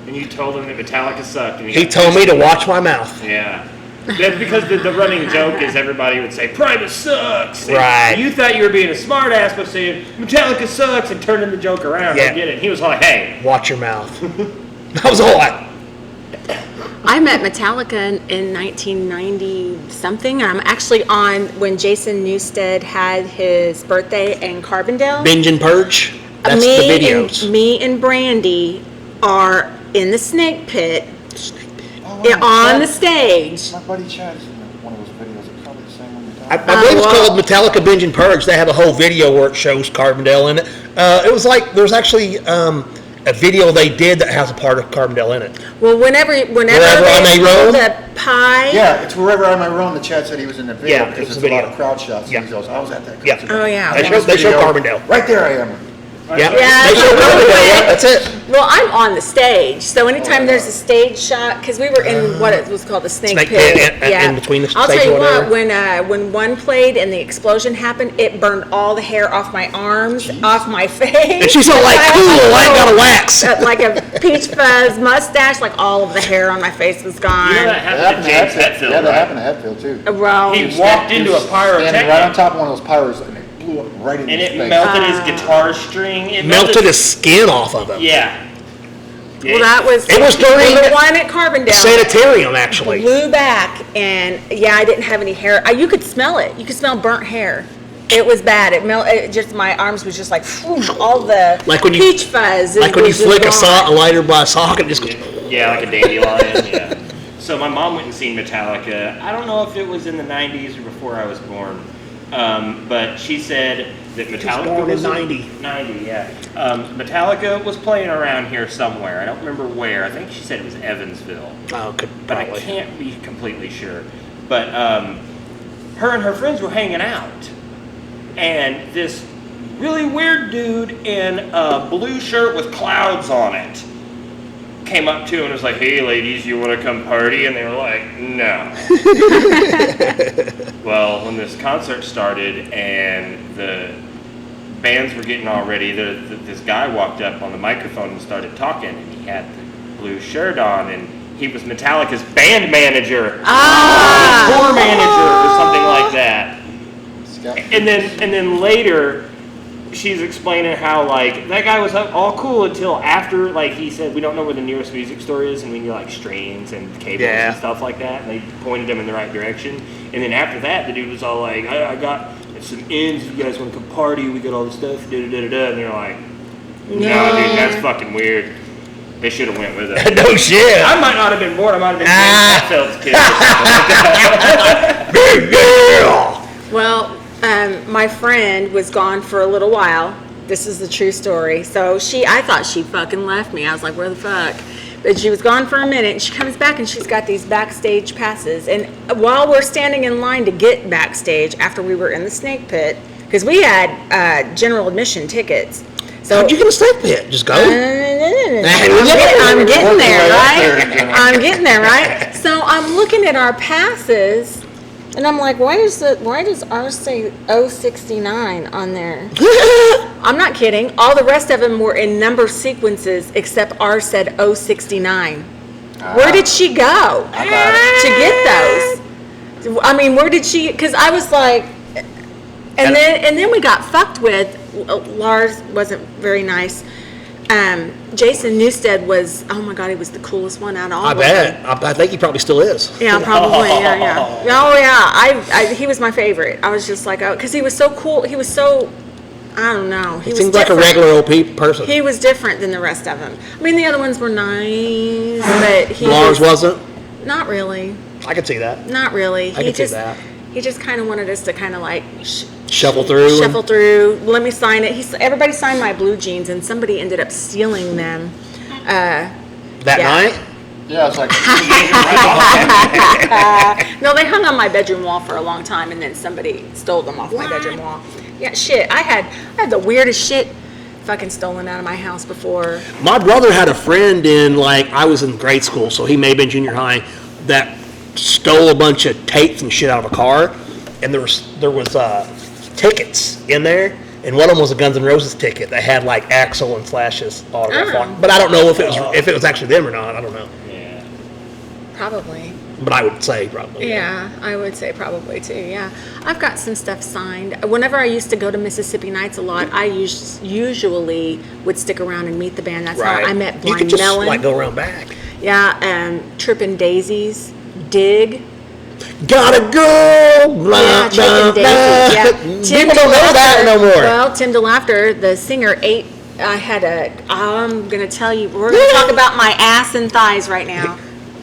And you told him that Metallica sucked. And He told me to watch my mouth. Yeah. That's because the running joke is everybody would say, Primus sucks. And Right. You thought you were being a smart ass by saying, Metallica sucks, and turning the joke around. Yeah. I get it. And he was like, hey. Watch your mouth. That was all I met Metallica in 1990 something. I'm actually on when Jason Newsted had his birthday in Carbondale. Binge and Purge. That's the videos. Me and Brandy are in the snake pit Oh, wow, on the Chad- stage. My buddy Chad is in one of those videos. It's probably the same one you're I talking believe it's well- called Metallica Binge and Purge. They have a whole video where it shows Carbondale in it. It was like there's actually a video they did that has a part of Carbondale in it. Well, whenever Wherever I may they roam? the pie. Yeah, it's Wherever I May Roam that Chad said he was in the video Yeah, it because was it's a a lot video. of crowd shots. Yeah. He goes, I was at that Yeah. concert. Oh, yeah. They Famous show video. Carbondale. Right there I am. Yeah, Yeah, they show so Carbondale. anyway- Yeah, that's it. Well, I'm on the stage, so anytime there's a stage shot, because we were in what it was called the snake, Snake pit. pit, in between the I'll stage tell you or what, whatever. when one played and the explosion happened, it burned all the hair off my arms, off my face. And she's all like, cool, I ain't got a wax. Like a peach fuzz mustache, like all of the hair on my face was gone. You know that happened to James Hetfield, Yeah, that right? happened to Hetfield too. Well, He walked into a Standing right on pyrotechnic, top of one of those pyros and it blew up right in and his it face. melted his guitar string. It Melted his skin off of him. Yeah. well, that was It was during the one at Carbondale. Sanitarium, actually. Blew back, and yeah, I didn't have any hair. You could smell it. You could smell burnt hair. It was bad. It just my arms was just like phew, all the Like when you- peach fuzz. Like when you was just flick gone. a lighter by a socket, it just goes. Yeah, like a dandelion, yeah. So my mom went and seen Metallica. I don't know if it was in the 90s or before I was born, but she said that Metallica born in was 90. 90, yeah. Metallica was playing around here somewhere. I don't remember where. I think she said it was Evansville, Oh, could but I probably. can't be completely sure. But her and her friends were hanging out, and this really weird dude in a blue shirt with clouds on it came up to and was like, hey ladies, you want to come party? And they were like, no. Well, when this concert started and the bands were getting all ready, this guy walked up on the microphone and started talking, and he had the blue shirt on, and he was Metallica's band manager, tour manager, or something like that. And then later, she's explaining how like that guy was all cool until after like he said we don't know where the nearest music store is, and we need like strings and cables Yeah. and stuff like that, and they pointed him in the right direction. And then after that, the dude was all like, I got some ends. If you guys want to come party, we got all the stuff. Da da da da. And they're like, no, dude, that's fucking weird. They should have went with it. No shit. I might not have been born. I might have been James Hetfield's kid. Or something like that. Yeah. Well, my friend was gone for a little while. This is the true story. So I thought she fucking left me. I was like, where the fuck? But she was gone for a minute, and she comes back, and she's got these backstage passes. And while we're standing in line to get backstage, after we were in the snake pit, because we had general admission tickets. So How'd you get a snake pit? Just go. I'm getting there, right? I'm getting there, right? So I'm looking at our passes, and I'm like, why does ours say 069 on there? I'm not kidding. All the rest of them were in number sequences, except ours said 069. Where did she go to get those? I mean, where did she? Because I was like, and then we got fucked with. Lars wasn't very nice. Jason Newsted was, oh my God, he was the coolest one out of all I of bet. them. I think he probably still is. Yeah, probably. Yeah. Oh yeah. He was my favorite. I was just like, oh, because he was so cool. He was so, I don't know. He was seems like a different. regular OP person. He was different than the rest of them. I mean, the other ones were nice, but he Lars wasn't. not really. I could see that. Not really. I could see that. He just kind of wanted us to kind of like Shuffle through. Shuffle through. Let me sign it. Everybody signed my blue jeans, and somebody ended up stealing them. That Yeah. night? Yeah, it's like, No, they hung on my bedroom wall for a long time, and then somebody stole them off my bedroom wall. Yeah, shit. I had the weirdest shit fucking stolen out of my house before. My brother had a friend I was in grade school, so he may have been junior high, that stole a bunch of tapes and shit out of a car, and there was tickets in there and one of them was a Guns N' Roses ticket that had like Axl and Slash's autograph Oh. on it. But I don't know if it was actually them or not. I don't know. Yeah. Probably. But I would say probably. Yeah, I would say probably too. Yeah, I've got some stuff signed. Whenever I used to go to Mississippi Nights a lot, I usually would stick around and meet the band. That's Right. how I met You Blind could just Melon. like go around back. Yeah, Trippin' Daisies, Dig. Gotta go. Blah, Yeah, blah, Trippin' Daisies. Yeah, blah. People don't know that no more. Well, Tim DeLaughter, the singer, I'm gonna tell you, we're gonna talk about my ass and thighs right now.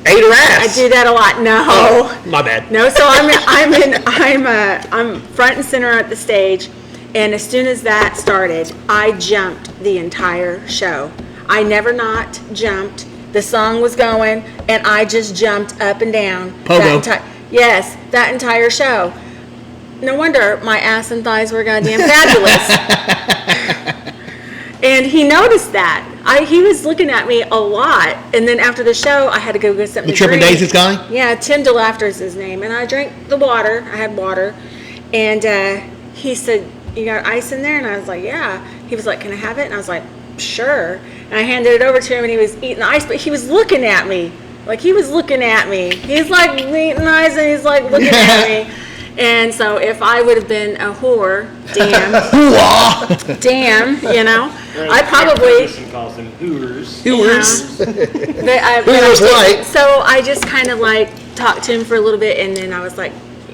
Ate her ass. I do that a lot. No. Oh, my bad. No, so I'm front and center at the stage, and as soon as that started, I jumped the entire show. I never not jumped. The song was going, and I just jumped up and down. Pogo. That entire show. No wonder my ass and thighs were goddamn fabulous. And he noticed that. He was looking at me a lot, and then after the show, I had to go get something The to Trippin' drink. Daisies guy? Yeah, Tim DeLaughter is his name, and I drank the water. I had water, and he said, "You got ice in there?" And I was like, "Yeah." He was like, "Can I have it?" And I was like, "Sure." And I handed it over to him, and he was eating the ice, but he was looking at me. Like, he was looking at me. He's like eating the ice, and he's like looking at me. And so if I would have been a whore, damn, you know, I probably... Person calls them Hooters. Hooters. Hooters light. So I just kind of like talked to him for a little bit, and then I was like,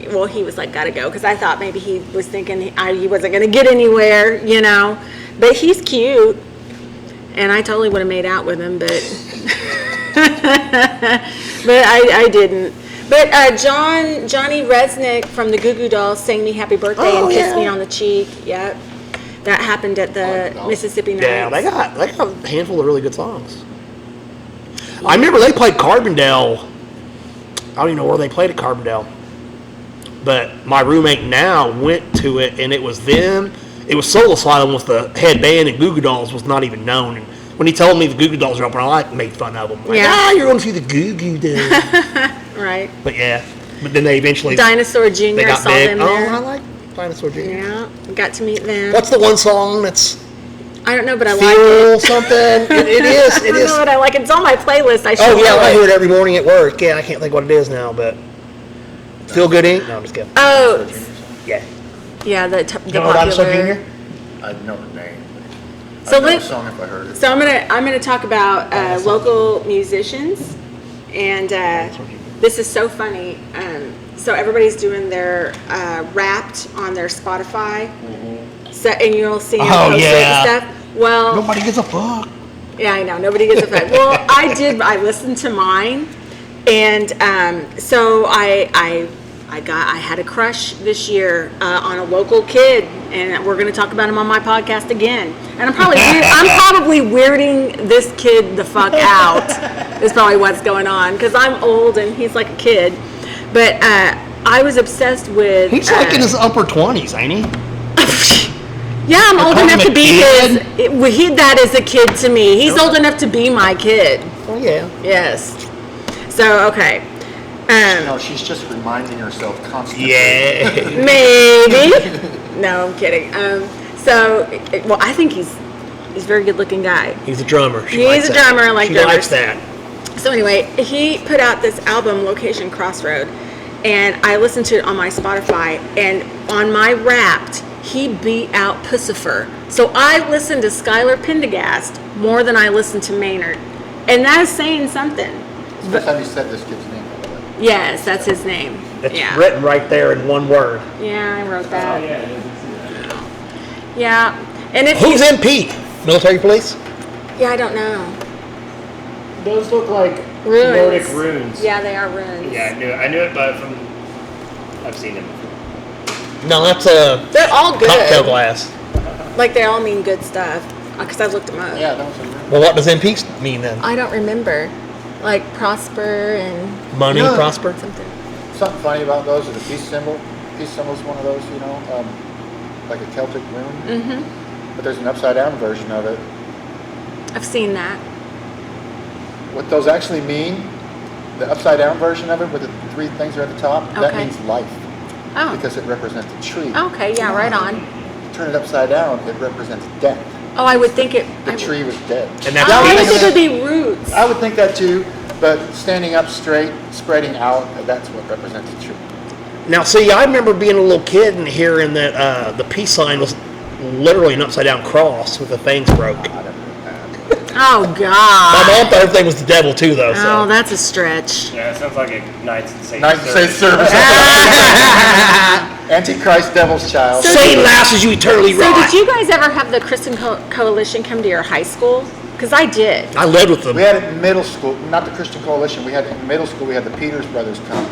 well, he was like, gotta go, because I thought maybe he was thinking he wasn't going to get anywhere, you know. But he's cute, and I totally would have made out with him, but but I didn't. But Johnny Resnick from the Goo Goo Dolls sang me happy birthday and kissed me on the cheek. Yep. That happened at the Mississippi Nights. Yeah, they got a handful of really good songs. I remember they played Carbondale. I don't even know where they played at Carbondale. But my roommate now went to it, and it was them. It was Soul Asylum with the head band, and Goo Goo Dolls was not even known. And when he told me the Goo Goo Dolls were open, I made fun of them. Like, you're going to see the Goo Goo Dolls. Right. But yeah, but then they eventually... Dinosaur Jr., They I got saw big. them Oh, there. I like Dinosaur Jr. Yeah, got to meet them. What's the one song that's... I don't know, but I like Feel it. something? It is. I don't know what I like. It's on my playlist. I should Oh, yeah, know I it. hear it every morning at work. Yeah, I can't think what it is now, but... Feel Good Inc.? No, I'm just kidding. Oh, Yeah. yeah, the You know Dinosaur popular. Jr.? I know the name. So I know let- the song if I heard it. So I'm gonna talk about local musicians, and this is so funny. So everybody's doing their Wrapped on their Spotify, so and you'll see them Oh, post it yeah. and stuff. Well, Nobody gives a fuck. yeah, I know nobody gets offended. Well, I did. I listened to mine, and so I had a crush this year on a local kid, and we're going to talk about him on my podcast again. And I'm probably weirding this kid the fuck out. Is probably what's going on, because I'm old and he's like a kid. But I was obsessed with. He's like in his upper 20s, ain't he? Yeah, I'm old call him enough a to be kid? that is a kid to me. He's old enough to be my kid. Oh, yeah. Yes. So okay. No, she's just reminding herself constantly. Yeah. Maybe. No, I'm kidding. Well, I think he's a very good-looking guy. He's a drummer. She He's likes a that. drummer, I like She drummers. likes that. So anyway, he put out this album, Location Crossroad, and I listened to it on my Spotify, and on my Wrapped, he beat out Pussifer. So I listened to Skylar Pendergast more than I listened to Maynard, and that is saying something. It's the first time you said this kid's name, by the way. Yes, that's his name. It's yeah. written right there in one word. Yeah, I wrote Oh, that. yeah, it is. It's- Yeah, and if Who's you, MP? Military police? yeah, I don't know. Those look like Runes. Nordic runes. Yeah, they are runes. Yeah, I knew it, but I've seen them before. No, that's They're all good. cocktail glass. Like they all mean good stuff. Because I looked them up. Yeah, that was a real. Well, what does MP mean then? I don't remember. Like prosper and Money, Yeah. prosper? something. Something funny about those is the peace symbol. Peace symbol is one of those, like a Celtic rune. Mm-hmm. But there's an upside down version of it. I've seen that. What those actually mean, the upside down version of it, with the three things are at the top, that Okay. means life. Oh. Because it represents a tree. Okay, yeah, right on. turn it upside down, it represents death. Oh, I would think it. The tree was dead. And that's I would think think it of would be roots. I would think that too, but standing up straight, spreading out, that's what represents the tree. Now, see, I remember being a little kid and hearing that the peace sign was literally an upside down cross with the things broke. I don't know that. Oh My God. mom thought everything was the devil too, though. So. Oh, that's a stretch. Yeah, it sounds like a Knights and Saints. Nice to say service. Antichrist, devil's child. Satan laughs as you eternally So rot. did you guys ever have the Christian Coalition come to your high school? Because I did. I lived with them. We had it in middle school, not the Christian Coalition. We had in middle school. We had the Peters brothers come,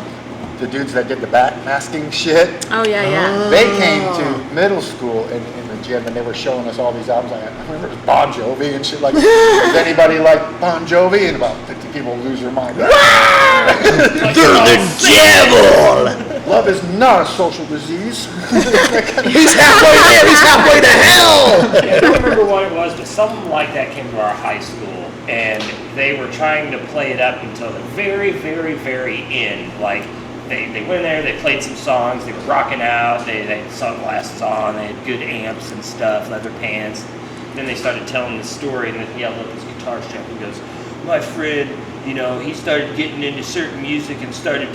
the dudes that did the backmasking shit. Oh yeah, yeah. They came to middle school in the gym, and they were showing us all these albums. I remember it was Bon Jovi and shit like. Does anybody like Bon Jovi? And about 50 people lose their mind. They're the devil. Love is not a social disease. He's halfway there. He's halfway to hell. Yeah, I don't remember what it was, but something like that came to our high school, and they were trying to play it up until the very, very, very end. Like, they went in there, they played some songs, they were rocking out, they had sunglasses on, they had good amps and stuff, leather pants. Then they started telling the story, and then he held up his guitar strap and goes, my friend, he started getting into certain music and started,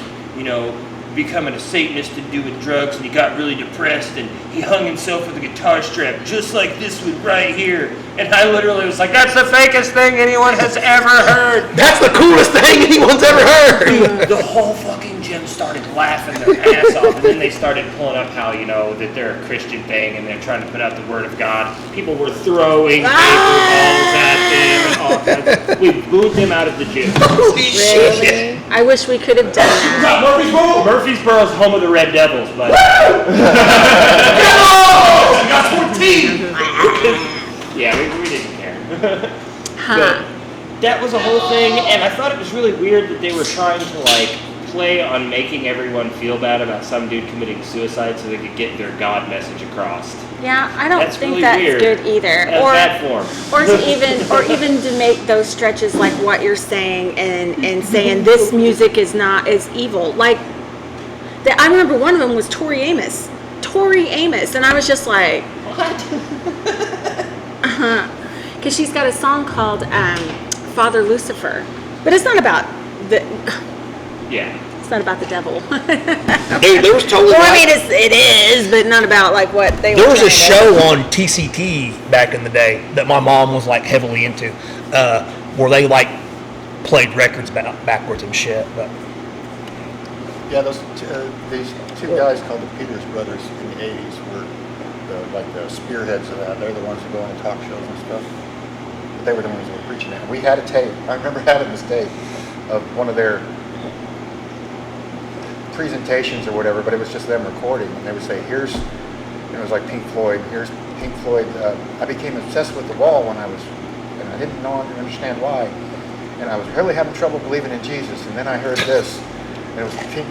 becoming a Satanist and doing drugs, and he got really depressed, and he hung himself with a guitar strap just like this one right here. And I literally was like, that's the fakest thing anyone has ever heard. That's the coolest thing anyone's ever heard. The whole fucking gym started laughing their ass off, and then they started pulling up how, that they're a Christian thing and they're trying to put out the word of God. People were throwing paper balls at them and all kinds. We booed them out of the gym. Holy shit. Really? I wish we could have done that. Murfreesboro is home of the Red Devils, but yeah, we didn't care. Huh. But that was a whole thing, and I thought it was really weird that they were trying to play on making everyone feel bad about some dude committing suicide so they could get their God message across. Yeah, I don't That's think really that's weird. good either. That's bad form. Or even to make those stretches like what you're saying and saying this music is evil. Like I remember one of them was Tori Amos, and I was just like, what? Because she's got a song called Father Lucifer, but it's not about the. Yeah. It's not about the devil. Dude, there was totally. Well, I mean, it is, but not about what they. There were was a trying to- show on TCT back in the day that my mom was heavily into, where they played records backwards and shit. But Yeah, these two guys called the Peters brothers in the 80s were the spearheads of that. They're the ones who go on talk shows and stuff. But they were the ones who were preaching it. We had a tape. I remember having this tape of one of their presentations or whatever, but it was just them recording, and they would say, it was like Pink Floyd, here's Pink Floyd. I became obsessed with The Wall when I didn't understand why, and I was really having trouble believing in Jesus, and then I heard this, and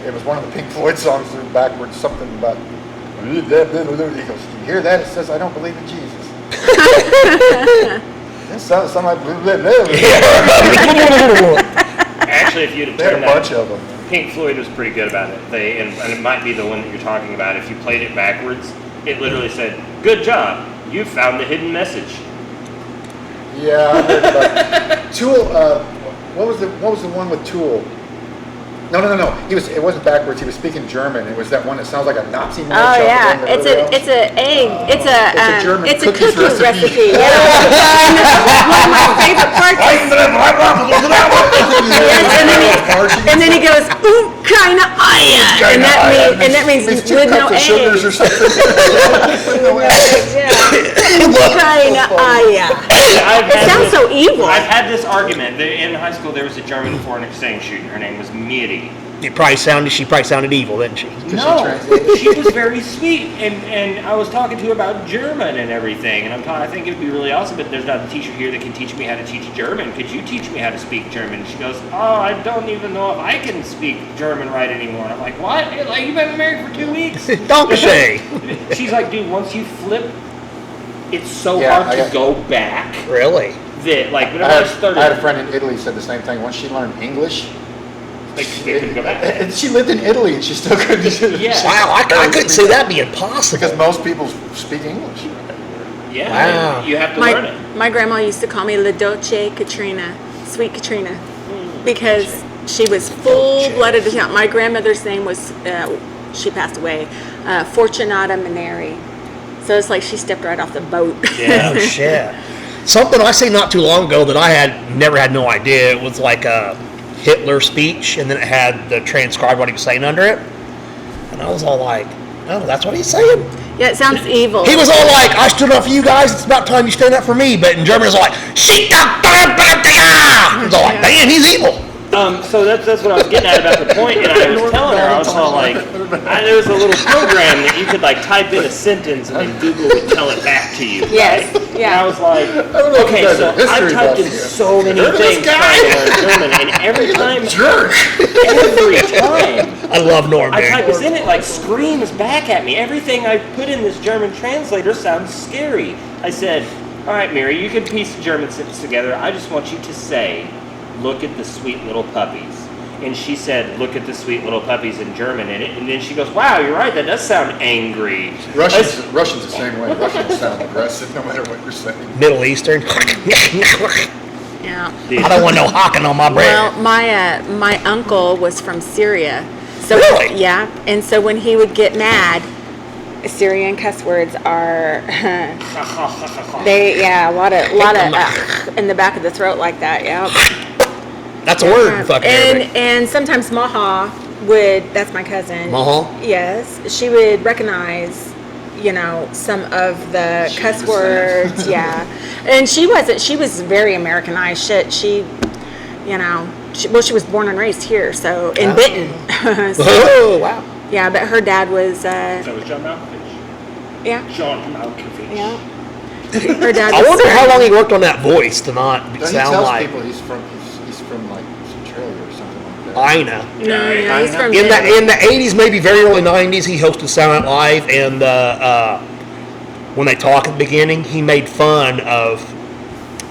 it was one of the Pink Floyd songs backwards, something about, he goes, do you hear that? It says, I don't believe in Jesus. It sounds like, Actually, if you'd have they had a turned bunch that, of them. Pink Floyd was pretty good about it. And it might be the one that you're talking about. If you played it backwards, it literally said, "Good job, you found the hidden message." Yeah, I heard about Tool. What was the one with Tool? No. It wasn't backwards. He was speaking German. It was that one that sounds like a Nazi. Oh yeah, it's a cookie cookies recipe. Yeah. One of my favorite parts. And then he goes, kind of aya, and that means It's 2 with no cups of sugars or egg. something. Kind of aya. It sounds so evil. I've had this argument. In high school, there was a German foreign exchange student. Her name was Miri. she probably sounded evil, didn't she? No, she was very sweet, and I was talking to her about German and everything, and I think it would be really awesome, but there's not a teacher here that can teach me how to teach German. Could you teach me how to speak German? She goes, oh, I don't even know if I can speak German right anymore. And I'm like, what? You've been married for 2 weeks? Donkey. She's like, dude, once you flip, it's so Yeah, hard to go back Really? that, whenever I I started... had a friend in Italy who said the same thing. Once she learned English, They couldn't go back. And she lived in Italy, and she still couldn't. Yeah. Wow, I couldn't see that being possible. Because most people speak English. Yeah, Wow. you have to learn it. My grandma used to call me La Dolce Katrina, Sweet Katrina, because she was full-blooded Italian. My grandmother's name was, she passed away, Fortunata Maneri. So it's like she stepped right off the boat. Yeah. Oh shit! Something I seen not too long ago that I had never had no idea. It was like a Hitler speech, and then it had the transcribed what he was saying under it, and I was all like, "Oh, that's what he's saying." Yeah, it sounds evil. He was all like, "I stood up for you guys. It's about time you stand up for me." But in German, it was all like, "She got It was all like, "Man, he's evil." So that's what I was getting at about the point, and I was telling her, I was all like, there was a little program that you could like type in a sentence and then Google would tell it back to you. Yes, right? yeah. And I was like, don't know if okay, you guys so are history I've typed in buffs. so many things trying to learn German, and every time, I love Norm. I dude. type this in, it like screams back at me. Everything I put in this German translator sounds scary. I said, all right, Mary, you can piece the German sentence together. I just want you to say, look at the sweet little puppies. And she said, look at the sweet little puppies in German. And then she goes, wow, you're right, that does sound angry. Russians the same way. Russians sound aggressive no matter what you're saying. Middle Eastern. Yeah. I don't want no hawking on my bread. Well, my uncle was from Syria. So Really? Yeah, and so when he would get mad, Syrian cuss words are a lot of in the back of the throat like that. Yeah. That's a word, fucking Arabic. And sometimes Maha would. That's my cousin. Maha? Yes, she would recognize, some of the cuss words. Yeah, and she wasn't. She was very Americanized. She she was born and raised here, so in Benton. Oh, wow. Yeah, but her dad was. That was John Malkovich. Yeah. John Malkovich. Yeah. Her dad. I was wonder how long he worked on that voice to not He sound tells like people he's from like Australia or something like that. Ina. No, he's from In Benton. the 80s, maybe very early 90s, he hosted Sound Out Live, and when they talk at the beginning, he made fun of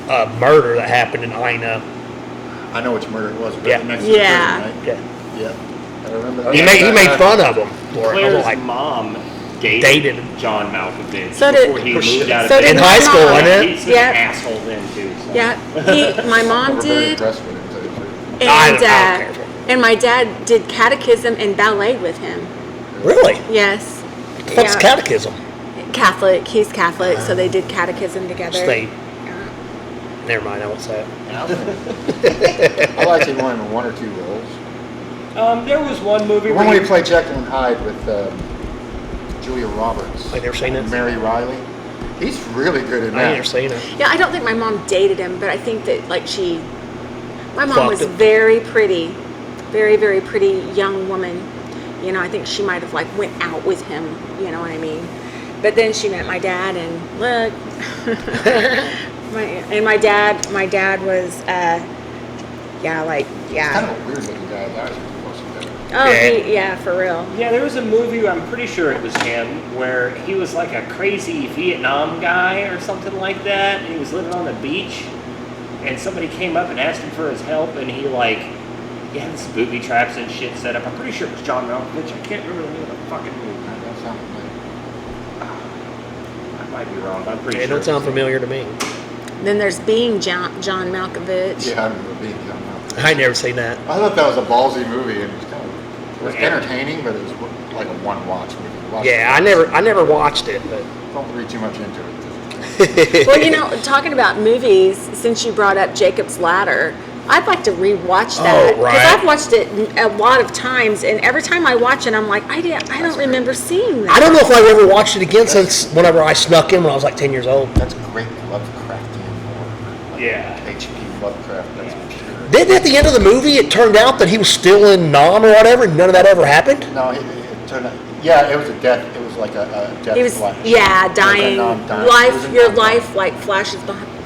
a murder that happened in Ina. I know which murder it was. Right Yeah. next to the Yeah. prison, right? Yeah. Yeah. I remember. He made fun of him for it. I was Claire's like, mom Dated. John Malkovich So did- before he moved out of so did in Benton. high school, mom. wasn't it? He's an Yeah. asshole then too. So. Yeah, my mom We're very did, impressed with him. To tell you the truth. I and don't care for him. and my dad did catechism and ballet with him. really? Yes. What's Yeah. catechism? Catholic. He's Catholic, so they did catechism together. State. Yeah. Never mind, I won't say it. I liked him in one or two roles. There was one movie The one where where he played Jekyll and Hyde with Julia Roberts. I never seen it. Mary Riley. He's really good in I that. ain't never seen it. Yeah, I don't think my mom dated him, but I think that my mom Fucked was him. very pretty, very, very pretty young woman. I think she might have went out with him, you know what I mean? But then she met my dad, and look, my dad was, Kind of a weird looking guy. That was supposed to be. Oh, Yeah. for real. Yeah, there was a movie, I'm pretty sure it was him, where he was like a crazy Vietnam guy or something like that. And he was living on the beach, and somebody came up and asked him for his help, and he had this booby traps and shit set up. I'm pretty sure it was John Malkovich. I can't remember the name of the fucking movie. That sounds familiar. I might be wrong, but I'm pretty It sure. don't sound familiar to me. Then there's Being John Malkovich. Yeah, I remember being John Malkovich. I ain't never seen that. I thought that was a ballsy movie, and it was entertaining, but it was like a one-watch movie. Watch Yeah, it. I never watched it, but Don't read too much into it. Well, talking about movies, since you brought up Jacob's Ladder, I'd like to rewatch that Oh, right. because I've watched it a lot of times, and every time I watch it, I'm like, I don't remember seeing that. I don't know if I've ever watched it again since whenever I snuck in when I was like 10 years old. That's great Lovecraftian horror. Like Yeah. H.P. Lovecraft. That's pure. Didn't at the end of the movie it turned out that he was still in Nam or whatever, and none of that ever happened? No, it turned out. Yeah, it was a death. It was like a death He was, flash. yeah, It was a dying. non-dying- it was a Your non-dying. life flashes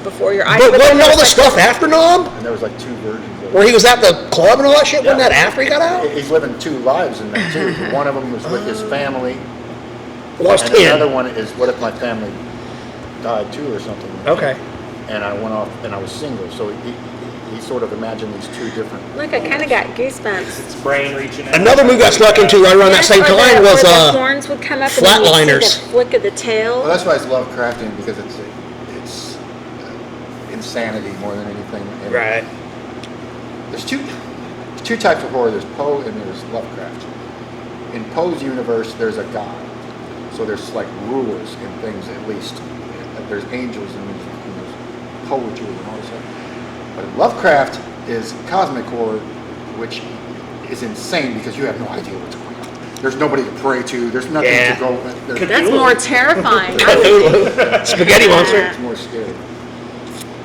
before your eyes. But then wasn't all there's, the stuff after Nam? And there was like two versions of Where it. he was at the club and all that shit? Wasn't Yeah. that after he got out? He's living two lives in that too. One of them was with his family, Lost and another 10. one is what if my family died too or something. Okay. And I went off and I was single, so he sort of imagined these two different. Look, I kind of got goosebumps. Its brain reaching out. Another movie I snuck into right around that same time was the horns would come up Flatliners. And you'd see the flick of the tail. Well, that's why it's Lovecraftian, because it's insanity more than anything. And right. There's two types of horror. There's Poe and there's Lovecraft. In Poe's universe, there's a god. So there's like rulers and things, at least. There's angels and there's poetry and all this stuff. But Lovecraft is cosmic horror, which is insane because you have no idea what's going on. There's nobody to pray to. There's nothing to go. That's more terrifying. Spaghetti monster. It's more scary.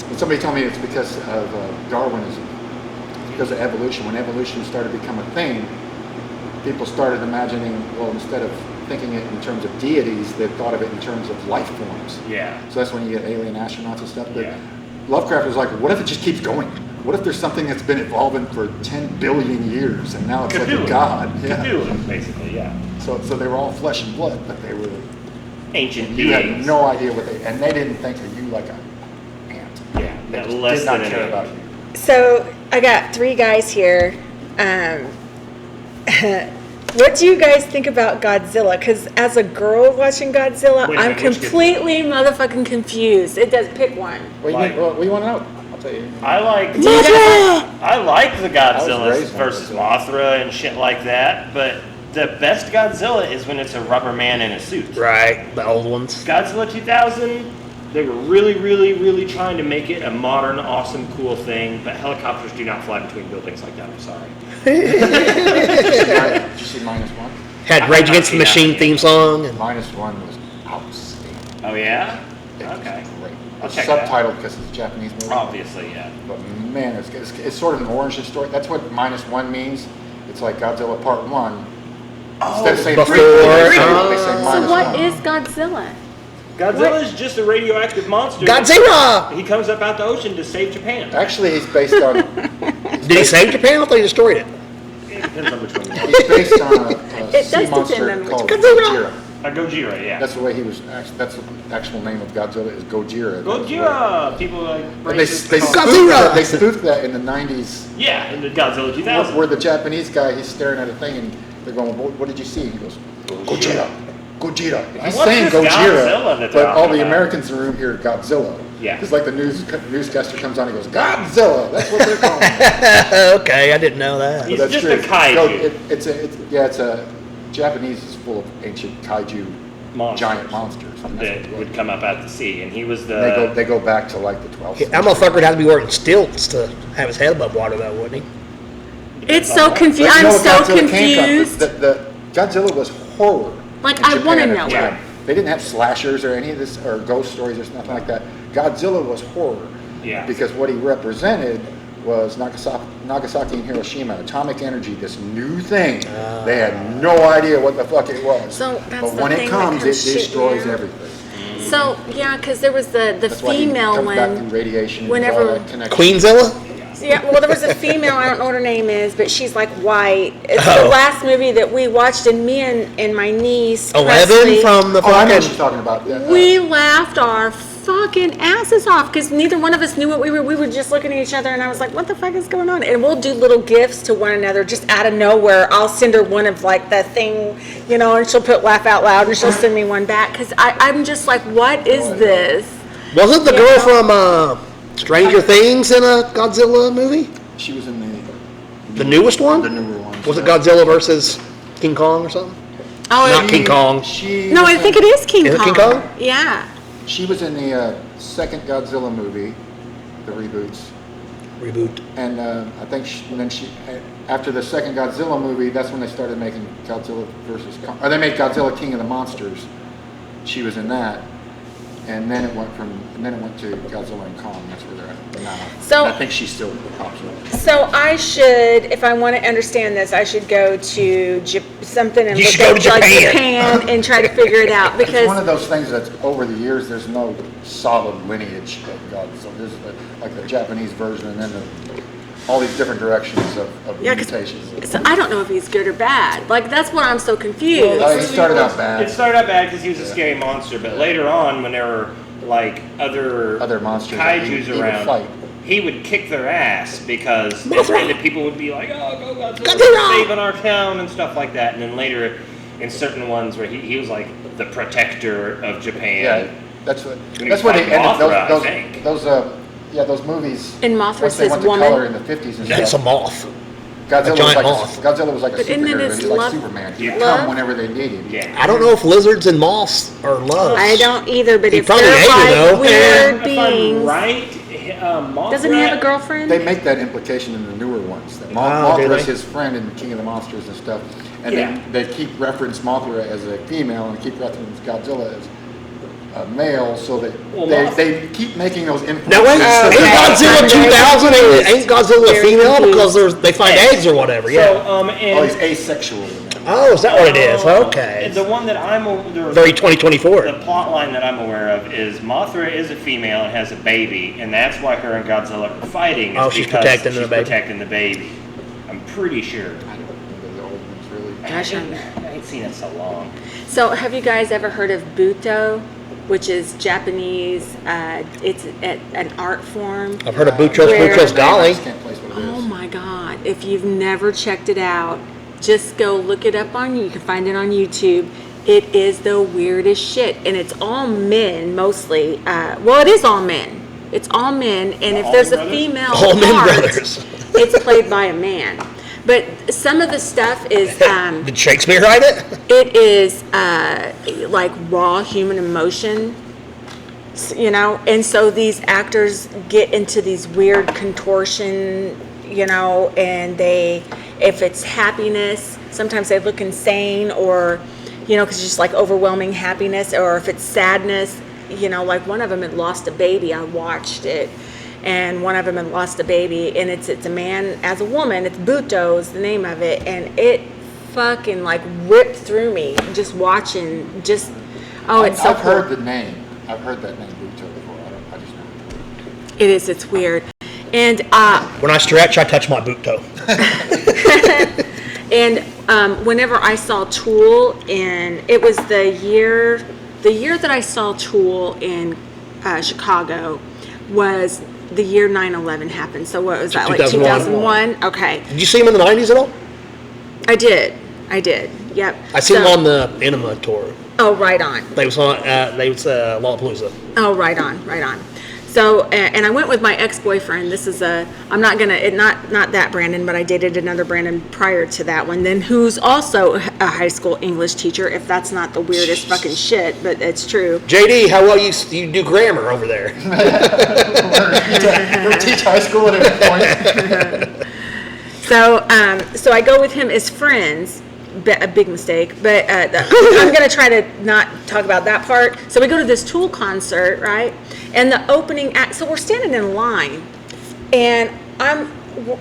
And somebody told me it's because of Darwinism. It's because of evolution. When evolution started to become a thing, people started imagining, well, instead of thinking it in terms of deities, they thought of it in terms of life forms. Yeah. So that's when you get alien astronauts and stuff. But Yeah. Lovecraft was like, what if it just keeps going? What if there's something that's been evolving for 10 billion years and now it's like a god? Cthulhu, basically, yeah. So they were all flesh and blood, but they were Ancient you had beings. no idea what and they didn't think of you like a ant. Yeah, They no, just less did not than care an about ant. you. So I got 3 guys here. What do you guys think about Godzilla? Because as a girl watching Godzilla, Wait a I'm minute, which completely motherfucking confused. It does pick one. What do you want to know? I'll tell you. I like the I was Godzilla raised on versus Godzilla. Mothra and shit like that, but the best Godzilla is when it's a rubber man in a suit. Right, the old ones. Godzilla 2000, they were really, really, really trying to make it a modern, awesome, cool thing, but helicopters do not fly between buildings like that, I'm sorry. Did you see -1? Had Rage Against the Machine theme song. And -1 was outstanding. Oh yeah? It was Okay. great. I'll It's check that out. subtitled because it's a Japanese movie. Obviously, yeah. But man, it's sort of an origin story. That's what -1 means. It's like Godzilla Part 1. Instead of saying before- they say So what -1. is Godzilla? Godzilla is just a radioactive monster. Godzilla! He comes up out the ocean to save Japan. Actually, he's based on. Did he save Japan? I thought he destroyed it. It depends on which one you want. He's based on a does sea depend monster on which called Godzilla. Gojira. Gojira, yeah. That's the way he was. That's the actual name of Godzilla is Gojira. Gojira! People like. And they racist call- spoofed Godzilla. that, they spoofed that in the 90s. Yeah, in the Godzilla 2000. Where the Japanese guy, he's staring at a thing and they're going, what did you see? He goes, Gojira. Gojira. He's What's saying this Godzilla Gojira, they're but all talking the about? Americans in the room hear Godzilla. Yeah. It's like the newscaster comes on and goes, Godzilla. That's what they're calling it. Okay, I didn't know that. He's But that's just true. a kaiju. It's a Japanese is full of ancient kaiju giant monsters. And that's that what it would was. come up out the sea, and he was the. They go back to like the 12th That motherfucker would have to be wearing stilts to have his head above water, though, wouldn't he? It's so But confused. you I'm know what so Godzilla came from? confused. The Godzilla was horror. Like, in I Japan wanna at the know time. it. They didn't have slashers or any of this, or ghost stories or nothing like that. Godzilla was horror. Yeah. Because what he represented was Nagasaki and Hiroshima, atomic energy, this new thing. They had no idea what the fuck it was. So that's but the when thing it that comes, it comes shit destroys down. everything. So yeah, because there was the That's why he female comes back through one. radiation. whenever- and all that connection. Queenzilla? Yeah, well, there was a female. I don't know what her name is, but she's like white. It's Oh. the last movie that we watched, and me and my niece 11 Presley, from the Oh, I know what fucking... she's talking about. we laughed our fucking asses off because neither one of us knew what we were. We were just looking at each other, and I was like, "What the fuck is going on?" And we'll do little gifts to one another just out of nowhere. I'll send her one of like the thing, and she'll put laugh out loud, and she'll send me one back because I'm just like, "What is this?" Wasn't the You girl know? from Stranger Things in a Godzilla movie? She was in The newest one? the newer one. Was it Godzilla versus King Kong or something? Oh, Not King Kong. no, I think it is King Is it Kong. King Kong? Yeah. She was in the second Godzilla movie, the reboots, Reboot. and I think after the second Godzilla movie, that's when they started making Godzilla versus Kong. Or they made Godzilla King of the Monsters. She was in that, and then it went to Godzilla and Kong. That's where they're at now. So- And I think she's still pops up. So I should, if I want to understand this, I should go to something and You look should go at to like Japan. Japan and try to figure it out It's one of because those things that's over the years. There's no solid lineage of Godzilla. There's like the Japanese version, and then all these different directions of yeah, 'cause- mutations. so I don't know if he's good or bad. Like that's what I'm so confused. He started out bad. It started out bad because he was a scary monster, but later on, when there were like other Other monsters. kaiju's he would around, fight. he would kick their ass because Mothra. and people would be like, "Oh, go Godzilla, Godzilla! saving our town," and stuff like that. And then later, in certain ones where he was like the protector of Japan. Yeah, that's what When that's he what was they fighting ended Mothra, I think. those movies. And Mothra's once they his went to woman. color in the 50s and That's a stuff. moth. Godzilla giant was moth. Godzilla was like a But isn't it superhero. his He's like love- Superman. He'd love? come whenever they needed. Yeah. I don't know if lizards and moths are loved. I don't either, but He if probably they're ate her, though. like weird If I'm beings, right, Mothra, doesn't he have a girlfriend? They make that implication in the newer ones. That Oh, do Mothra is they? his friend in King of the Monsters and stuff. And Yeah. they keep reference Mothra as a female and keep reference Godzilla as a male, so that Well, they keep making those inferences. Now wait, Oh, ain't okay. Godzilla I'm 2000? very Ain't Godzilla a very female confused. because they find eggs or whatever? Yeah. So, Oh, and he's asexual. in that. Oh, is that what it is? Okay. The one that Very 2024. The plot line that I'm aware of is Mothra is a female and has a baby, and that's why her and Godzilla are fighting. Is Oh, she's because protecting the she's baby. protecting the baby. I'm pretty sure. I don't remember the old ones really. Gosh, I ain't seen it so long. So, have you guys ever heard of Buto, which is Japanese? It's an art form. I've heard of Boutros Where- Boutros I Ghali. just can't place what it Oh is. my God! If you've never checked it out, just go look it up on. You can find it on YouTube. It is the weirdest shit, and it's all men mostly. Well, it is all men. It's all men, and if All there's a brothers? female All men part, brothers. it's played by a man. But some of the stuff is. Did Shakespeare write it? It is like raw human emotion, and so these actors get into these weird contortion, and if it's happiness, sometimes they look insane, or, because it's just like overwhelming happiness, or if it's sadness, like one of them had lost a baby. I watched it. And one of them had lost a baby, and it's a man as a woman. It's Buto is the name of it, and it fucking like ripped through me just watching. It's so I've cool. heard the name. I've heard that name Buto before. I just know. It is. It's weird, and When I stretch, I touch my boot toe. whenever I saw Tool it was the year that I saw Tool in Chicago was the year 9/11 happened. So what was that, like 2001? 2001? Okay. Did you see him in the 90s at all? I did. Yep. I seen him on the Enema tour. Oh, right on. They was on. They was Lollapalooza. Oh, right on. So, and I went with my ex-boyfriend. This is I'm not gonna, not that Brandon, but I dated another Brandon prior to that one. Then who's also a high school English teacher. If that's not the weirdest fucking shit, but it's true. JD, how well you do grammar over there? Don't teach high school at any point. So I go with him as friends. A big mistake, but I'm going to try to not talk about that part. So we go to this Tool concert, right? And the opening act, so we're standing in line, and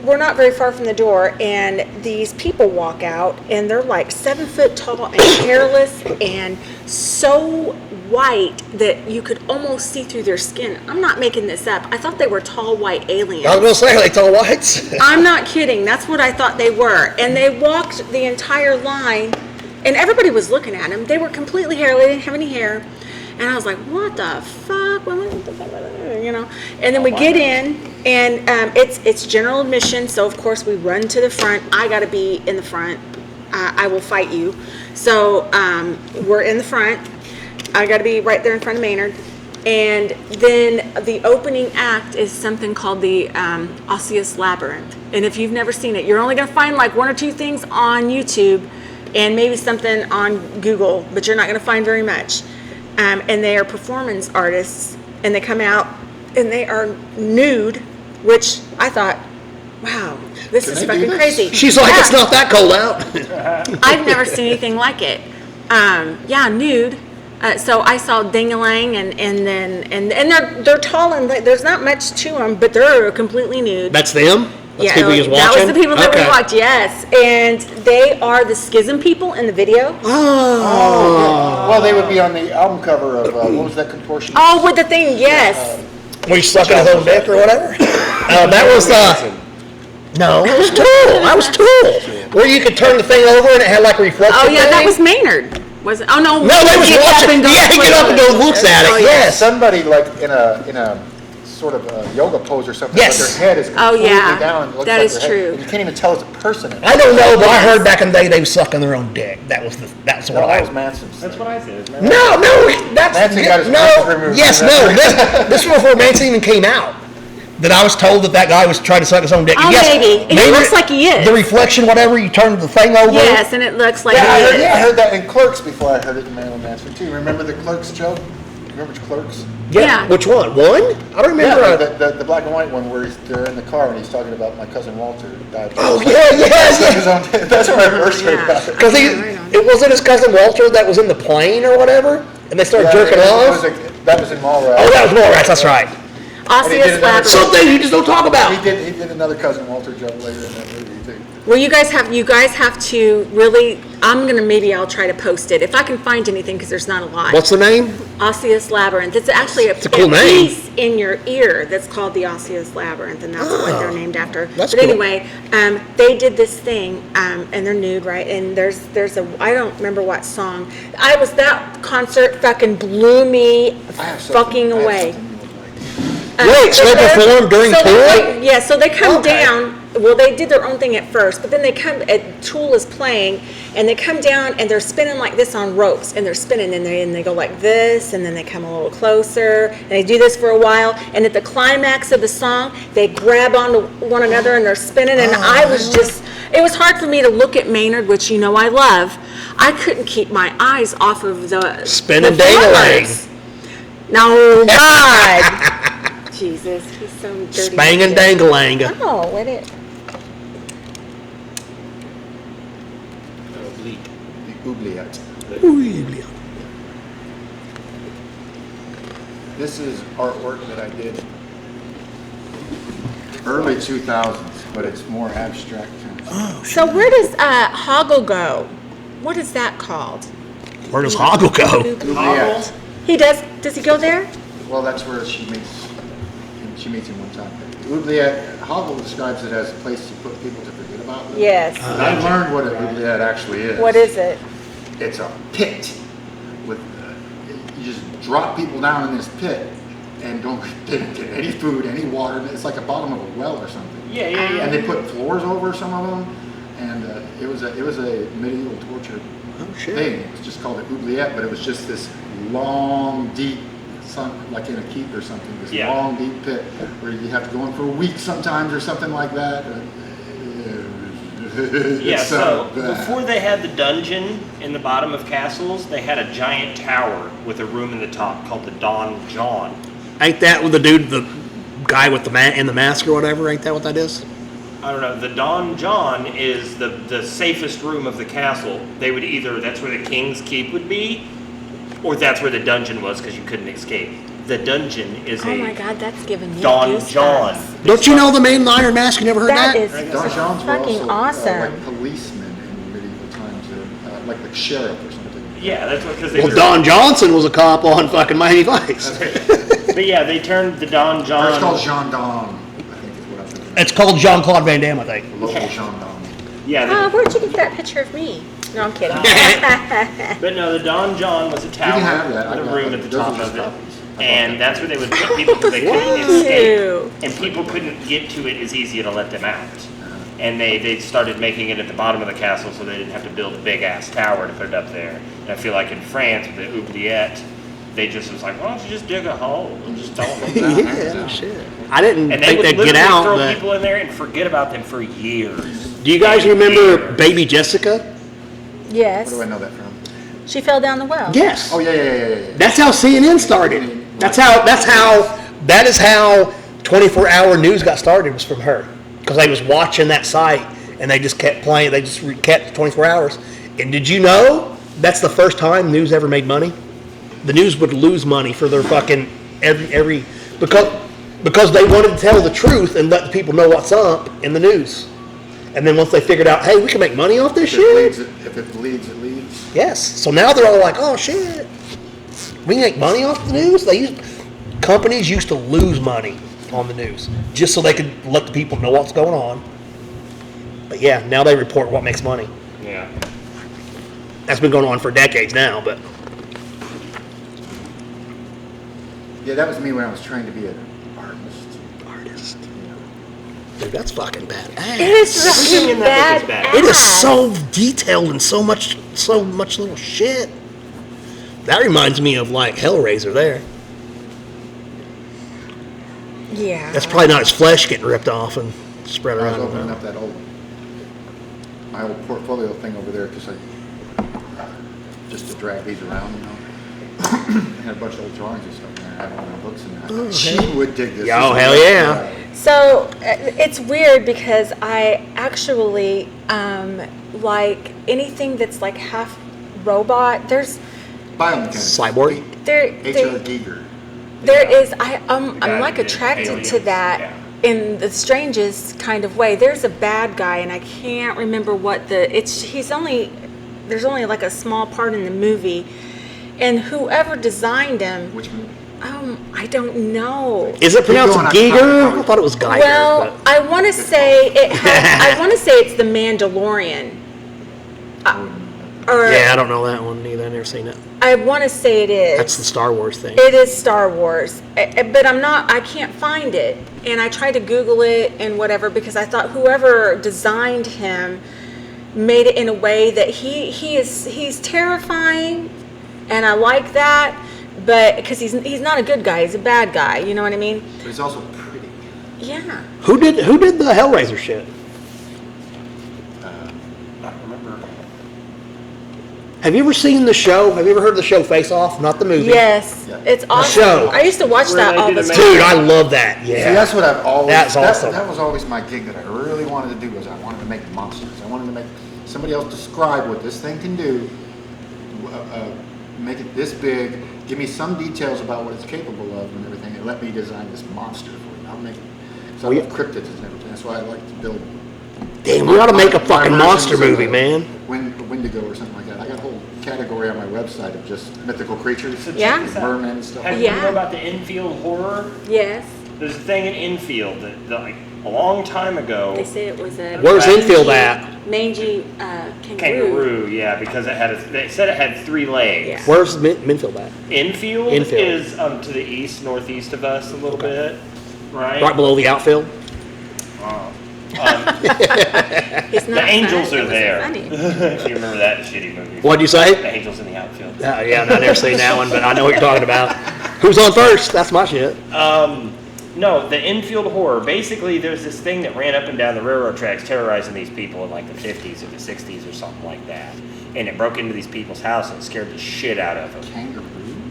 we're not very far from the door, and these people walk out, and they're like 7 foot tall and hairless and so white that you could almost see through their skin. I'm not making this up. I thought they were tall white aliens. I was gonna say, like tall whites. I'm not kidding. That's what I thought they were. And they walked the entire line, and everybody was looking at them. They were completely hairless. They didn't have any hair. And I was like, what the fuck? And then we get in, and it's general admission. So, of course, we run to the front. I got to be in the front. I will fight you. So we're in the front. I got to be right there in front of Maynard. And then the opening act is something called the Osseous Labyrinth. And if you've never seen it, you're only going to find like 1 or 2 things on YouTube and maybe something on Google, but you're not going to find very much. And they are performance artists, and they come out and they are nude, which I thought, wow, this is they do fucking this? crezy. She's like, Yeah. it's not that cold out. I've never seen anything like it. Nude. So I saw Ding-a-Lang, and they're tall, and there's not much to them, but they're completely nude. That's them. That's Yeah, people you was watching. that was the people that Okay. we watched. Yes, and they are the Schism people in the video. Oh. Well, they would be on the album cover of what was that contortion? Oh, with the thing, yes. Were you sucking his own dick or whatever? That was no, it was Tool. That was Tool. Where you could turn the thing over and it had like a reflective Oh yeah, that thing. was Maynard. Was it? Oh no. No, they was he gets up watching. and goes Yeah, he play get up with and it. goes looks at it. Oh, yeah. Yes. Somebody like in a sort of a yoga pose or something. Yes. But their head is Oh, completely yeah. down. It looks That like is their head- true. And you can't even tell it's a person. I don't know, but I heard back in the day they were sucking their own dick. That's No, what that I. was Manson's. That's what I said. No, that's Manson got his no. penis removed. Yes, no. This was before Manson even came out. That I was told that guy was trying to suck his own dick. Oh, Yes, maybe. And he looks like he is. The reflection, whatever, you turn the thing over. Yes, and it looks like Yeah, I he is. heard that in Clerks before I heard it in Marilyn Manson too. Remember the Clerks joke? Remember Clerks? Yeah. Which one? One? I don't remember. Yeah, the black and white one where they're in the car and he's talking about my cousin Walter who died. Oh, yeah. That's where I first heard Yeah. about it. Because it wasn't his cousin Walter that was in the plane or whatever, and they started jerking off. That was in Mallrats. Oh, that was Mallrats. That's right. Osseous labyrinth. Some things you just don't talk about. He did another cousin Walter joke later in that movie too. Well, you guys have to really. I'll try to post it if I can find anything because there's not a lot. What's the name? Osseous labyrinth. It's actually a cool name. piece in your ear that's called the osseous labyrinth, and that's what they're named after. That's but cool. anyway, they did this thing, and they're nude, right? And there's a I don't remember what song. That concert fucking blew me I have fucking away. Wait, so they performed during tour? Yeah, so they come Okay. down. Well, they did their own thing at first, but then they come. Tool is playing, and they come down and they're spinning like this on ropes, and they're spinning, and they go like this, and then they come a little closer, and they do this for a while, and at the climax of the song, they grab onto one another and they're spinning, and I was just. It was hard for me to look at Maynard, which you know I love. I couldn't keep my eyes off of the Spinning the dang-a-lang. drummers. No, God. Jesus, he's so dirty. Spangin' dangalanga. Oh, what it? The oubliette. This is artwork that I did early 2000s, but it's more abstract. So where does Hoggle go? What is that called? Where does Hoggle go? Oubliette. He does. Does he go there? Well, that's where she meets him one time. Oubliette, Hoggle describes it as a place to put people to forget about them. Yes. And I learned what an oubliette actually is. What is it? It's a pit with you just drop people down in this pit and they don't get any food, any water. It's like a bottom of a well or something. Yeah. And they put floors over some of them, and it was a medieval torture thing. It was just called an oubliette, but it was just this long, deep, like in a keep or something. This long, deep pit where you have to go in for a week sometimes or something like that. Yeah, so bad. before they had the dungeon in the bottom of castles, they had a giant tower with a room in the top called the Don John. Ain't that with the guy with the in the mask or whatever? Ain't that what that is? I don't know. The Don John is the safest room of the castle. They would either, that's where the king's keep would be, or that's where the dungeon was because you couldn't escape. The dungeon is Oh my God, that's giving me Don goosebumps. John. Don't you know the main Iron Mask? You never heard that? That is Don Johns were fucking also awesome. like policemen in medieval times, like the sheriff or something. Yeah, that's what, because they Well, were. Don Johnson was a cop on fucking Miami Vice. But yeah, they turned the Don Or it's called John. gendarme, I think is what I'm thinking. It's called Jean-Claude Van Damme, I think. Local gendarme. Yeah, Oh, where'd you get that picture of me? No, I'm kidding. but no, the Don John was a tower have that. with I a got room that. at the Those top are just of it. copies. And that's where they would put people because they couldn't escape. Ew. And people couldn't get to it as easy to let them out. And they started making it at the bottom of the castle so they didn't have to build a big ass tower to put it up there. And I feel like in France with the oubliette, they just was like, why don't you just dig a hole and just throw them down? Yeah, shit. I didn't And they think would they'd literally get out, throw but... people in there and forget about them for years. Do you guys And remember years. Baby Jessica? Yes. Where do I know that from? She fell down the well. Yes. Oh, yeah. That's how CNN started. That is how 24-hour news got started, was from her. Because they was watching that site and they just kept playing, they just kept 24 hours. And did you know that's the first time news ever made money? The news would lose money for their fucking every because they wanted to tell the truth and let the people know what's up in the news. And then once they figured out, hey, we can make money off this shit. If it bleeds, it leads. Yes. So now they're all like, oh shit, we can make money off the news. Companies used to lose money on the news just so they could let the people know what's going on. But yeah, now they report what makes money. Yeah. That's been going on for decades now, but Yeah, that was me when I was trying to be an artist. dude, that's fucking badass. It is Everything really in that book is bad. bad. It is so detailed and so much little shit. That reminds me of like Hellraiser there. Yeah. That's probably not his flesh getting ripped off and spread I was around. opening up that my old portfolio thing over there because just to drag these around, I had a bunch of old drawings and stuff in there. I had one of my books in there. Oh, She hell. would dig this. Oh, This is hell what- yeah. So it's weird because I actually like anything that's like half robot. There's Biomechanics. Cyborg? H.R. Giger. there is I'm guy like that did attracted to Aliens, that yeah. in the strangest kind of way. There's a bad guy and I can't remember what there's only like a small part in the movie, and whoever designed him, Which movie? I don't know. Is it pronounced going, I Giger? probably- I thought it was Geiger. Well, but- I want to say I want to say it's the Mandalorian. Or yeah, I don't know that one either. I've never seen it. I want to say it is. That's the Star Wars thing. It is Star Wars, but I can't find it. And I tried to Google it and whatever because I thought whoever designed him made it in a way that he's terrifying, and I like that. But because he's not a good guy, he's a bad guy. You know what I mean? But he's also pretty. Yeah. Who did the Hellraiser shit? I don't remember. Have you ever seen the show? Have you ever heard of the show Face Off? Not the movie. Yes, Yeah. it's awesome. show. I used to watch Where that they all do the the time. Dude, I love that. See, Yeah. that's what I've always. That's awesome. That was always my gig that I really wanted to do. Was I wanted to make monsters. I wanted to make somebody else describe what this thing can do. Make it this big. Give me some details about what it's capable of and everything, and let me design this monster for you. I'll make it. So I love cryptids and everything. That's why I like to build. Damn, we ought to make a my fucking monster versions of movie, a man. Wendigo or something like that. I got a whole category on my website of just mythical creatures. So check Yeah. this out. Mermen and stuff. Have like you Yeah. know about the infield horror? Yes, There's a thing in infield that like a long time ago. they say it was a Where's Right. Infield at? mangy kangaroo. Kangaroo, yeah, because they said it had 3 legs. Yeah. Where's Minfield at? Infield, Infield. is to the east, northeast of us a little bit, right? Right below the outfield. It's The not angels fun. are It was there. funny. If you remember that shitty movie. What'd you The say? angels in the outfield. Yeah, I've never seen that one, but I know what you're talking about. Who's on first? That's my shit. No, the infield horror. Basically, there's this thing that ran up and down the railroad tracks terrorizing these people in like the 50s or the 60s or something like that. And it broke into these people's house and scared the shit out of them. Kangaroo.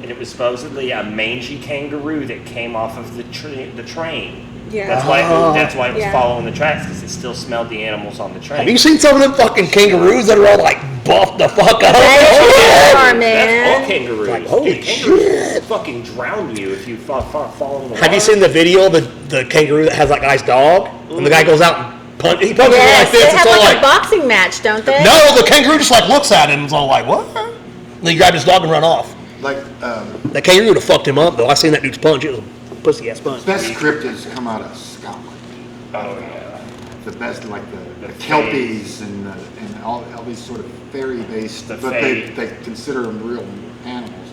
And it was supposedly a mangy kangaroo that came off of the train. Yeah. That's why it was Yeah. following the tracks, because it still smelled the animals on the train. Have you seen some of them fucking kangaroos that are all like buffed the fuck up? They are, That's all man. kangaroos. Like, holy Dude, kangaroos shit. will fucking drown you if you fall in the water. Have you seen the video of the kangaroo that has that guy's dog? And the guy goes out and he punches him Yes, like they this. It's have all like like, a boxing match, don't they? no, the kangaroo just like looks at him and is all like, what? And then he grabbed his dog and run off. Like That kangaroo would have fucked him up though. I seen that dude's punch. It was a pussy ass punch. best cryptids come out of Scotland. Oh, yeah. The best, like the The kelpies and all these sort of fairy based, The but fae. they consider them real animals.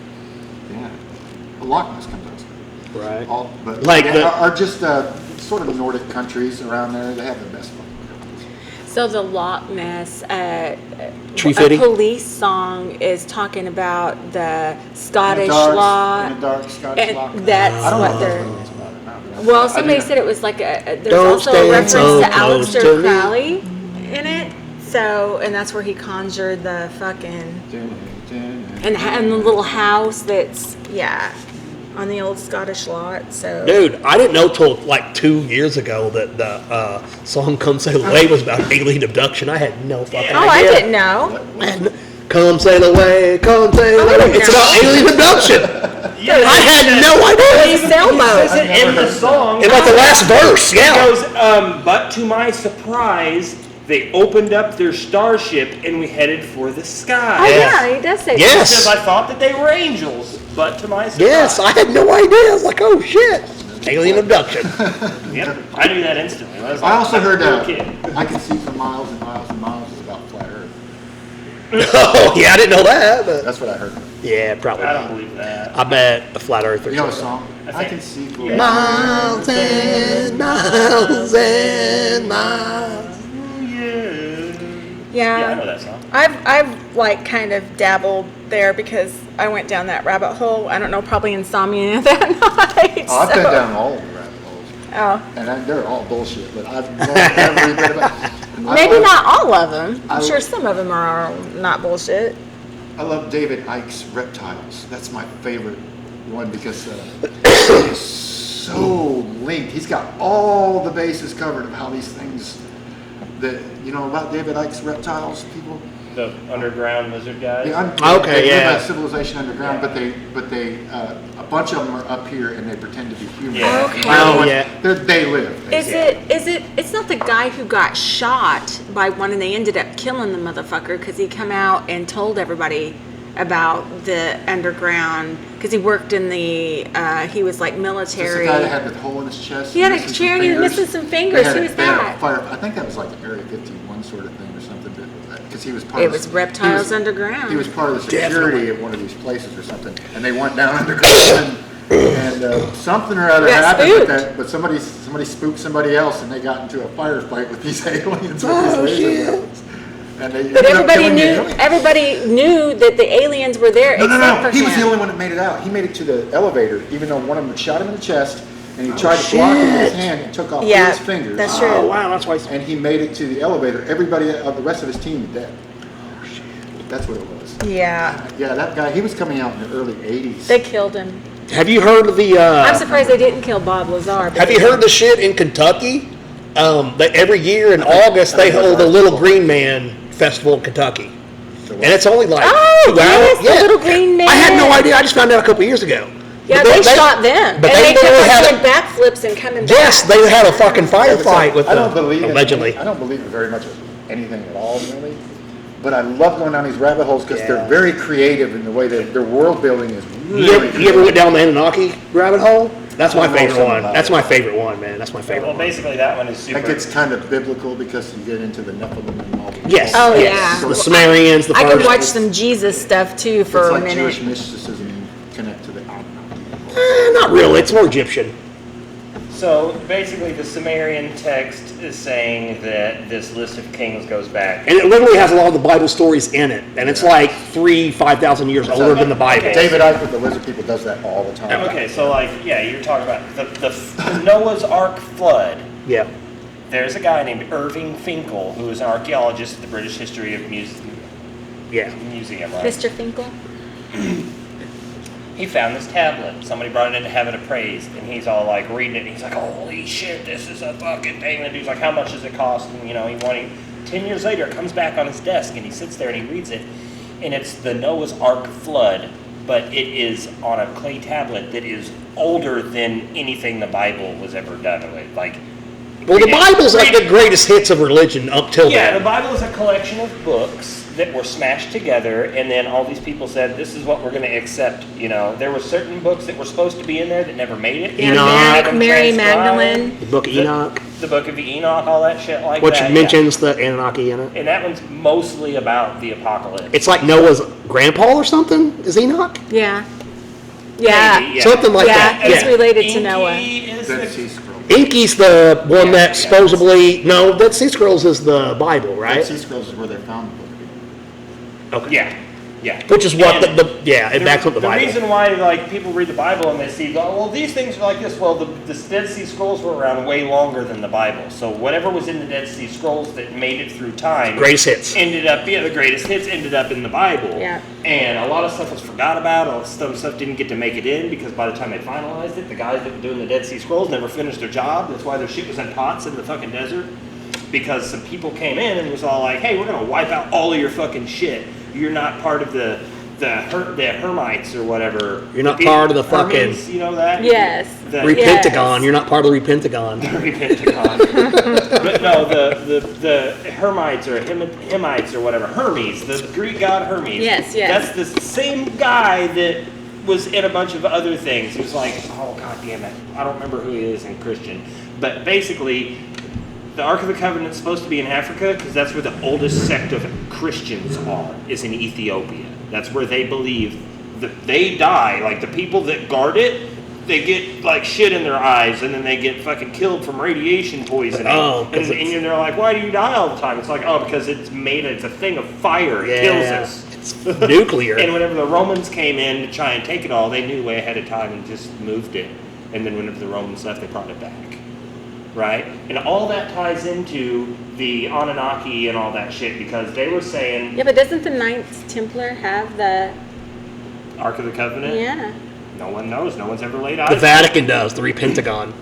Yeah, the Loch Ness comes out. of Scotland. Right. But Like they the- are just sort of Nordic countries around there. They have the best fucking cryptids. So the Loch Ness, Tree a Fitty? police song is talking about the Scottish In a law, dark Scottish and Loch Ness. that's I don't what know they're. what it's about it now, but Well, I somebody do know. said it was like there's Don't also a stand reference so to close Aleister to me. Crowley in it. So, and that's where he conjured the fucking and the little house that's on the old Scottish lot. So Dude, I didn't know till like 2 years ago that the song "Come Sail Away" was about alien abduction. I had no fucking oh, I idea. didn't know. Man, come sail away, come sail I away. didn't It's know. about alien abduction. Yeah, I had no It idea. was a sailboat. He says it in the song. In like the last verse, He yeah. goes, but to my surprise, they opened up their starship and we headed for the Oh sky. Yeah. yeah, he does say Yes. Because I thought that they were angels, but to my surprise. Yes, I had no idea. I was like, oh shit, alien abduction. Yep, I knew that instantly. I was I also heard little kid. I can see for miles and miles and miles is about flat Earth. Oh yeah, I didn't know that. But That's what I heard. Yeah, probably. I don't not. believe that. I bet a flat earther. You know a song? I I think- can see for Yeah. Miles and miles and miles. Yeah, I Yeah. know that song. I've like kind of dabbled there because I went down that rabbit hole. I don't know, probably insomnia that night. Oh, I've been so- down all the rabbit holes. Oh, And they're all bullshit, but I've known every bit of it. maybe not all of them. I'm I- sure some of them are not bullshit. I love David Icke's Reptiles. That's my favorite one because it's so linked. He's got all the bases covered of how these things that you know about David Icke's Reptiles, people. The underground lizard guys. Okay, they yeah. live a civilization underground, but they a bunch of them are up here and they pretend to be human. Yeah. Okay. Oh, yeah. They live. Is it, it's not the guy who got shot by one and they ended up killing the motherfucker because he come out and told everybody about the underground because he worked in the, he was like Just military. the guy that had the hole in his chest. He had a missing some chair and he was fingers. missing some fingers. They had Who a- was they had a that? fire- I think that was like an Area 51 sort of thing or something. Because he was part It of was the- Reptiles he was- Underground. He was part of the security Definitely. of one of these places or something, and they went down underground and something or other Got happened spooked. with that. But somebody spooked somebody else, and they got into a firefight with these aliens with Oh, these laser shit. weapons. And they But ended up killing the everybody aliens. knew that the aliens were there No, except for he was the him. only one that made it out. He made it to the elevator, even though one of them had shot him in the chest, and he tried to block him with his hand and took off Yeah, his fingers. that's Oh, true. wow, that's why. And he made it to the elevator. Everybody, the rest of his team, was dead. That's what it was. Yeah, Yeah, that guy, he was coming out in the early 80s. they killed him. Have you heard of the? I'm surprised they didn't kill Bob Lazar. Have you heard the shit in Kentucky? They, every year in August they hold the Little Green Man Festival in Kentucky, and it's only like Oh, 2 yes, hours. the Little Green Man. I had no idea. I just found out a couple years ago. Yeah, But they shot them. But and they they kept literally on had doing backflips and coming back. Yes, they had a fucking Yeah, but firefight with I don't them, believe allegedly. I don't believe in very much of anything at all, really. But I love going down these rabbit holes because Yeah. they're very creative in the way that their world building is really You ever creative. went down the Anunnaki rabbit hole? That's my I don't know favorite something one. about That's it. my favorite one, man. That's my favorite Well, one. basically that one is super. That gets kind of biblical because you get into the Nephilim and all the Yes. Oh, yes. yeah. The Sumerians, the I first. could watch some Jesus stuff too for It's a like minute. Jewish mysticism connect to the Not really. It's more Egyptian. So basically, the Sumerian text is saying that this list of kings goes back. And it literally has a lot of the Bible stories in it. And it's like 5,000 years older than the Bible. David Icke with the lizard people does that all the time. Okay, so like, yeah, you're talking about the Noah's Ark flood. Yeah. There's a guy named Irving Finkel who is an archaeologist at the British History of Yeah. Museum, right? Mr. Finkel? He found this tablet. Somebody brought it in to have it appraised, and he's all like reading it. And he's like, "Holy shit, this is a fucking thing!" And the dude's like, "How much does it cost?" And he wanted. 10 years later, it comes back on his desk, and he sits there and he reads it, and it's the Noah's Ark flood, but it is on a clay tablet that is older than anything the Bible was ever done with. Like, Well, the read it- Bible's like read the greatest hits of religion up till Yeah, the then. Bible is a collection of books that were smashed together, and then all these people said, "This is what we're going to accept." There were certain books that were supposed to be in there that never made it. Yeah, Enoch. Had them Mary transcribed. Magdalene. The Book of Enoch, The Book of Enoch, all that shit like which that. yeah. mentions the Anunnaki in it. And that one's mostly about the apocalypse. It's like Noah's grandpa or something. Is Enoch? Yeah. Yeah. Maybe, yeah. Something like Yeah, that. it's Yeah. related to Noah. Inky is Dead the- Sea Scrolls. Inky's the one Yeah, that yeah. supposedly no, Dead Sea Scrolls is the Bible, Dead right? Sea Scrolls is where they found the book. Okay. Yeah, yeah. Which is what And it backs up the Bible. reason why like people read the Bible and they see, oh, well, these things are like this. Well, the Dead Sea Scrolls were around way longer than the Bible. So whatever was in the Dead Sea Scrolls that made it through time, Greatest hits. ended up, the greatest hits ended up in the Bible. Yeah. And a lot of stuff was forgot about. A lot of stuff didn't get to make it in because by the time they finalized it, the guys that were doing the Dead Sea Scrolls never finished their job. That's why their shit was in pots in the fucking desert. Because some people came in and was all like, hey, we're gonna wipe out all of your fucking shit. You're not part of the Hermites or whatever. You're not part of the fucking- Hermes, you know that? Yes. The Repentagon. Yes. You're not part of the Repentagon. Repentagon. But no, the Hermites or Hemites or whatever, Hermes, the Greek god Hermes. Yes, yes. That's the same guy that was in a bunch of other things. He was like, oh god damn it, I don't remember who he is in Christian. But basically, the Ark of the Covenant is supposed to be in Africa because that's where the oldest sect of Christians are, is in Ethiopia. That's where they believe they die. Like the people that guard it, they get like shit in their eyes, and then they get fucking killed from radiation poisoning. Oh, and they're like, why do you die all the time? It's like, oh, because it's a thing of fire. It kills us. It's nuclear. And whenever the Romans came in to try and take it all, they knew way ahead of time and just moved it. And then whenever the Romans left, they brought it back. Right? And all that ties into the Anunnaki and all that shit, because they were saying... Yeah, but doesn't the Knights Templar have the... Ark of the Covenant? Yeah. No one knows. No one's ever laid eyes. The Vatican does, the Pentagon.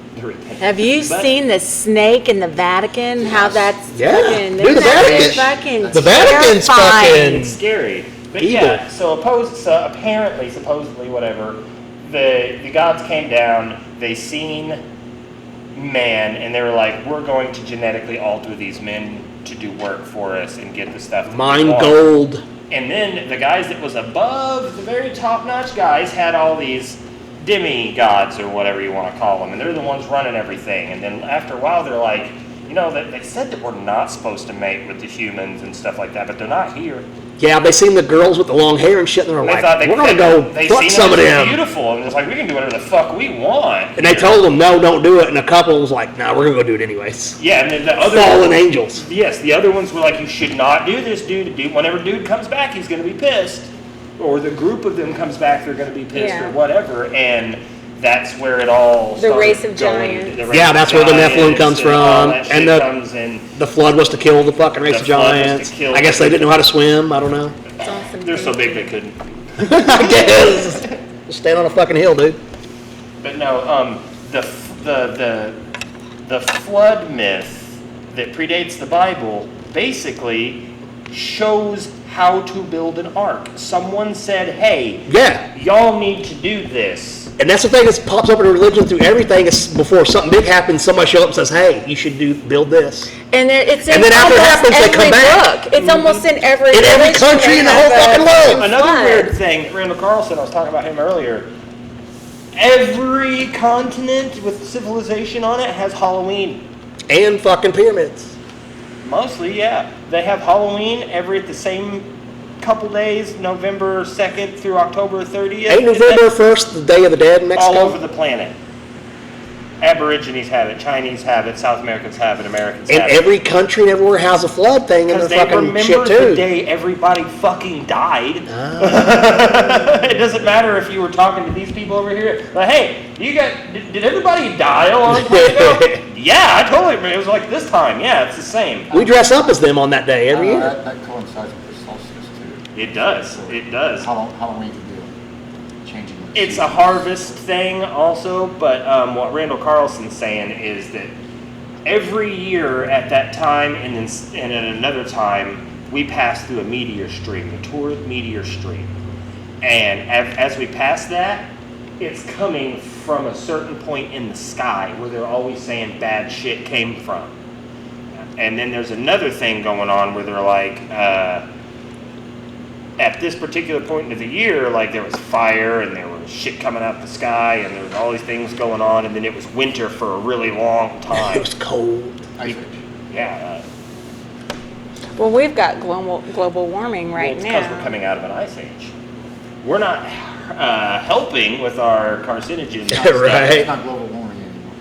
Have you seen the snake in the Vatican? How that's Yeah. fucking... Dude, the that's Vatican- fucking the Vatican's terrifying. fucking- It's scary. But evil. yeah, so apparently, supposedly, whatever, the gods came down, they seen man, and they were like, we're going to genetically alter these men to do work for us and get the stuff that we Mine want. gold. And then the guys that was above, the very top-notch guys, had all these demi-gods, or whatever you want to call them, and they're the ones running everything. And then after a while, they're like, you know, they said that we're not supposed to mate with the humans and stuff like that, but they're not here. Yeah, they seen the girls with the long hair and shit, and they're And they like, thought we're gonna go fuck seen some of them as them. beautiful, and it's like, we can do whatever the fuck we want. And they told them, no, don't do it. And a couple was like, no, we're gonna go do it anyways. Yeah, and then the other Fallen angels. Yes, the other ones were like, you should not do this, dude. Whenever dude comes back, he's going to be pissed. Or the group of them comes back, they're going to be pissed Yeah. or whatever. And that's where it all The started race of going. giants. The race Yeah, of that's where the giants Nephilim comes and all from, that shit and the- comes in. The flood was to kill the fucking race The of flood was to giants. kill I guess they didn't know how to swim. I don't know. It's awesome. They're so big they couldn't. I guess. Just stand on a fucking hill, dude. But no, the flood myth that predates the Bible basically shows how to build an ark. Someone said, hey, Yeah. y'all need to do this. And that's the thing that pops up in religion through everything. Is before something big happens, somebody shows up and says, hey, you should build this. And it's in And then after it almost happens, they come every back. book. It's almost in every In every religion country they in the have whole fucking world. Another flood. weird thing, Randall Carlson, I was talking about him earlier. Every continent with civilization on it has Halloween. And fucking pyramids. Mostly, yeah. They have Halloween at the same couple days, November 2nd through October 30th. Ain't November 1st the Day of the Dead in Mexico? All over the planet. Aborigines have it, Chinese have it, South Americans have it, Americans And have it. every country and everywhere has a flood thing in Because their they fucking remember shit the too. day everybody fucking died. Ah. It doesn't matter if you were talking to these people over here. Like, hey, did everybody die a long time ago? Yeah, I totally remember. It was like this time. Yeah, it's the same. We dress up as them on that day every year. That coincides with the solstice too. It does. It does. Halloween can be changing. the It's a season. harvest thing also, but what Randall Carlson's saying is that every year at that time and at another time, we pass through a meteor stream, the Taurus meteor stream. And as we pass that, it's coming from a certain point in the sky where they're always saying bad shit came from. And then there's another thing going on where they're like, at this particular point of the year, like there was fire and there was shit coming out the sky and there was all these things going on, and then it was winter for a really long time. It was cold. Ice Age. Yeah. Well, we've got global warming right Well, it's because we're now. coming out of an ice age. We're not helping with our carcinogens. Right. It's not global warming anymore.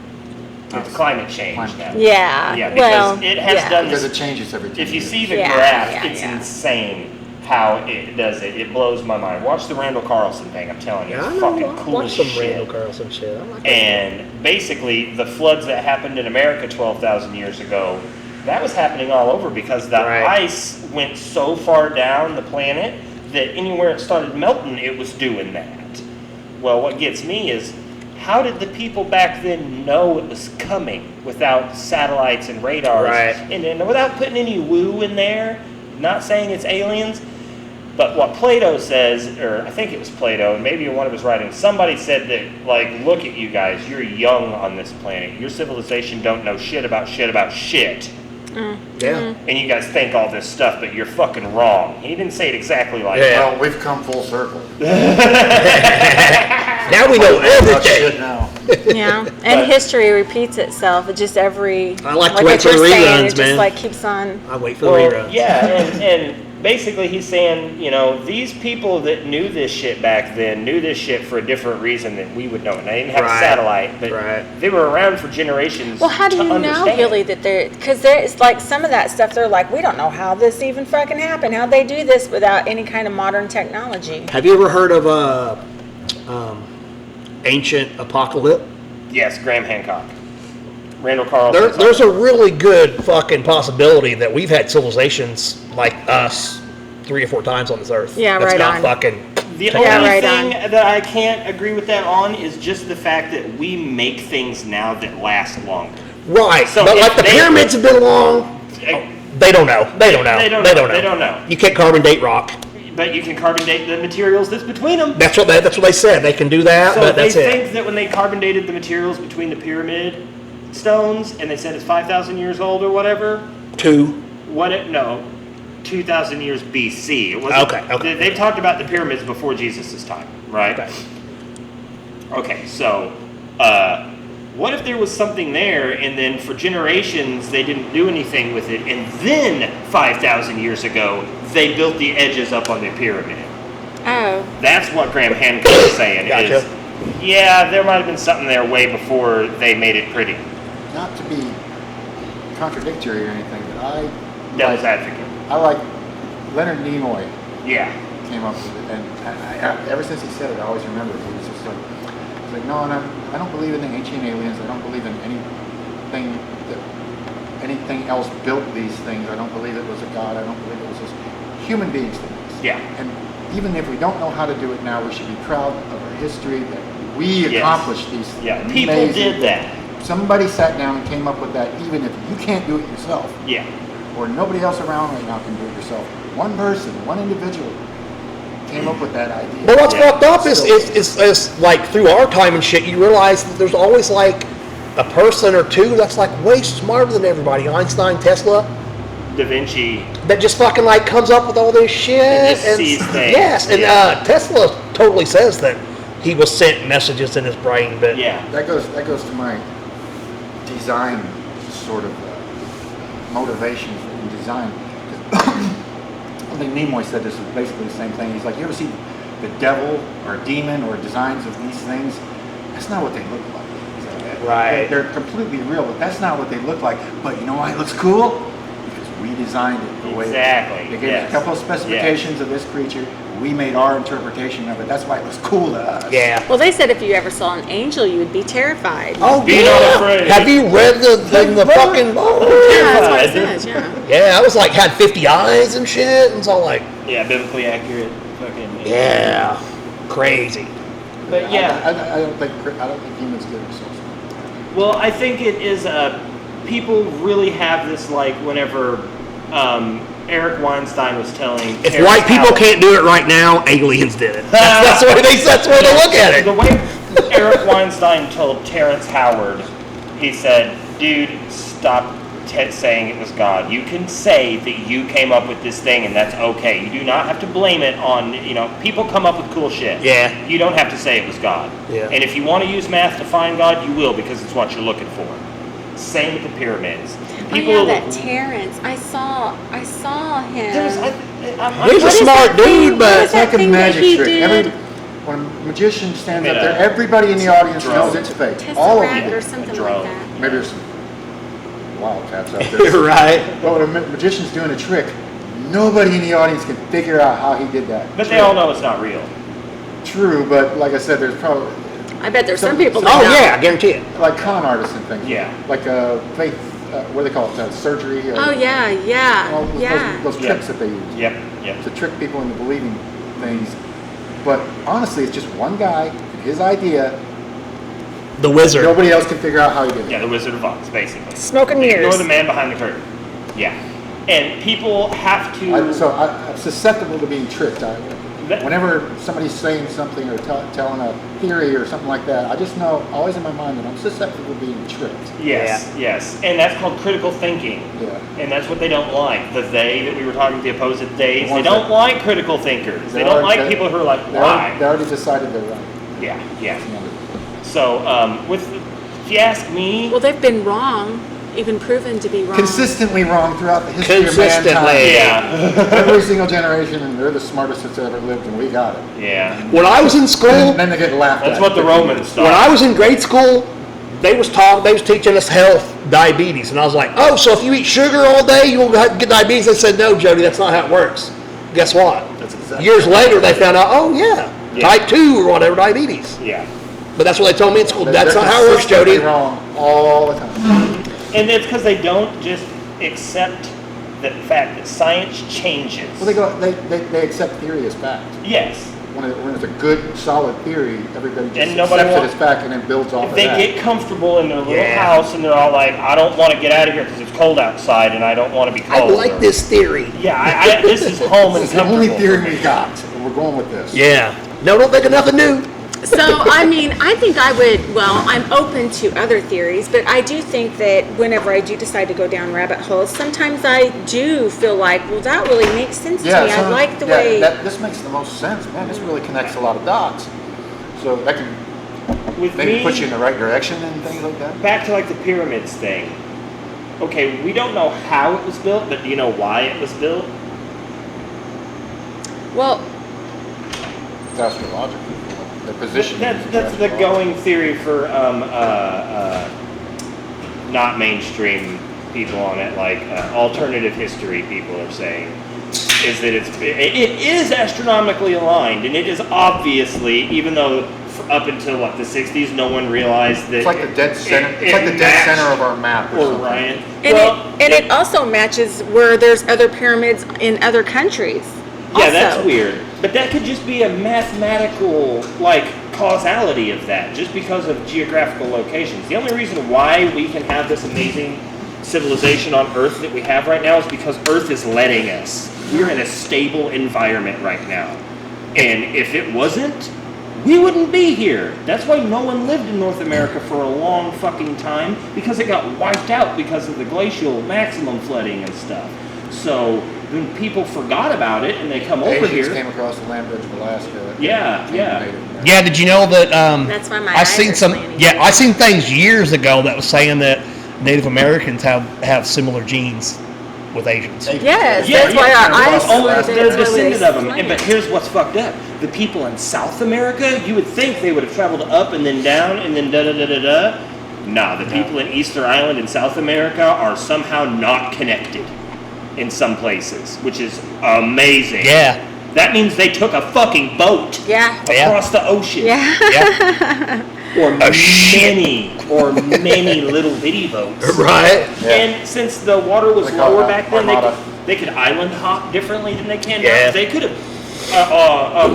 It's climate change Climate now. change. Yeah. Yeah, because well, it has yeah. done Because this. it changes every 10 If you years. see the Yeah, graph, yeah, it's yeah. insane how it does it. It blows my mind. Watch the Randall Carlson thing. I'm telling you, Yeah, I it's know. fucking I cool watched as some shit. Randall Carlson shit. I like that. And basically, the floods that happened in America 12,000 years ago, that was happening all over because the Right. ice went so far down the planet that anywhere it started melting, it was doing that. Well, what gets me is, how did the people back then know it was coming without satellites and radars? Right. And without putting any woo in there, not saying it's aliens, but what Plato says, or I think it was Plato, and maybe in one of his writings, somebody said that, like, look at you guys, you're young on this planet. Your civilization don't know shit about shit. Yeah. And you guys think all this stuff, but you're fucking wrong. He didn't say it exactly like Yeah. that. Well, we've come full circle. Now we know About shit everything. now. Yeah, and But- history repeats itself. It just every. I like to wait what for the you're saying, reruns, it man. just like keeps on. I wait for the Well, reruns. yeah, and basically he's saying, these people that knew this shit back then knew this shit for a different reason than we would know. And they didn't have a satellite, but they were around for generations. Well, how do you know, Billy, that because there's like some of that stuff, they're like, we don't know how this even fucking happened. How'd they do this without any kind of modern technology? Have you ever heard of ancient apocalypse? Yes, Graham Hancock. Randall Carlson. There's a really good fucking possibility that we've had civilizations like us 3 or 4 times on this earth. Yeah, that's right not on. fucking. The only thing that I can't agree with that on is just the fact that we make things now that last longer. Right, So but if like the pyramids have been long. They don't know. They don't know. They don't know. You can't carbon date rock. But you can carbon date the materials that's between them. That's what they said. They can do that, So but that's they it. think that when they carbon dated the materials between the pyramid stones, and they said it's 5,000 years old or whatever. 2,000 years BC. It wasn't, Okay. They've talked about the pyramids before Jesus' time, right? Okay, so what if there was something there, and then for generations they didn't do anything with it, and then 5,000 years ago they built the edges up on the pyramid? Oh. That's what Graham Hancock is saying. Gotcha. Is, yeah, there might have been something there way before they made it pretty. Not to be contradictory or anything, but Devil's advocate. I like Leonard Nimoy Yeah. came up with it, and I, ever since he said it, I always remember it. He was just like, no, I don't believe in the ancient aliens. I don't believe in anything else built these things. I don't believe it was a god. I don't believe it was just human beings did this. Yeah. And even if we don't know how to do it now, we should be proud of our history that we accomplished these things. Yeah, people did that. Somebody sat down and came up with that, even if you can't do it yourself. Yeah. Or nobody else around right now can do it yourself. One person, one individual came up with that idea. But what's fucked up is like through our time and shit, you realize that there's always like a person or two that's like way smarter than everybody. Einstein, Tesla. Da Vinci. That just fucking like comes up with all this shit. And just sees things. Yes, and Tesla totally says that he was sent messages in his brain, but that goes to my design sort of motivation in design. I think Nimoy said this is basically the same thing. He's like, you ever see the devil or a demon or designs of these things? That's not what they look like. Right. They're completely real, but that's not what they look like. But you know why it looks cool? Because we designed it the way. Exactly. They gave us a couple of specifications of this creature. We made our interpretation of it. That's why it was cool to us. Yeah. Well, they said if you ever saw an angel, you would be terrified. Oh, Be not afraid. Have you read the fucking? Yeah, that's what it says. Yeah. Yeah, I was like had 50 eyes and shit, and it's all like. Yeah, biblically accurate. Fucking. Yeah. Crazy. But I don't think humans give themselves. Well, I think it is. People really have this like whenever Eric Weinstein was telling. If Terrence white people Howard, can't do it right now, aliens did it. That's the way they look at it. The way Eric Weinstein told Terrence Howard, he said, "Dude, stop saying it was God. You can say that you came up with this thing, and that's okay. You do not have to blame it on people come up with cool shit. Yeah. You don't have to say it was God. Yeah. And if you want to use math to find God, you will because it's what you're looking for. Same with the pyramids. That Terrence. I saw him. He's a smart dude, but It's like a magic trick. When a magician stands up there, everybody in the audience knows it's fake. All of Tesseract you. or something like that. Maybe there's some wildcats out there. right. But when a magician's doing a trick, nobody in the audience can figure out how he did that. But they all know it's not real. True, but like I said, there's probably I bet there's some people that Oh know. yeah, I guarantee it. like con artists and things. Yeah. Like faith, what do they call it? Surgery. Oh yeah. Those tricks that they use. Yep. To trick people into believing things. But honestly, it's just one guy and his idea. The wizard. Nobody else can figure out how he did it. Yeah, the Wizard of Oz, basically. Smoke and mirrors. Ignore the man behind the curtain. Yeah. And people have to... I'm susceptible to being tricked. Whenever somebody's saying something or telling a theory or something like that, I just know, always in my mind, that I'm susceptible to being tricked. Yes. And that's called critical thinking. Yeah. And that's what they don't like. The they that we were talking, the opposite theys, they don't like critical thinkers. They don't like people who are like, why? They already decided they're right. Yeah. So, if you ask me... Well, they've been wrong even proven to be wrong. Consistently wrong throughout the history of Consistently. mankind. Yeah. Every single generation, and they're the smartest that's ever lived, and we got it. Yeah. When I was in school, And then they get laughed at. That's what the Romans when thought. I was in grade school, they was teaching us health, diabetes, and I was like, oh, so if you eat sugar all day, you'll get diabetes? They said, no, Jody, that's not how it works. Guess what? That's exactly Years later, they found out, oh yeah, Yeah. type 2 or whatever, diabetes. Yeah. But that's what they told me in school. That's They're not how it works, consistently Jody. wrong all the time. And it's because they don't just accept the fact that science changes. Well, they accept theory as fact. Yes. When it's a good, solid theory, everybody just And nobody accepts it wants- as fact and then builds off If of they that. get comfortable in their little Yeah. house and they're all like, I don't want to get out of here because it's cold outside and I don't want to be I cold. like or- this theory. Yeah, this is home and It's the only comfortable. theory we got, and we're going with this. Yeah. No, don't think of nothing new. So, I mean, I think I would, well, I'm open to other theories, but I do think that whenever I do decide to go down rabbit holes, sometimes I do feel like, well, that really makes sense to me. I like the way. This makes the most sense, man. This really connects a lot of dots. So that can With maybe me, put you in the right direction and things like that. back to like the pyramids thing. Okay, we don't know how it was built, but do you know why it was built? Well, It's astrological. The position. That's the going theory for not mainstream people on it, like alternative history people are saying, is that it is astronomically aligned, and it is obviously, even though up until what the 60s, no one realized that It's like the dead center. it It's like the dead matched center of our map. Or something. Orion. and it also matches where there's other pyramids in other countries. Yeah, also. that's weird. But that could just be a mathematical, like, causality of that, just because of geographical locations. The only reason why we can have this amazing civilization on Earth that we have right now is because Earth is letting us. We're in a stable environment right now. And if it wasn't, we wouldn't be here. That's why no one lived in North America for a long fucking time, because it got wiped out because of the glacial maximum flooding and stuff. So when people forgot about it and they come over Asians here, came across the land bridge of Alaska. Yeah, yeah. Native American. Yeah, did you know that? That's why my I eyes seen are some. slanting. Yeah, I seen things years ago that was saying that Native Americans have similar genes with Asians. Yes, yeah, that's why our yeah, eyes. almost they're that's why descended of them. slant. But here's what's fucked up: the people in South America, you would think they would have traveled up and then down and then da da da da da. Nah, the people in Easter Island in South America are somehow not connected in some places, which is amazing. Yeah, That means they took a fucking boat Yeah. across the ocean. Yeah. yeah, Or shit. many little bitty boats. right. Yeah. And since the water was They call lower it back then, Armada. they could island hop differently than they can Yeah. now. They could have.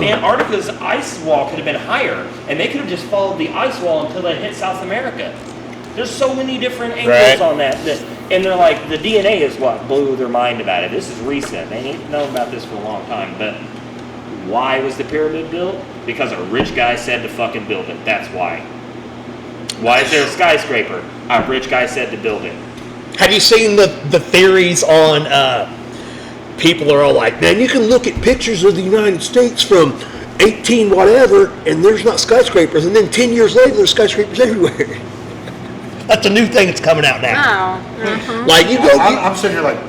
Antarctica's ice wall could have been higher, and they could have just followed the ice wall until they hit South America. There's so many different angles Right. on that, and they're like, the DNA is what blew their mind about it. This is recent. They ain't known about this for a long time. But why was the pyramid built? Because a rich guy said to fucking build it. That's why. Why is there a skyscraper? A rich guy said to build it. Have you seen the theories on? People are all like, man, you can look at pictures of the United States from 18 whatever, and there's not skyscrapers, and then 10 years later, there's skyscrapers everywhere. That's a new thing that's coming out now. Oh. Mhm. Like you go, I'm sitting here like,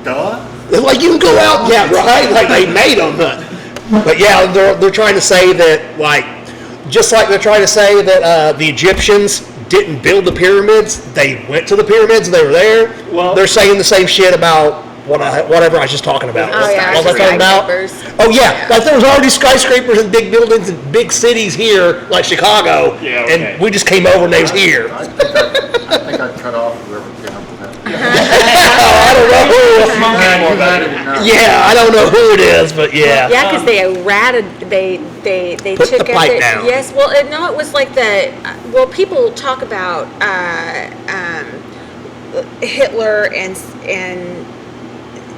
duh. like you can go out, yeah, right. Like they made them, but yeah, they're trying to say that, like, just like they're trying to say that the Egyptians didn't build the pyramids, they went to the pyramids, they were there. Well- they're saying the same shit about whatever I was just talking about. Oh, yeah, What was I talking about? skyscrapers. Oh yeah, Yeah. like there was already skyscrapers and big buildings in big cities here, like Chicago, Yeah, okay. and we just came over and they was here. I think I'd cut off whoever came up with that. I don't know who. You had it in there. Yeah, I don't know who it is, but yeah. Yeah, because they Put took the up pipe it. down. Yes, well, no, it was like well, people talk about Hitler and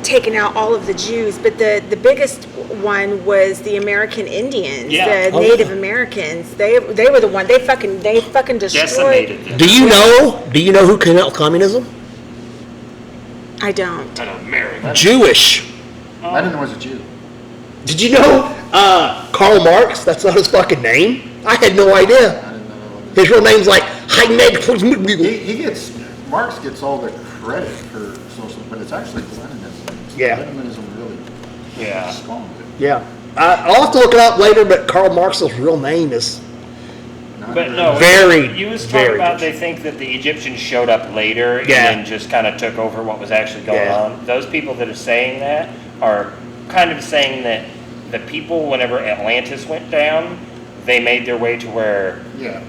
taking out all of the Jews, but the biggest one was the American Indians, Yeah. the Oh, Native yeah. Americans. They were the one. They fucking destroyed. Decimated them. Do you know who came out with communism? I don't. An American. Jewish. I didn't know it was a Jew. Did you know Karl Marx? That's not his fucking name. I had no idea. I didn't know. His real name's like Heinrich. Marx gets all the credit for social, but it's actually Leninism. Yeah. Leninism really spawned it. Yeah. I'll have to look it up later, but Karl Marx's real name is But no, very, you was very talking about good. they think that the Egyptians showed up later Yeah. and then just kind of took over what was actually going Yeah. on. Those people that are saying that are kind of saying that the people, whenever Atlantis went down, they made their way to where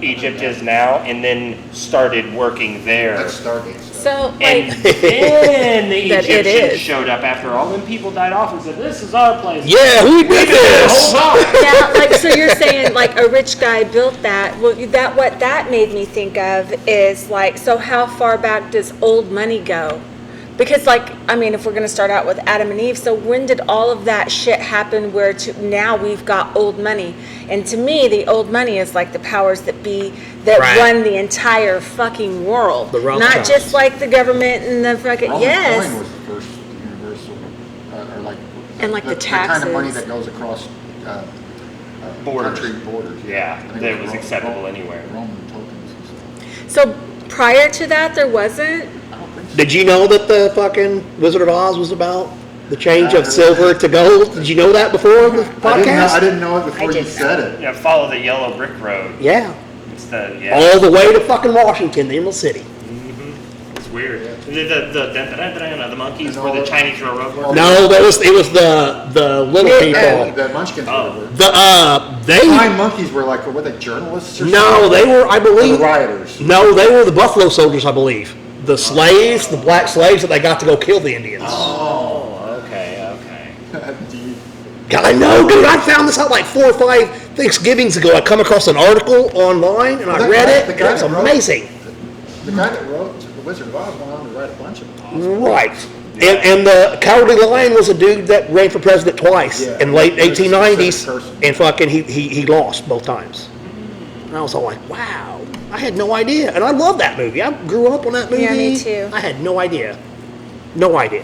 Egypt is now and then started working there. That's Stargate. So, And like, then the That it Egyptians is. showed up after all them people died off and said, "This is our place." Yeah, we did this. yeah, like, so you're saying, like, a rich guy built that. Well, what that made me think of is, like, so how far back does old money go? Because, like, I mean, if we're going to start out with Adam and Eve, so when did all of that shit happen where now we've got old money? And to me, the old money is like the powers that be that Right. run the entire fucking world. The Not Rothschilds. just like the government and the fucking, Roman yes. coin was the first universal, or like, And, like, the kind of money taxes. that goes across Borders. country borders. Yeah, I think that it was acceptable anywhere. Roman tokens and stuff. So prior to that, there wasn't? I don't think so. Did you know that the fucking Wizard of Oz was about the change of silver to gold? Did you know that before the podcast? I didn't know it before I you didn't said it. Yeah, follow the yellow brick road. Yeah. It's the All the way to fucking Washington, the Emerald City. It's weird. The monkeys And were all the the- Chinese railroad workers. No, it was the little Yeah, people. the Munchkins Oh. were. They Flying monkeys were like, were they journalists or no, something? they were, I Or the believe. rioters. No, they were the Buffalo Soldiers, I believe. The slaves, the black slaves that they got to go kill the Indians. Oh, okay. Do you- God, I know, dude. I found this out like 4 or 5 Thanksgivings ago. I come across an article online and I Well, that read guy- it. the And guy it was that wrote- amazing. The guy that wrote The Wizard of Oz went on to write a bunch of awesome. Right. And the Cowardly Lion was a dude that ran for president twice Yeah. in late He was a 1890s, specific person. and fucking he lost both times. And I was all like, wow, I had no idea. And I love that movie. I grew up on that movie. Yeah, me too. I had no idea. No idea.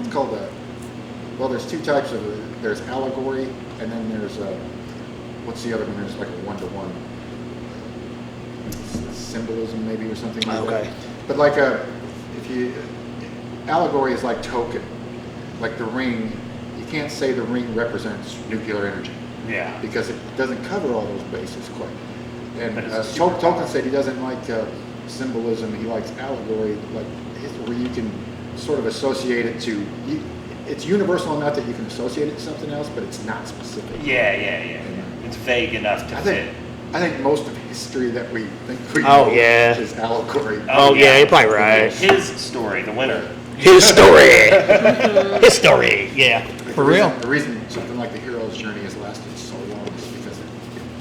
It's called well, there's 2 types of it. There's allegory, and then there's what's the other one? There's like a one-to-one symbolism, maybe, or something like Okay. that. But like allegory is like token, like the ring. You can't say the ring represents nuclear energy Yeah. because it doesn't cover all those bases quite. And But it's a super Tolkien said he doesn't like symbolism. He likes allegory, like where you can sort of associate it to. It's universal enough that you can associate it to something else, but it's not specific. Yeah. It's vague enough to fit. I think most of history that we think we Oh, know yeah. is allegory. Oh, yeah, you're probably right. His story, the winner. His story. His story. Yeah. For real. The reason something like the hero's journey has lasted so long is because it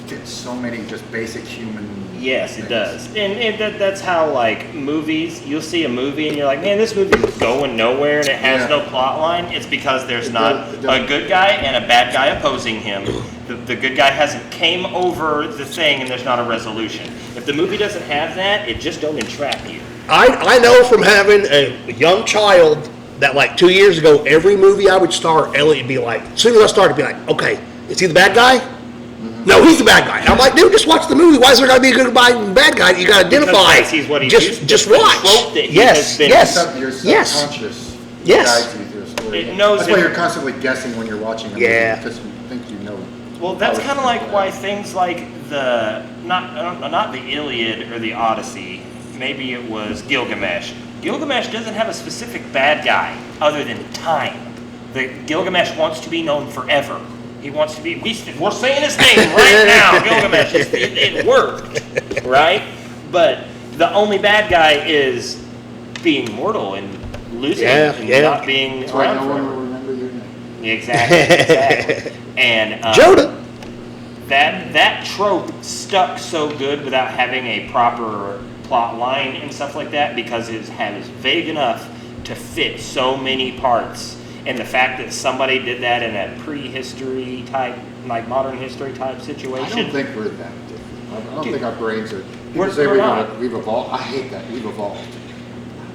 fits so many just basic human. Yes, it things. does. And that's how, like, movies, you'll see a movie and you're like, man, this movie is going nowhere and it has Yeah. no plot line. It's because there's It not does- it does. a good guy and a bad guy opposing him. The good guy hasn't came over the thing and there's not a resolution. If the movie doesn't have that, it just don't entrap you. I know from having a young child that like 2 years ago, every movie I would start, Elliot would be like, as soon as I started, be like, okay, is he the bad guy? No, he's the bad guy. And I'm like, dude, just watch the movie. Why is there got to be a good guy and bad guy that you got to identify? Because he's what he's just used to. just The watch. trope that he Yes, has been- yes, Your yes. subconscious Yes. guides you through a story. It knows That's why if- you're constantly guessing when you're watching a Yeah. movie because you think you know. Well, that's how kind of it's like gonna why go. things like not the Iliad or the Odyssey, maybe it was Gilgamesh. Gilgamesh doesn't have a specific bad guy other than time. The Gilgamesh wants to be known forever. He wants to be. We're saying his name right now. Gilgamesh. It worked, right? But the only bad guy is being mortal and losing Yeah, and yeah. not being That's why around no one forever. will remember your name. Exactly. And Joda. that trope stuck so good without having a proper plot line and stuff like that because it was vague enough to fit so many parts. And the fact that somebody did that in a prehistory type, like modern history type I situation. don't think we're that different. I don't think our brains are. People We're- say we're not. we've evolved. I hate that. We've evolved.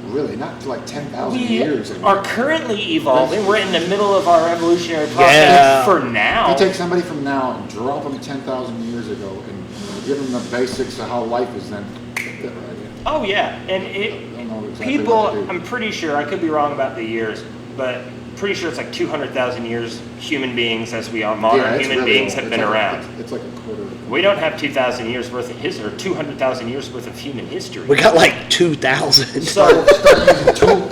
Really, not to like 10,000 We years. are currently evolving. We're in the middle of our evolutionary process Yeah. for now. If you take somebody from now and drop them 10,000 years ago and give them the basics of how life is then, they'll fit right in. Oh yeah, and They'll know know exactly People, what to do. I'm pretty sure, I could be wrong about the years, but pretty sure it's like 200,000 years human beings as we are, modern it's human really beings old. have It's been like around. It's like a quarter of a We don't have 2,000 years worth of history, or 200,000 years worth of human history. We got like 2,000. So,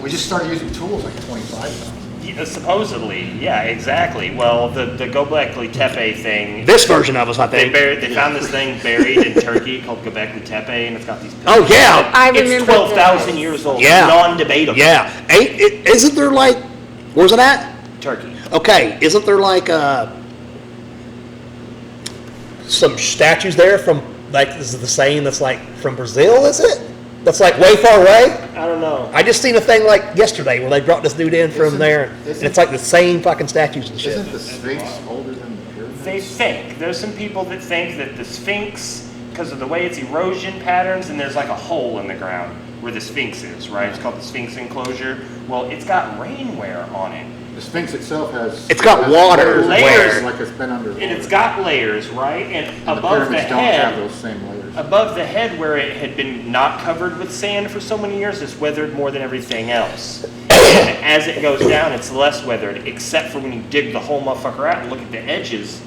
We just started using tools like 25,000. yeah, supposedly, yeah, exactly. Well, the Göbekli Tepe thing, This version of us, I think. they found this thing buried in Turkey called Göbekli Tepe, and it's got these Oh, pillars. yeah. I It's remember 12,000 this. years old. Yeah. Non-debatable. Yeah. Isn't there like, where's it at? Turkey. Okay, isn't there like some statues there from, like, is it the same that's like from Brazil, is it? That's like way far away? I don't know. I just seen a thing like yesterday where they brought this dude in from Isn't- there, and isn't- it's like the same fucking statues and shit. Isn't the Sphinx older than the pyramids? They think. There's some people that think that the Sphinx, because of the way its erosion patterns, and there's like a hole in the ground where the Sphinx is, right? It's called the Sphinx enclosure. Well, it's got rainwear on it. The Sphinx itself has... It's got water Layers. Like it's been underwater. And it's got layers, right? And And the above the pyramids don't have head, those same layers. above the head where it had been not covered with sand for so many years, it's weathered more than everything else. And as it goes down, it's less weathered, except for when you dig the whole motherfucker out and look at the edges,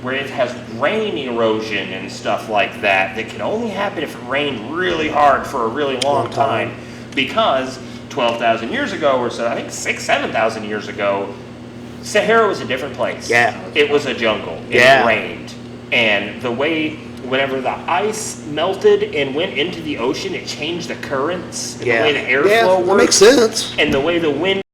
where it has rain erosion and stuff like that that can only happen if it rained really hard for a really long time. Because 12,000 years ago, or so, I think 7,000 years ago, Sahara was a different place. Yeah. It was a jungle. Yeah. It rained. And the way, whenever the ice melted and went into the ocean, it changed the currents and the way the airflow Yeah, worked. that makes sense. And the way the wind